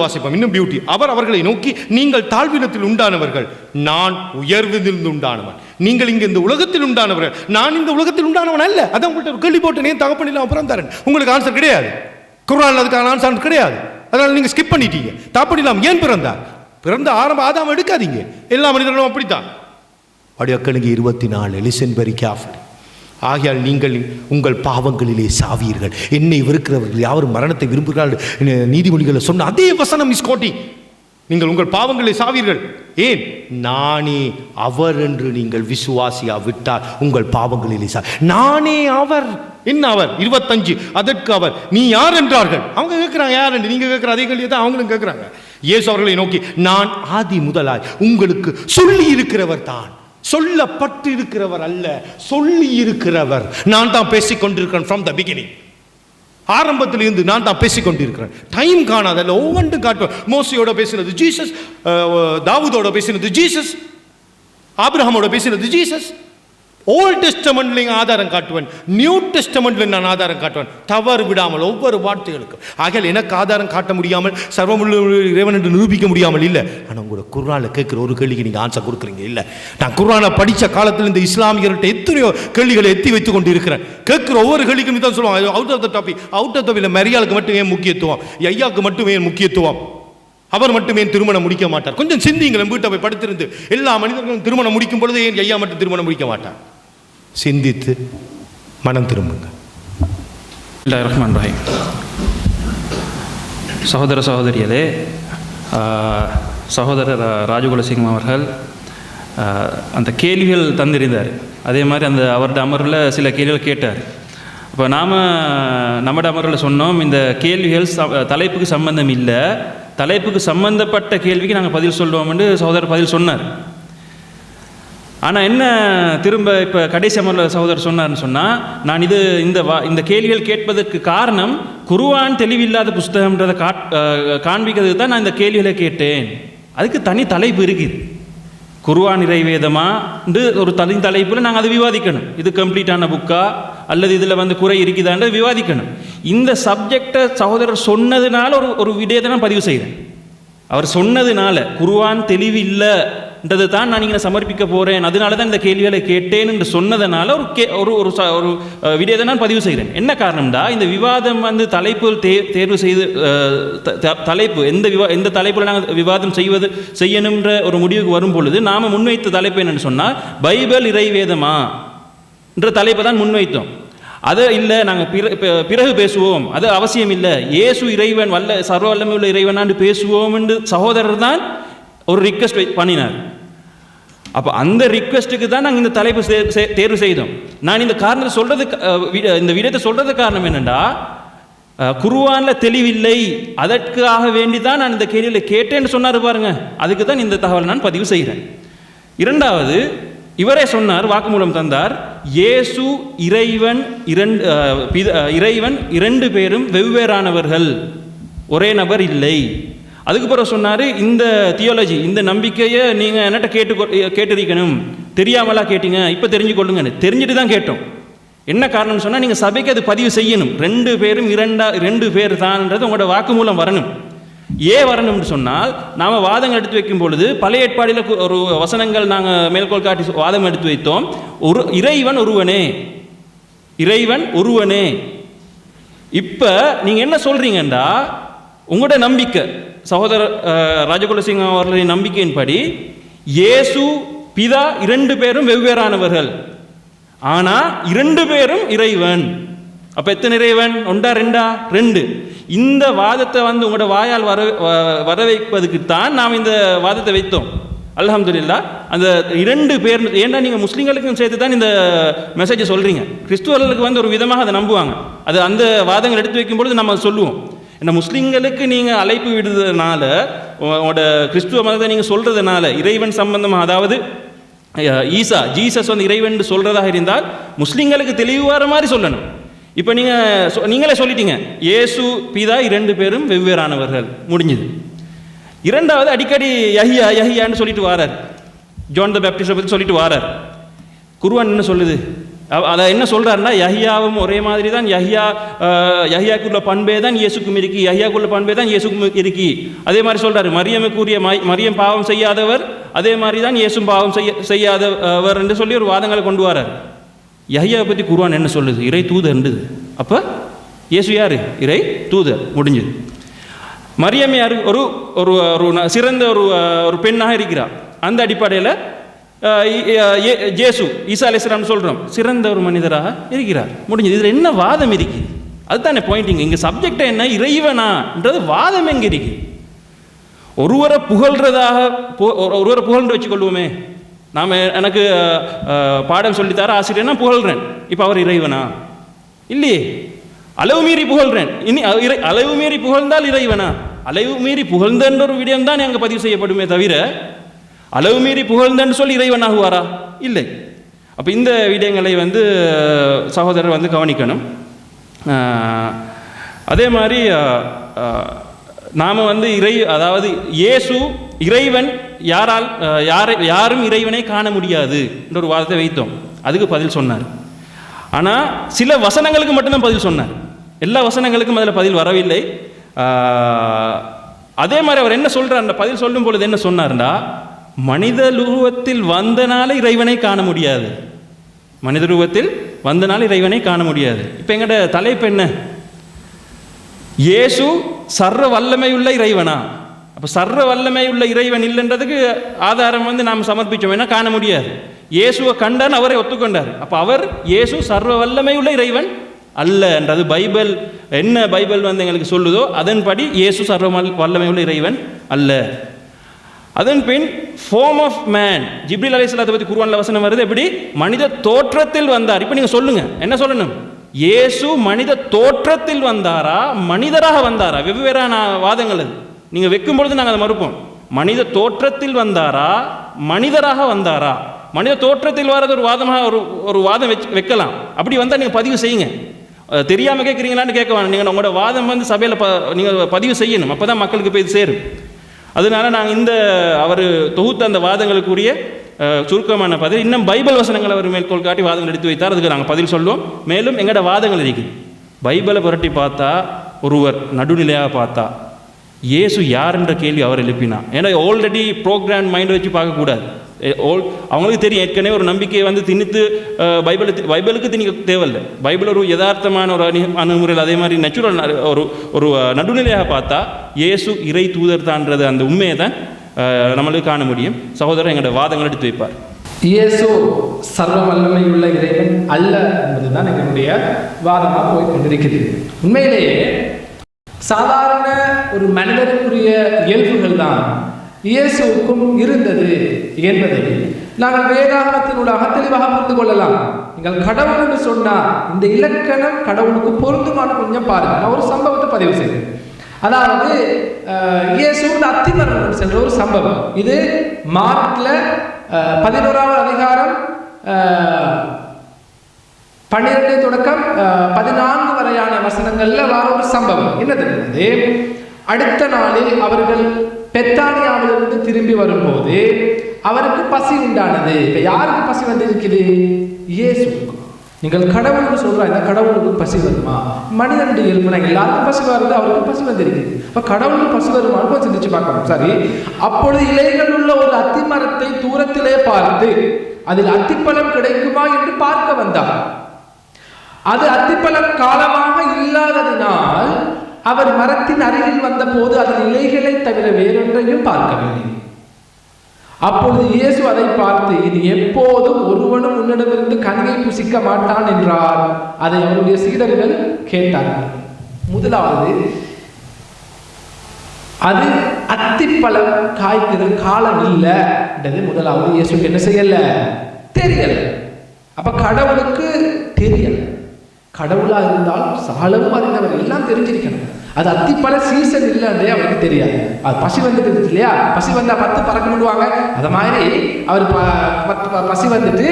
வாசிப்போம். இன்னும் பியூட்டி. அவர் அவர்களை நோக்கி, நீங்கள் தாழ்விடத்தில் உண்டானவர்கள், நான் உயர்விலிருந்து உண்டானவன். நீங்கள் இங்க இந்த உலகத்தில் உண்டானவர்கள், நான் இந்த உலகத்தில் உண்டானவன் அல்ல. அதான் உங்கள்கிட்ட ஒரு கேள்வி போட்டு, ஏன் தகப்பனில் அப்புறம் தரேன், உங்களுக்கு ஆன்சர் கிடையாது. குர்ஆன்ல அதுக்கான ஆன்சர் கிடையாது. அதனால நீங்க ஸ்கிப் பண்ணிட்டீங்க. தாப்படிலாம் ஏன் பிறந்தார்? பிறந்த ஆரம்ப ஆதாம் எடுக்காதீங்க. எல்லா மனிதர்களும் அப்படித்தான். அப்படியே 24 லிசன் வெரி கேர்ஃபுல்லி. ஆகையால் நீங்கள் உங்கள் பாவங்களிலே சாவீர்கள், என்னை வெறுக்கிறவர்கள் யாவரும் மரணத்தை விரும்புகிறார்கள். நீதிமொழிகளை சொன்ன அதே வசனம் இஸ் கோட்டிங். நீங்கள் உங்கள் பாவங்களை சாவீர்கள். ஏன்? நானே அவர் என்று நீங்கள் விசுவாசியா விட்டால் உங்கள் பாவங்களிலே நானே அவர். என்ன அவர்? 25 அதற்கு அவர், நீ யார் என்றார்கள். அவங்க கேட்கிறாங்க யார் என்று. நீங்க கேட்கிற அதே கேள்வியை தான் அவங்களும் கேட்கிறாங்க. இயேசு அவர்களை நோக்கி, நான் ஆதி முதலாய் உங்களுக்கு சொல்லி இருக்கிறவர் தான், சொல்லப்பட்டு இருக்கிறவர் அல்ல, சொல்லி இருக்கிறவர். நான் தான் பேசிக் கொண்டிருக்கிறேன். ஃப்ரம் த பிகினிங், ஆரம்பத்தில் இருந்து நான் தான் பேசிக் கொண்டிருக்கிறேன். டைம் காணாதல்ல, ஒவ்வொன்றும் காட்டுவேன். மோசையோட பேசினது ஜீசஸ், தாவூதோட பேசினது ஜீசஸ், ஆபிரகாமோட பேசினது ஜீசஸ். ஓல்ட் டெஸ்டமெண்ட்லையும் ஆதாரம் காட்டுவேன், நியூ டெஸ்டமெண்ட்ல நான் ஆதாரம் காட்டுவேன், தவறு விடாமல் ஒவ்வொரு வார்த்தைகளுக்கும். ஆகையால் எனக்கு ஆதாரம் காட்ட முடியாமல், சர்வமுள்ள இறைவன் என்று நிரூபிக்க முடியாமல் இல்லை. ஆனால் உங்களோட குர்ஆன்ல கேட்குற ஒரு கேள்விக்கு நீங்கள் ஆன்சர் கொடுக்குறீங்க. இல்லை, நான் குர்ஆனை படித்த காலத்தில் இந்த இஸ்லாமியர்கிட்ட எத்தனையோ கேள்விகளை எத்தி வைத்து கொண்டு இருக்கிறேன். கேட்குற ஒவ்வொரு கேள்விக்கும் தான் சொல்லுவாங்க, out of the topic, out of the topic. மரியாளுக்கு மட்டும் ஏன் முக்கியத்துவம், ஐயாவுக்கு மட்டும் ஏன் முக்கியத்துவம், அவர் மட்டுமே திருமணம் முடிக்க மாட்டார். கொஞ்சம் சிந்திங்களேன், வீட்டை போய் படுத்திருந்து. எல்லா மனிதர்களும் திருமணம் முடிக்கும் பொழுது ஏன் ஐயா மட்டும் திருமணம் முடிக்க மாட்டார்? சிந்தித்து மனம் திரும்புங்க. பிஸ்மில்லாஹிர் ரஹ்மானிர் ரஹீம். சகோதர சகோதரிகளே, சகோதரர் ராஜகுலசிங்கம் அவர்கள் அந்த கேள்விகள் தந்திருந்தார். அதே மாதிரி அந்த அவருடைய அமர்வில் சில கேள்விகள் கேட்டார். இப்போ நாம் நம்மட அமர்வில் சொன்னோம், இந்த கேள்விகள் தலைப்புக்கு சம்பந்தம் இல்லை, தலைப்புக்கு சம்பந்தப்பட்ட கேள்விக்கு நாங்கள் பதில் சொல்லுவோம்னு சகோதரர் பதில் சொன்னார். ஆனால் என்ன திரும்ப இப்போ கடைசி அமர்வில் சகோதரர் சொன்னார்னு சொன்னால், நான் இந்த கேள்விகள் கேட்பதற்கு காரணம் குர்ஆன் தெளிவில்லாத புஸ்தகம்ன்றதை காண்பிக்கிறதுக்கு தான் நான் இந்த கேள்விகளை கேட்டேன். அதுக்கு தனி தலைப்பு இருக்குது. குர்ஆன் இறைவேதமான்று ஒரு தனி தலைப்பில் நாங்கள் அதை விவாதிக்கணும். இது கம்ப்ளீட்டான புக்கா அல்லது இதில் குறை இருக்குதான்றது விவாதிக்கணும். இந்த சப்ஜெக்டை சகோதரர் சொன்னதுனால ஒரு விடயத்தை நான் பதிவு செய்கிறேன். அவர் சொன்னதுனால குர்ஆன் தெளிவு இல்லைன்றது தான் நான் இங்கே சமர்ப்பிக்க போகிறேன், அதனால தான் இந்த கேள்விகளை கேட்டேன் என்று சொன்னதுனால ஒரு விடயத்தை நான் பதிவு செய்கிறேன். என்ன காரணம்டா, இந்த விவாதம் தலைப்பு தேர்வு செய்து தலைப்பு எந்த தலைப்பில் நாங்கள் விவாதம் செய்யணுன்ற ஒரு முடிவுக்கு வரும் பொழுது நாம் முன்வைத்த தலைப்பு என்னென்னு சொன்னால், பைபிள் இறைவேதமா என்ற தலைப்பை தான் முன்வைத்தோம். அதை இல்லை நாங்கள் பிறகு பேசுவோம், அது அவசியம் இல்லை, இயேசு இறைவன் சர்வ வல்லமை உள்ள இறைவனான்னு பேசுவோம் என்று சகோதரர் தான் ஒரு ரிக்வெஸ்ட் பண்ணினார். அப்போ அந்த ரிக்வெஸ்ட்டுக்கு தான் நாங்கள் இந்த தலைப்பு தேர்வு செய்தோம். நான் இந்த காரணத்தை சொல்கிறதுக்கு இந்த விடயத்தை சொல்கிறதுக்கு காரணம் என்னென்னா, குர்ஆனில் தெளிவில்லை, அதற்காக வேண்டி தான் நான் இந்த கேள்வியில் கேட்டேன்னு சொன்னார் பாருங்க. அதுக்கு தான் இந்த தகவல் நான் பதிவு செய்கிறேன். இரண்டாவது, இவரே சொன்னார், வாக்குமூலம் தந்தார், இயேசு இறைவன் இரண்டு பேரும் வெவ்வேறானவர்கள், ஒரே நபர் இல்லை. அதுக்கு பிறகு சொன்னார், இந்த தியோலஜி இந்த நம்பிக்கையை நீங்கள் என்னட்ட கேட்டிருக்கணும், தெரியாமலா கேட்டீங்க, இப்போ தெரிஞ்சு கொள்ளுங்கன்னு. தெரிஞ்சுட்டு தான் கேட்டோம். என்ன காரணம்னு சொன்னால், நீங்கள் சபைக்கு அது பதிவு செய்யணும், ரெண்டு பேரும் ரெண்டு பேர் தான்ன்றது உங்களோட வாக்குமூலம் வரணும். ஏன் வரணும்னு சொன்னால், நாம் வாதங்கள் எடுத்து வைக்கும் பொழுது பழைய ஏற்பாடில் ஒரு வசனங்கள் நாங்கள் மேற்கோள் காட்டி வாதம் எடுத்து வைத்தோம். இறைவன் ஒருவனே. இப்போ நீங்கள் என்ன சொல்கிறீங்கண்டா, உங்களோட நம்பிக்கை சகோதரர் ராஜகுலசிங்கம் அவர்களின் நம்பிக்கையின்படி இயேசு பிதா இரண்டு பேரும் வெவ்வேறானவர்கள், ஆனால் இரண்டு பேரும் இறைவன். அப்போ எத்தனை இறைவன்? ஒன்றா ரெண்டா? ரெண்டு. இந்த வாதத்தை உங்களோட வாயால் வர வைப்பதுக்கு தான் நாம் இந்த வாதத்தை வைத்தோம். அல்ஹம்துலில்லாஹ். அந்த இரண்டு பேர், ஏன்னா நீங்கள் முஸ்லீம்களுக்கும் சேர்த்து தான் இந்த மெசேஜை சொல்கிறீங்க. கிறிஸ்துவர்களுக்கு ஒரு விதமாக அதை நம்புவாங்க. அது அந்த வாதங்கள் எடுத்து வைக்கும்பொழுது நம்ம சொல்லுவோம். ஏன்னா முஸ்லீம்களுக்கு நீங்கள் அழைப்பு விடுறதுனால, உங்களோட கிறிஸ்துவ மதத்தை நீங்கள் சொல்கிறதுனால, இறைவன் சம்பந்தமாக, அதாவது ஜீசஸ் இறைவன் சொல்கிறதாக இருந்தால் முஸ்லீம்களுக்கு தெளிவு வர மாதிரி சொல்லணும். இப்போ நீங்களே சொல்லிட்டீங்க, இயேசு பிதா இரண்டு பேரும் வெவ்வேறானவர்கள், முடிஞ்சுது. இரண்டாவது, அடிக்கடி யஹியான்னு சொல்லிட்டு வாரார், ஜான் த பேப்டிஸ்டை பற்றி சொல்லிட்டு வாரார். குர்ஆன் என்ன சொல்லுது? அதை என்ன சொல்கிறாருன்னா, யஹியாவும் ஒரே மாதிரி தான், யஹியாக்குள்ள பண்பே தான் இயேசுக்கும் இருக்கி, யஹியாக்குள்ள பண்பே தான் இயேசுக்கும் இருக்கி. அதே மாதிரி சொல்கிறாரு, மரியம் பாவம் செய்யாதவர், அதே மாதிரி தான் இயேசும் பாவம் செய்யாதவர் என்று சொல்லி ஒரு வாதங்களை கொண்டு வரார். யஹியாவை பற்றி குர்ஆன் என்ன சொல்லுது? இறை தூதர்ன்றது. அப்போ இயேசு யார்? இறை தூதர், முடிஞ்சது. மரியம் யார்? ஒரு சிறந்த ஒரு பெண்ணாக இருக்கிறார். அந்த அடிப்படையில் இயேசு ஈசா அலைஹிஸ்ஸலாம் சொல்கிறோம், சிறந்த ஒரு மனிதராக இருக்கிறார், முடிஞ்சது. இதில் என்ன வாதம் இருக்குது? அதுதானே பாயிண்டிங். இங்கே சப்ஜெக்டை என்ன? இறைவனான்றது வாதம் எங்கே இருக்குது? ஒருவரை புகழ்ந்து வச்சுக்கொள்வோமே. எனக்கு பாடம் சொல்லித்தார ஆசிரியர், நான் புகழ்கிறேன், இப்போ அவர் இறைவனா? இல்லையே. அளவு மீறி புகழ்கிறேன், இனி அளவு மீறி புகழ்ந்தால் இறைவனா? அளவு மீறி புகழ்ந்தன்ற ஒரு விடயம் தான் அங்கே பதிவு செய்யப்படுமே தவிர, அளவு மீறி புகழ்ந்தன்னு சொல்லி இறைவனாகுவாரா? இல்லை. அப்போ இந்த விடயங்களை சகோதரர் கவனிக்கணும். அதே மாதிரி நாம் அதாவது இயேசு இறைவன், யாரும் இறைவனை காண முடியாது என்ற ஒரு வாதத்தை வைத்தோம். அதுக்கு பதில் சொன்னார். ஆனால் சில வசனங்களுக்கு மட்டும்தான் பதில் சொன்னார், எல்லா வசனங்களுக்கும் அதில் பதில் வரவில்லை. அதே மாதிரி அவர் என்ன சொல்கிறார், அந்த பதில் சொல்லும் பொழுது என்ன சொன்னார்டா, மனித ரூபத்தில் வந்தனால இறைவனை காண முடியாது, மனித ரூபத்தில் வந்தனால இறைவனை காண முடியாது. இப்போ எங்கட தலைப்பு என்ன? இயேசு சர்வ வல்லமையுள்ள இறைவனா? அப்போ சர்வ வல்லமையுள்ள இறைவன் இல்லைன்றதுக்கு ஆதாரம் நாம் சமர்ப்பித்தோம். ஏன்னா காண முடியாது. இயேசுவை கண்டான், அவரை ஒத்துக்கொண்டார். அப்போ இயேசு சர்வ வல்லமையுள்ள இறைவன் அல்லன்றது பைபிள் என்ன பைபிள் வந்து எங்களுக்கு சொல்லுதோ அதன்படி இயேசு சர்வ வல்லமையுள்ள இறைவன் அல்ல. அதன் பின் ஃபார்ம் ஆஃப் மேன், ஜிப்ரீல் அலைஹிஸ்ஸலாத்தை பற்றி குர்ஆன்ல வசனம் வருது, எப்படி மனித தோற்றத்தில் வந்தார். இப்போ நீங்கள் சொல்லுங்க, என்ன சொல்லணும்? இயேசு மனித தோற்றத்தில் வந்தாரா மனிதராக வந்தாரா? வெவ்வேறான வாதங்கள் அது. நீங்கள் வைக்கும் பொழுது நாங்கள் அதை மறுப்போம். மனித தோற்றத்தில் வந்தாரா மனிதராக வந்தாரா? மனித தோற்றத்தில் வர்றது ஒரு வாதமாக ஒரு வாதம் வைக்கலாம். அப்படி வந்தால் நீங்கள் பதிவு செய்யுங்க. தெரியாமல் கேட்குறீங்களான்னு கேட்க வேணும். நீங்கள் உங்களோட வாதம் வந்து சபையில் நீங்கள் பதிவு செய்யணும். அப்போ தான் மக்களுக்கு போய் சேரும். அதனால நாங்கள் இந்த அவர் தொகுத்த அந்த வாதங்களுக்குரிய சுருக்கமான பதில், இன்னும் பைபிள் வசனங்களை அவர் மேற்கோள் காட்டி வாதங்கள் எடுத்து வைத்தார். அதுக்கு நாங்கள் பதில் சொல்லுவோம். மேலும் எங்களோட வாதங்கள் இருக்குது. பைபிளை புரட்டி பார்த்தா, ஒருவர் நடுநிலையாக பார்த்தா இயேசு யார் என்ற கேள்வி அவர் எழுப்பினார். ஏன்னா ஆல்ரெடி ப்ரோக்ராம் மைண்டை வச்சு பார்க்கக்கூடாது. அவங்களுக்கு தெரியும், ஏற்கனவே ஒரு நம்பிக்கையை வந்து திணித்து பைபிளுக்கு திணிக்க தேவையில்லை. பைபிள் ஒரு யதார்த்தமான ஒரு அணுகுமுறையில் அதே மாதிரி நேச்சுரல் ஒரு நடுநிலையாக பார்த்தா இயேசு இறை தூதர் தான்றது அந்த உண்மையை தான் நம்மளுக்கு காண முடியும். சகோதரர் எங்களோட வாதங்கள் எடுத்து வைப்பார். இயேசு சர்வ வல்லமை உள்ள இறைவன் அல்ல என்பதுதான் எங்களுடைய வாதமாக போய் கொண்டிருக்கிறது. உண்மையிலேயே சாதாரண ஒரு மனிதனுக்குரிய இயல்புகள் தான் இயேசுவுக்கும் இருந்தது என்பதை நாங்கள் வேதாகமத்தினூடாக தெளிவாக புரிந்து கொள்ளலாம். நீங்கள் கடவுள் என்று சொன்னால் இந்த இலக்கணம் கடவுளுக்கு பொருந்துமான கொஞ்சம் பாருங்க. நான் ஒரு சம்பவத்தை பதிவு செய்தேன். அதாவது இயேசு அத்திமரம் சென்ற ஒரு சம்பவம். இது மார்க்ல 11ஆவது அதிகாரம் 12 தொடக்கம் 14 வரையான வசனங்கள்ல வர ஒரு சம்பவம். என்ன தெரியுது? அடுத்த நாளில் அவர்கள் பெத்தானியாவிலிருந்து திரும்பி வரும்போது அவருக்கு பசி உண்டானது. இப்ப யாருக்கு பசி வந்திருக்குது? இயேசு. நீங்கள் கடவுள்னு சொல்ற இந்த கடவுளுக்கு பசி வருமா? மனிதனுடைய இயல்பு எல்லாருக்கும் பசி வருது, அவருக்கு பசி வந்திருக்கு. இப்ப கடவுளுக்கு பசி வருமானு சிந்திச்சு பார்க்கணும். சரி, அப்பொழுது இலைகள் உள்ள ஒரு அத்தி மரத்தை தூரத்திலே பார்த்து அதில் அத்திப்பழம் கிடைக்குமா என்று பார்க்க வந்தார். அது அத்திப்பழம் காலமாக இல்லாததினால் அவர் மரத்தின் அருகில் வந்த போது அதன் இலைகளை தவிர வேறொன்றையும் பார்க்கவில்லை. அப்பொழுது இயேசு அதை பார்த்து, இனி எப்போதும் ஒருவனும் உன்னிடமிருந்து கனியை புசிக்க மாட்டான் என்றார். அதை அவருடைய சீடர்கள் கேட்டார்கள். முதலாவது, அது அத்திப்பழம் காய்க்கிற காலம் இல்லை என்றது முதலாவது. இயேசுக்கு என்ன செய்யல? தெரியல. அப்ப கடவுளுக்கு தெரியல. கடவுளா இருந்தால் சகலமும் அறிந்தவர், எல்லாம் தெரிஞ்சிருக்கணும். அது அத்திப்பழ சீசன் இல்லைன்றே அவருக்கு தெரியாது. அது பசி வந்துட்டு இல்லையா? பசி வந்தா 10 பறக்க விடுவாங்க. அது மாதிரி அவர் பசி வந்துட்டு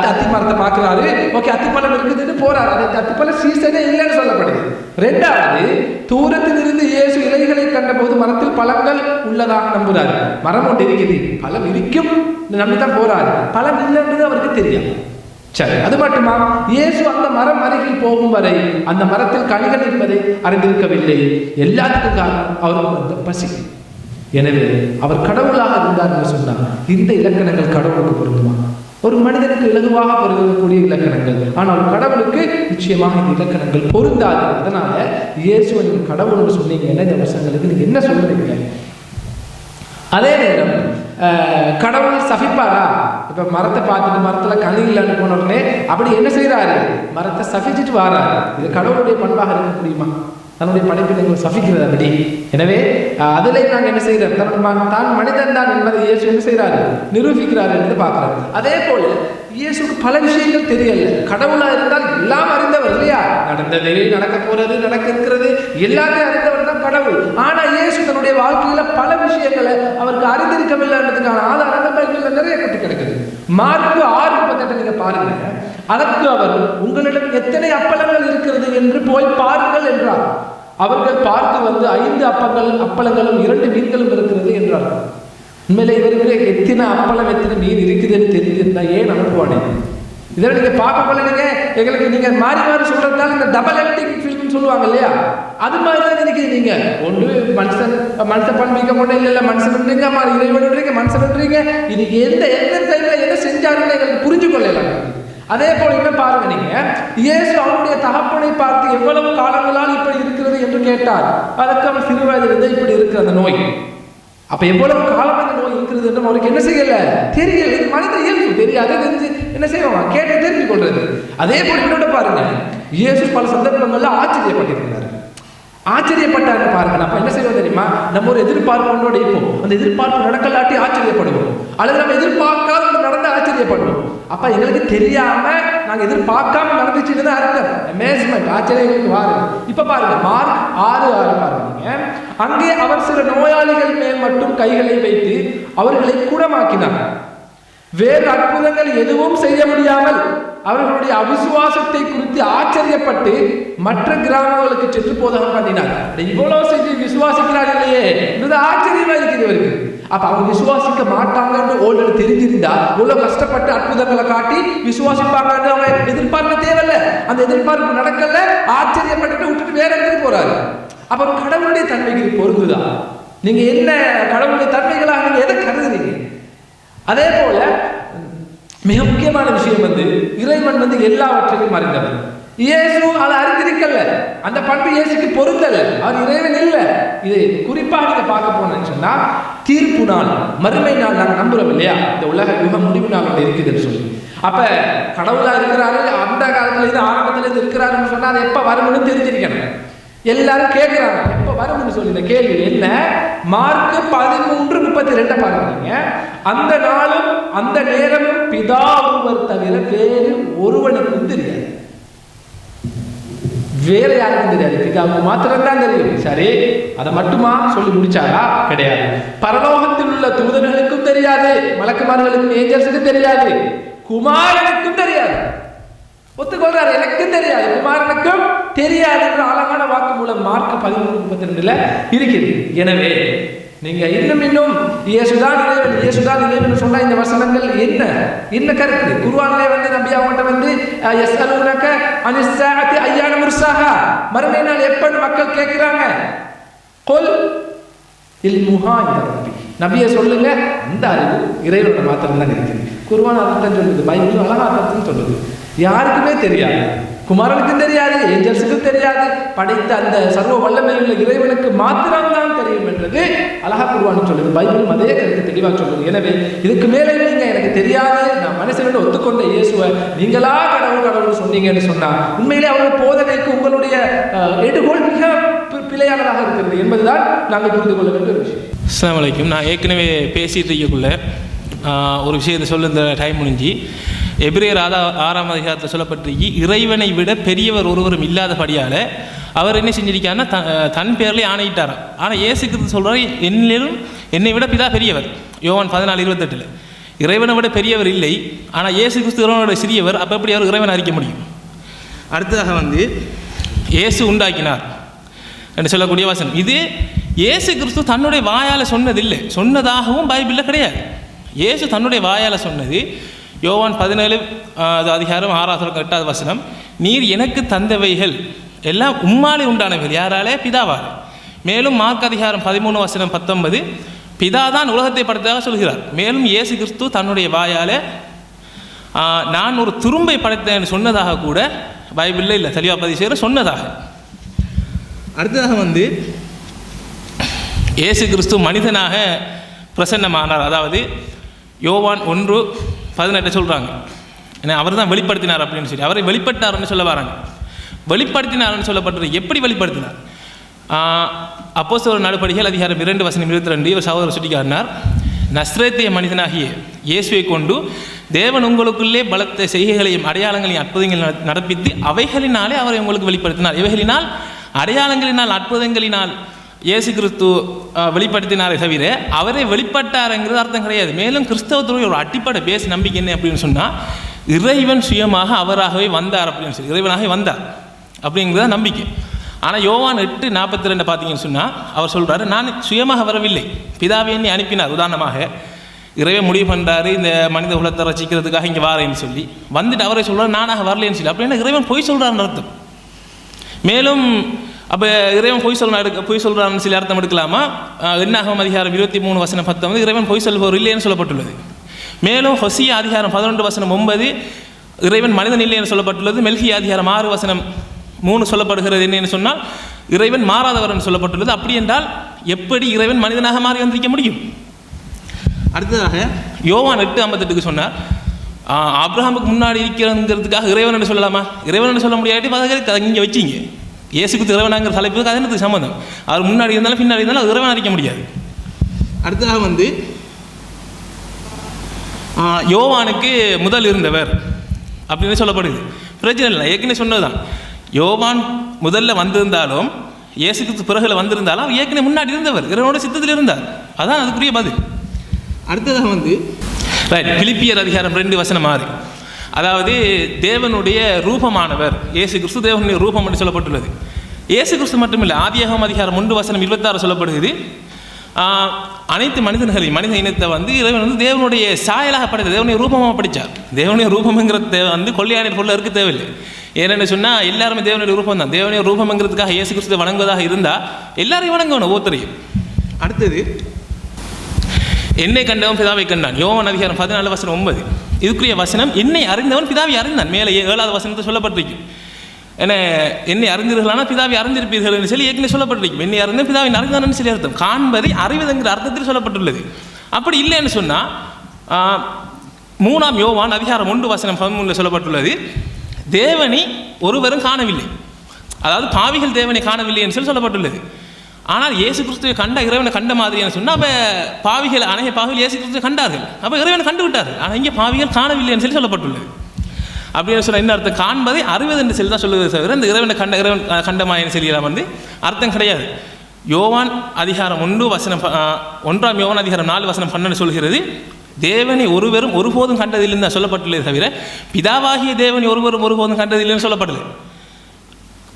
அத்தி மரத்தை பார்க்குறாரு. ஓகே, அத்திப்பழம் இருக்குதுன்னு போறாரு. அது அத்திப்பழ சீசனே இல்லைன்னு சொல்லப்படுது. ரெண்டாவது, தூரத்தில் இருந்து இயேசு இலைகளை கண்ட போது மரத்தில் பழங்கள் உள்ளதாக நம்புறாரு. மரம் ஒன்று இருக்குது, பழம் இருக்கும் நம்பிதான் போறாரு. பழம் இல்லைன்றது அவருக்கு தெரியாது. சரி, அது மட்டுமா? இயேசு அந்த மரம் அருகில் போகும் வரை அந்த மரத்தில் கனிகள் இருப்பதை அறிந்திருக்கவில்லை. எல்லாத்துக்கும் காரணம் அவருக்கு வந்த பசி. எனவே அவர் கடவுளாக இருந்தார் என்று சொன்னார். இந்த இலக்கணங்கள் கடவுளுக்கு பொருந்துமா? ஒரு மனிதனுக்கு இலகுவாக பொருந்தக்கூடிய இலக்கணங்கள், ஆனால் ஒரு கடவுளுக்கு நிச்சயமாக இந்த இலக்கணங்கள் பொருந்தாது. அதனால இயேசு நீங்கள் கடவுள்னு சொன்னீங்க, இந்த வருஷங்களுக்கு நீங்க என்ன சொல்றீங்க? அதே நேரம் கடவுள் சபிப்பாரா? இப்ப மரத்தை பார்த்துட்டு மரத்துல கனி இல்லைன்னு போன உடனே அப்படி என்ன செய்யறாரு? மரத்தை சபிச்சுட்டு வாராரு. இது கடவுளுடைய பண்பாக இருக்க முடியுமா? தன்னுடைய படைப்பினங்களை சபிக்கிறது அப்படி. எனவே அதிலே நாங்கள் என்ன செய்யறோம்? தான் மனிதன் தான் என்பதை இயேசு என்ன செய்யறாரு? நிரூபிக்கிறாரு என்று பார்க்கிறார். அதே போல இயேசுக்கு பல விஷயங்கள் தெரியல. கடவுளா இருந்தால் எல்லாம் அறிந்தவர் இல்லையா? நடந்தது, நடக்க போறது, நடக்க இருக்கிறது எல்லாத்தையும் அறிந்தவர் தான் கடவுள். ஆனா இயேசு தன்னுடைய வாழ்க்கையில பல விஷயங்களை அவருக்கு அறிந்திருக்கவில்லைன்றதுக்கான ஆதாரங்கள் பைபிள்ல நிறைய கட்டி கிடக்குது. மார்க்கு 6:38 நீங்க பாருங்க. அதற்கு அவர், உங்களிடம் எத்தனை அப்பளங்கள் இருக்கிறது என்று போய் பாருங்கள் என்றார். அவர்கள் பார்த்து வந்து 5 அப்பளங்களும் 2 மீன்களும் இருக்கிறது என்றார்கள். உண்மையில இவருக்கு எத்தனை அப்பளம் எத்தனை மீன் இருக்குதுன்னு தெரிஞ்சிருந்தா ஏன் அனுப்புவானே? இதில் நீங்க பார்க்க போலீங்க, எங்களுக்கு நீங்க மாறி மாறி சொல்றதுனால இந்த டபுள் ஆக்டிங் ஃபில்ம் சொல்லுவாங்க இல்லையா? அது மாதிரி தான் இருக்குது. நீங்க ஒன்று மனுஷன் பண்பிக்க கொண்டே இல்லை, மனுஷன்ன்றீங்க, இறைவன்றீங்க, மனுஷன்ன்றீங்க. இதுக்கு எந்த டைம்ல என்ன செஞ்சாருன்னு எங்களுக்கு புரிஞ்சு கொள்ளலாம். அதே போல என்ன பாருங்க, நீங்க இயேசு அவருடைய தகப்பனை பார்த்து எவ்வளவு காலங்களால் இப்படி இருக்கிறது என்று கேட்டார். அதற்கு அவர் சிறு வயதிலிருந்து இப்படி இருக்கிற அந்த நோய். அப்ப எவ்வளவு காலம் அந்த நோய் இருக்கிறது என்று அவருக்கு என்ன செய்யல? தெரியல. இது மனித இயல்பு, தெரியாது. என்ன செய்வாங்க? கேட்டு தெரிஞ்சு கொள்றது. அதே போல இன்னொன்று பாருங்க, இயேசு பல சந்தர்ப்பங்களில் ஆச்சரியப்பட்டிருக்கிறார். ஆச்சரியப்பட்டாரு பாருங்க. நம்ம என்ன செய்வோம் தெரியுமா? நம்ம ஒரு எதிர்பார்ப்போட இருப்போம். அந்த எதிர்பார்ப்பு நடக்கலாட்டி ஆச்சரியப்படுவோம், அல்லது நம்ம எதிர்பார்க்காத நடந்து ஆச்சரியப்படுவோம். அப்ப எங்களுக்கு தெரியாம நாங்க எதிர்பார்க்காம நடந்துச்சுன்னு தான் அர்த்தம். அமேஸ்மெண்ட், ஆச்சரியம் எங்களுக்கு வாருது. இப்ப பாருங்க, மார்க் 6:6 பாருங்க. அங்கே அவர் சில நோயாளிகள் மேல் மட்டும் கைகளை வைத்து அவர்களை குணமாக்கினார். வேறு அற்புதங்கள் எதுவும் செய்ய முடியாமல் அவர்களுடைய அவிசுவாசத்தை குறித்து ஆச்சரியப்பட்டு மற்ற கிராமங்களுக்கு சென்று போதகம் பண்ணினார். இவ்வளவு செஞ்சு விசுவாசிக்கிறார் இல்லையே, இது ஆச்சரியமா இருக்கிறவருக்கு. அப்ப அவங்க விசுவாசிக்க மாட்டாங்கன்னு ஆல்ரெடி தெரிஞ்சிருந்தா இவ்வளவு கஷ்டப்பட்டு அற்புதங்களை காட்டி விசுவாசிப்பாங்கன்னு அவங்க எதிர்பார்க்க தேவையில்ல. அந்த எதிர்பார்ப்பு நடக்கல, ஆச்சரியப்பட்டு விட்டுட்டு வேற இடத்துக்கு போறாரு. அப்ப கடவுளுடைய தன்மைக்கு பொருந்துதா? நீங்க என்ன கடவுளுடைய தன்மைகளாக நீங்க எதை கருதுறீங்க? அதே போல மிக முக்கியமான விஷயம் இறைவன் எல்லாவற்றையும் அறிந்தவர். இயேசு அதை அறிந்திருக்கல, அந்த பண்பு இயேசுக்கு பொருந்தல, அவர் இறைவன் இல்லை. இது குறிப்பாக நீங்க பார்க்க போனேன்னு சொன்னா தீர்ப்பு நாள், மறுமை நாள் நாங்கள் நம்புறோம் இல்லையா? இந்த உலக யுக முடிவு நாள் ஒன்று இருக்குதுன்னு சொல்லி. அப்ப கடவுளா இருக்கிறாரு, அந்த காலத்துல இருந்து ஆரம்பத்துல இருந்து இருக்கிறாருன்னு சொன்னா அது எப்ப வரும்னு தெரிஞ்சிருக்கணும். எல்லாரும் கேட்கிறாங்க எப்ப வரும்னு சொல்லி. இந்த கேள்வி என்ன? மார்க் 13:32 பாருங்க. அந்த நாளும் அந்த நேரமும் பிதா ஒருவர் தவிர வேறு ஒருவனுக்கும் தெரியாது. வேற யாருக்கும் தெரியாது, பிதாவுக்கு மாத்திரம்தான் தெரியும். சரி, அதை மட்டுமா சொல்லி முடிச்சாரா? கிடையாது. பரலோகத்தில் உள்ள தூதர்களுக்கும் தெரியாது, மலக்குமார்களுக்கும் ஏஞ்சல்ஸுக்கும் தெரியாது, குமாரனுக்கும் தெரியாது. ஒத்துக்கொள்றாரு, எனக்கும் தெரியாது, குமாரனுக்கும் தெரியாது என்ற அழகான வாக்கு மூலம் மார்க் 13:32 இருக்குது. எனவே நீங்க இன்னும் இயேசுதான் இறைவன், இயேசுதான் இறைவன் சொன்னா இந்த வசனங்கள் என்ன கருத்து? குர்ஆனிலே நபி அவங்கள்ட்ட யஸ்அலூனக அனிஸ்ஸாஅத்தி அய்யான முர்ஸாஹா, மறுமை நாள் எப்பன்னு மக்கள் கேட்கிறாங்க. குல் இல்முஹா இன்த ரப்பி, நபியே சொல்லுங்க, அந்த அறிவு இறைவனோட மாத்திரம் தான் இருக்குது. குர்ஆன் அர்த்தம் சொல்லுது, பைபிள் அழகா அர்த்தம் சொல்லுது. யாருக்குமே தெரியாது, குமாரனுக்கும் தெரியாது, ஏஞ்சல்ஸுக்கும் தெரியாது, படைத்த அந்த சர்வ வல்லமையுள்ள இறைவனுக்கு மாத்திரம்தான் தெரியும் என்றது அழகா குர்ஆன் சொல்லுது. பைபிளும் அதே கருத்து தெளிவாக சொல்லுது. எனவே இதுக்கு மேலே நீங்க எனக்கு தெரியாது, நான் மனசில் ஒத்துக்கொண்ட இயேசுவை நீங்களா கடவுள் சொன்னீங்கன்னு சொன்னா உண்மையிலே அவருடைய போதனைக்கு உங்களுடைய எடுகோள் மிக பிழையானதாக இருக்கிறது என்பதுதான் நாங்கள் புரிந்து கொள்ள வேண்டிய விஷயம். அஸ்ஸலாமு அலைக்கும். நான் ஏற்கனவே பேசிட்டு இருக்கக்குள்ள ஒரு விஷயத்தை சொல்ல இந்த டைம் முடிஞ்சு, எபிரேயர் 6ஆம் அதிகாரத்தில் சொல்லப்பட்டிருக்கு, இறைவனை விட பெரியவர் ஒருவரும் இல்லாதபடியால் அவர் என்ன செஞ்சிருக்காருன்னா தன் பேர்லேயே ஆணையிட்டாராம். ஆனால் இயேசு கிறிஸ்து சொல்கிறார், என்னை விட பிதா பெரியவர். யோவான் 14:28. இறைவனை விட பெரியவர் இல்லை, ஆனால் இயேசு கிறிஸ்து இறைவனோட சிறியவர். அப்போ எப்படி அவர் இறைவனை அறிக்க முடியும்? அடுத்ததாக இயேசு உண்டாக்கினார் என்று சொல்லக்கூடிய வசனம், இது இயேசு கிறிஸ்து தன்னுடைய வாயால் சொன்னதில்லை, சொன்னதாகவும் பைபிளில் கிடையாது. இயேசு தன்னுடைய வாயால் சொன்னது யோவான் 17:6 வசனம், நீர் எனக்கு தந்தவைகள் எல்லாம் உம்மாலே உண்டானவைகள். யாராலே? பிதாவால். மேலும் மார்க் 13:19 பிதா தான் உலகத்தை படைத்ததாக சொல்கிறார். மேலும் இயேசு கிறிஸ்து தன்னுடைய வாயால் நான் ஒரு துரும்பை படைத்தேன் சொன்னதாக கூட பைபிளில் இல்லை, தெளிவாக பதிவு செய்கிற சொன்னதாக. அடுத்ததாக இயேசு கிறிஸ்து மனிதனாக பிரசன்னமானார். அதாவது யோவான் 1:18 சொல்கிறாங்க, ஏன்னா அவர் தான் வெளிப்படுத்தினார் அப்படின்னு சொல்லி. அவரை வெளிப்பட்டார்னு சொல்ல வராங்க. வெளிப்படுத்தினார்னு சொல்லப்பட்டது எப்படி வெளிப்படுத்தினார்? அப்போஸ்தலர் நடபடிகள் அதிகாரம் 2:22 இவர் சகோதரர் சுட்டிக்காட்டினார், நஸ்ரேத்திய மனிதனாகிய இயேசுவை கொண்டு தேவன் உங்களுக்குள்ளே பலத்த செய்கைகளையும் அடையாளங்களையும் அற்புதங்கள் நடப்பித்து அவைகளினாலே அவரை உங்களுக்கு வெளிப்படுத்தினார். இவைகளினால் அடையாளங்களினால் அற்புதங்களினால் இயேசு கிறிஸ்து வெளிப்படுத்தினாரே தவிர அவரை வெளிப்பட்டாருங்கிறது அர்த்தம் கிடையாது. மேலும் கிறிஸ்தவத்துடைய ஒரு அடிப்படை பேஸ் நம்பிக்கை என்ன அப்படின்னு சொன்னால், இறைவன் சுயமாக அவராகவே வந்தார் அப்படின்னு சொல்லி, இறைவனாகவே வந்தார் அப்படிங்கிறத நம்பிக்கை. ஆனால் யோவான் 8:42 பார்த்தீங்கன்னு சொன்னால் அவர் சொல்கிறாரு, நான் சுயமாக வரவில்லை, பிதாவை என்னை அனுப்பினார். உதாரணமாக இறைவன் முடிவு பண்ணுறாரு, இந்த மனித குலத்தை ரசிக்கிறதுக்காக இங்கே வாரேன்னு சொல்லி வந்துட்டு அவரை சொல்கிறார், நானாக வரலேன்னு சொல்லி. அப்படின்னா இறைவன் பொய் சொல்கிறாருன்னு அர்த்தம். மேலும் அப்போ இறைவன் பொய் சொல்கிறான்னு சொல்லி அர்த்தம் எடுக்கலாமா? என்னாகும் அதிகாரம் 23:19 இறைவன் பொய் சொல்பவர் இல்லைன்னு சொல்லப்பட்டுள்ளது. மேலும் ஹொசியா அதிகாரம் 11:9 இறைவன் மனிதன் இல்லைன்னு சொல்லப்பட்டுள்ளது. மெல்கியா அதிகாரம் 6:3 சொல்லப்படுகிறது என்னன்னு சொன்னால் இறைவன் மாறாதவர் என்று சொல்லப்பட்டுள்ளது. அப்படி என்றால் எப்படி இறைவன் மனிதனாக மாறி வந்திருக்க முடியும்? அடுத்ததாக யோவான் 8:58 சொன்னார், ஆபிரகாமுக்கு முன்னாடி இருக்கிறங்கிறதுக்காக இறைவன் என்று சொல்லலாமா? இறைவன் என்று சொல்ல முடியாட்டி அதை இங்கே வச்சிங்க. இயேசுக்கு இறைவனாங்கிற தலைப்புக்கு அது எனக்கு சம்மந்தம். அவர் முன்னாடி இருந்தாலும் பின்னாடி இருந்தாலும் அது இறைவன் அறிக்க முடியாது. அடுத்ததாக வந்து யோவானுக்கு முதல் இருந்தவர் அப்படின்னு சொல்லப்படுது. பிரச்சனை இல்லை, ஏற்கனவே சொன்னதுதான். யோவான் முதல்ல வந்திருந்தாலும் இயேசுக்கு பிறகுல வந்திருந்தாலும் அவர் ஏற்கனவே முன்னாடி இருந்தவர், இறைவனோட சித்தத்தில் இருந்தார். அதான் அதுக்குரிய பதில். அடுத்ததாக வந்து பிலிப்பியர் அதிகாரம் 2:6, அதாவது தேவனுடைய ரூபமானவர் இயேசு கிறிஸ்து தேவனுடைய ரூபம் என்று சொல்லப்பட்டுள்ளது. இயேசு கிறிஸ்து மட்டுமில்லை, ஆதியாகமம் அதிகாரம் 1:26 சொல்லப்படுகிறது. அனைத்து மனிதர்களையும் மனித இனத்தை வந்து இறைவன் வந்து தேவனுடைய சாயலாக படைத்தார், தேவனுடைய ரூபமாக படித்தார். தேவனுடைய ரூபம்ங்கிறது வந்து கொள்ளையாளர் பொருள் இருக்க தேவையில்லை. ஏன்னு சொன்னால் எல்லாருமே தேவனுடைய ரூபம் தான். தேவனுடைய ரூபம்ங்கிறதுக்காக இயேசு கிறிஸ்துவை வணங்குவதாக இருந்தால் எல்லாரையும் வணங்கணும் ஒவ்வொருத்தரையும். அடுத்தது என்னை கண்டவன் பிதாவை கண்டான், யோவான் அதிகாரம் 14:9. இதுக்குரிய வசனம் என்னை அறிந்தவன் பிதாவை அறிந்தான். மேலே 7வது வசனத்தை சொல்லப்பட்டிருக்கு. என்னை அறிந்தீர்களானா பிதாவை அறிந்திருப்பீர்கள் என்று சொல்லி ஏற்கனவே சொல்லப்பட்டிருக்கும். என்னை அறிந்த பிதாவை அறிந்தான்னு சொல்லி அர்த்தம். காண்பதை அறிவதுங்கிற அர்த்தத்தில் சொல்லப்பட்டுள்ளது. அப்படி இல்லைன்னு சொன்னால் 3 யோவான் அதிகாரம் 1:13 சொல்லப்பட்டுள்ளது, தேவனை ஒருவரும் காணவில்லை, அதாவது பாவிகள் தேவனை காணவில்லை என்று சொல்லப்பட்டுள்ளது. ஆனால் இயேசு கிறிஸ்துவை கண்ட இறைவனை கண்ட மாதிரின்னு சொன்னால் அப்போ பாவிகள் அநேக பாவிகள் இயேசு கிறிஸ்துவை கண்டார்கள், அப்போ இறைவனை கண்டு விட்டார்கள். ஆனால் இங்கே பாவிகள் காணவில்லை என்று சொல்லப்பட்டுள்ளது. அப்படின்னு சொன்னால் என்ன அர்த்தம்? காண்பதை அறிவது என்று சொல்லி தான் சொல்லுவது தவிர இந்த இறைவனை இறைவன் கண்டமாயின்னு சொல்லலாம் வந்து அர்த்தம் கிடையாது. யோவான் அதிகாரம் 1 யோவான் அதிகாரம் 4:12 சொல்கிறது, தேவனை ஒருவரும் ஒருபோதும் கண்டதில்லைன்னு தான் சொல்லப்பட்டுள்ளது தவிர பிதாவாகிய தேவனை ஒருவரும் ஒருபோதும் கண்டதில்லைன்னு சொல்லப்படலை.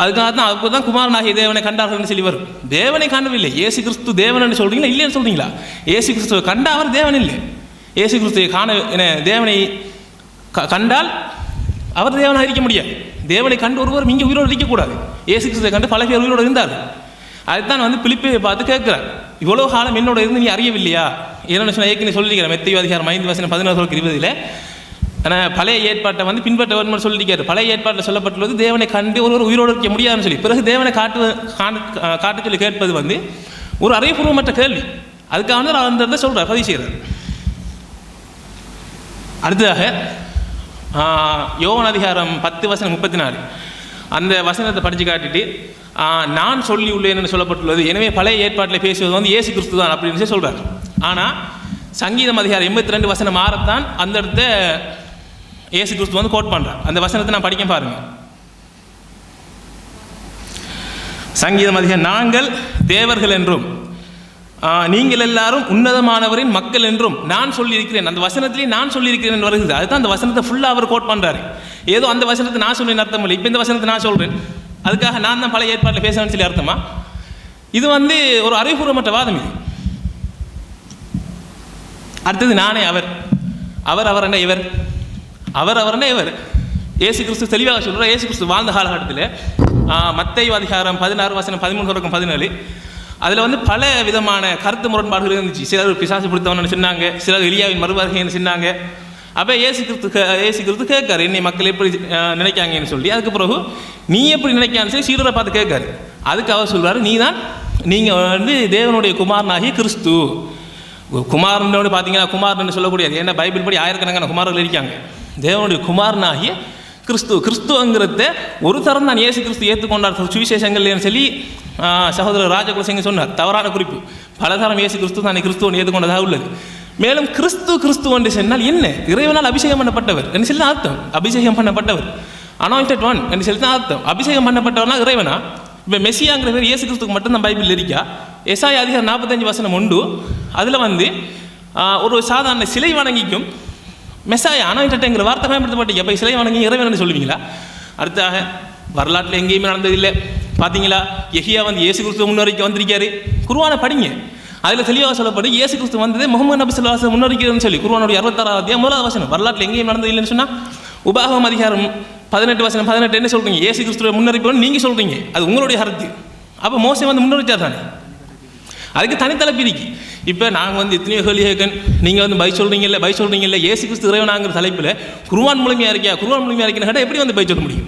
அதுக்காக தான் அப்போ தான் குமாரனாகிய தேவனை கண்டார்கள்னு சொல்லி வரும். தேவனை காணவில்லை, இயேசு கிறிஸ்து தேவன் சொல்கிறீங்களா இல்லைன்னு சொல்கிறீங்களா? இயேசு கிறிஸ்துவை கண்டால் அவர் தேவன் இல்லை. இயேசு கிறிஸ்துவை தேவனை கண்டால் அவர் தேவனாக இருக்க முடியாது. தேவனை கண்டு ஒருவர் இங்கே உயிரோடு இருக்கக்கூடாது. இயேசு கிறிஸ்துவை கண்டு பல பேர் உயிரோடு இருந்தார்கள். அதுதான் வந்து பிலிப்பை பார்த்து கேட்குறார், இவ்வளோ காலம் என்னோட இருந்து நீ அறியவில்லையா? என்னென்ன சொன்னால் ஏற்கனவே சொல்லியிருக்கிறேன், மத்தேயு அதிகாரம் 5:14-20. ஆனால் பழைய ஏற்பாட்டை வந்து பின்பற்ற வேண்டும் சொல்லியிருக்காரு. பழைய ஏற்பாட்டில் சொல்லப்பட்டுள்ளது தேவனை கண்டு ஒருவர் உயிரோடு இருக்க முடியாதுன்னு சொல்லி. பிறகு தேவனை காட்ட சொல்லி கேட்பது வந்து ஒரு அறிவுபூர்வமற்ற கேள்வி. அதுக்காக வந்து அந்த இடத்துல சொல்கிறார், பதிவு செய்கிறார். அடுத்ததாக யோவான் அதிகாரம் 10:34 அந்த வசனத்தை படித்து காட்டிட்டு நான் சொல்லி உள்ளேன்னு சொல்லப்பட்டுள்ளது. எனவே பழைய ஏற்பாட்டில் பேசுவது வந்து இயேசு கிறிஸ்து தான் அப்படின்னு சொல்கிறார். ஆனால் சங்கீதம் அதிகாரம் 82 தான் அந்த இடத்த இயேசு கிறிஸ்து வந்து கோட் பண்ணுறார். அந்த வசனத்தை நான் படிக்க பாருங்கள். சங்கீதம் அதிகாரம், நாங்கள் தேவர்கள் என்றும் நீங்கள் எல்லாரும் உன்னதமானவரின் மக்கள் என்றும் நான் சொல்லியிருக்கிறேன். அந்த வசனத்திலே நான் சொல்லியிருக்கிறேன் வருகிறது. அதுதான் அந்த வசனத்தை ஃபுல்லாக அவர் கோட் பண்ணுறாரு. ஏதோ அந்த வசனத்தை நான் சொல்லேன்னு அர்த்தம் இல்லை, இப்போ இந்த வசனத்தை நான் சொல்கிறேன், அதுக்காக நான் தான் பழைய ஏற்பாட்டில் பேசுவேன்னு சொல்லி அர்த்தமா? இது வந்து ஒரு அறிவுபூர்வமற்ற வாதம் இது. அடுத்தது நானே அவர், அவர் என்ன இவர், அவர் என்ன இவர். இயேசு கிறிஸ்து தெளிவாக சொல்கிறார். இயேசு கிறிஸ்து வாழ்ந்த காலகட்டத்தில் மத்தேயு அதிகாரம் 16:13-17 அதில் வந்து பல விதமான கருத்து முரண்பாடுகள் இருந்துச்சு. சிலர் பிசாசு பிடித்தவன்னு சொன்னாங்க, சிலர் எலியாவின் மறுவார்கைன்னு சொன்னாங்க. அப்போ இயேசு கிறிஸ்து கேட்காரு, என்னை மக்கள் எப்படி நினைக்காங்கன்னு சொல்லி. அதுக்கு பிறகு நீ எப்படி நினைக்கான்னு சொல்லி சீடரை பார்த்து கேட்காரு. அதுக்கு அவர் சொல்கிறாரு, நீங்கள் வந்து தேவனுடைய குமாரனாகிய கிறிஸ்து. குமாரனோடு பார்த்தீங்கன்னா குமாரன்னு சொல்லக்கூடியது, ஏன்னா பைபிள் படி ஆயிரக்கணக்கான குமாரர்கள் இருக்காங்க. தேவனுடைய குமாரனாகிய கிறிஸ்துவங்கிறத ஒரு தரம் தான் இயேசு கிறிஸ்து ஏற்றுக்கொண்டார் சுவிசேஷங்கள்னு சொல்லி சகோதரர் ராஜகுலசிங்க சொன்னார். தவறான குறிப்பு. பலதரம் இயேசு கிறிஸ்து தான் கிறிஸ்துவன் ஏற்றுக்கொண்டதாக உள்ளது. மேலும் கிறிஸ்து என்று சொன்னால் என்ன? இறைவனால் அபிஷேகம் பண்ணப்பட்டவர் என்று சொல்லி தான் அர்த்தம். அபிஷேகம் பண்ணப்பட்டவர், அனாயிண்டட் ஒன் என்று சொல்லி தான் அர்த்தம். அபிஷேகம் பண்ணப்பட்டவர்னா இறைவனா? இப்போ மெசியாங்கிற பேர் இயேசு கிறிஸ்துக்கு மட்டும்தான் பைபிள் இருக்கா? எசாயா அதிகாரம் 45 அதில் வந்து ஒரு சாதாரண சிலை வணங்கிக்கும் மெசாயா அனாயிண்டட்ங்கிற வார்த்தை பயன்படுத்தப்பட்டீங்க. அப்போ சிலை வணங்கி இறைவன் சொல்லுவீங்களா? அடுத்தாக வரலாற்றில் எங்கேயுமே நடந்ததில்லை. பார்த்தீங்களா, எஹியா வந்து இயேசு கிறிஸ்துவ முன்னறிக்கை வந்திருக்காரு. குர்ஆனை படிங்க, அதில் தெளிவாக சொல்லப்படும் இயேசு கிறிஸ்து வந்தது முகமது நபி ஸல்லல்லாஹு அலைஹி வஸல்லம் முன்னறிக்கைன்னு சொல்லி. குர்ஆனுடைய 66 அத்தியாயம் 1வது வசனம். வரலாற்றில் எங்கேயும் நடந்தது இல்லைன்னு சொன்னால் உபாகமம் அதிகாரம் 18 என்ன சொல்கிறீங்க? இயேசு கிறிஸ்துவ முன்னறிப்போன்னு நீங்கள் சொல்கிறீங்க, அது உங்களுடைய கருத்து. அப்போ மோசே வந்து முன்னறிச்சார் தானே, அதுக்கு தனித்தலைப்பு இருக்கு. இப்போ நாங்கள் வந்து எத்தனையோ கேள்வி கேட்கன், நீங்கள் வந்து பை சொல்கிறீங்கல்ல இயேசு கிறிஸ்து இறைவனாங்கிற தலைப்பில் குர்ஆன் மூலமையாக இருக்கியா, குர்ஆன் மூலமையாக இருக்கேன்னு கேட்டால் எப்படி வந்து பை சொல்ல முடியும்?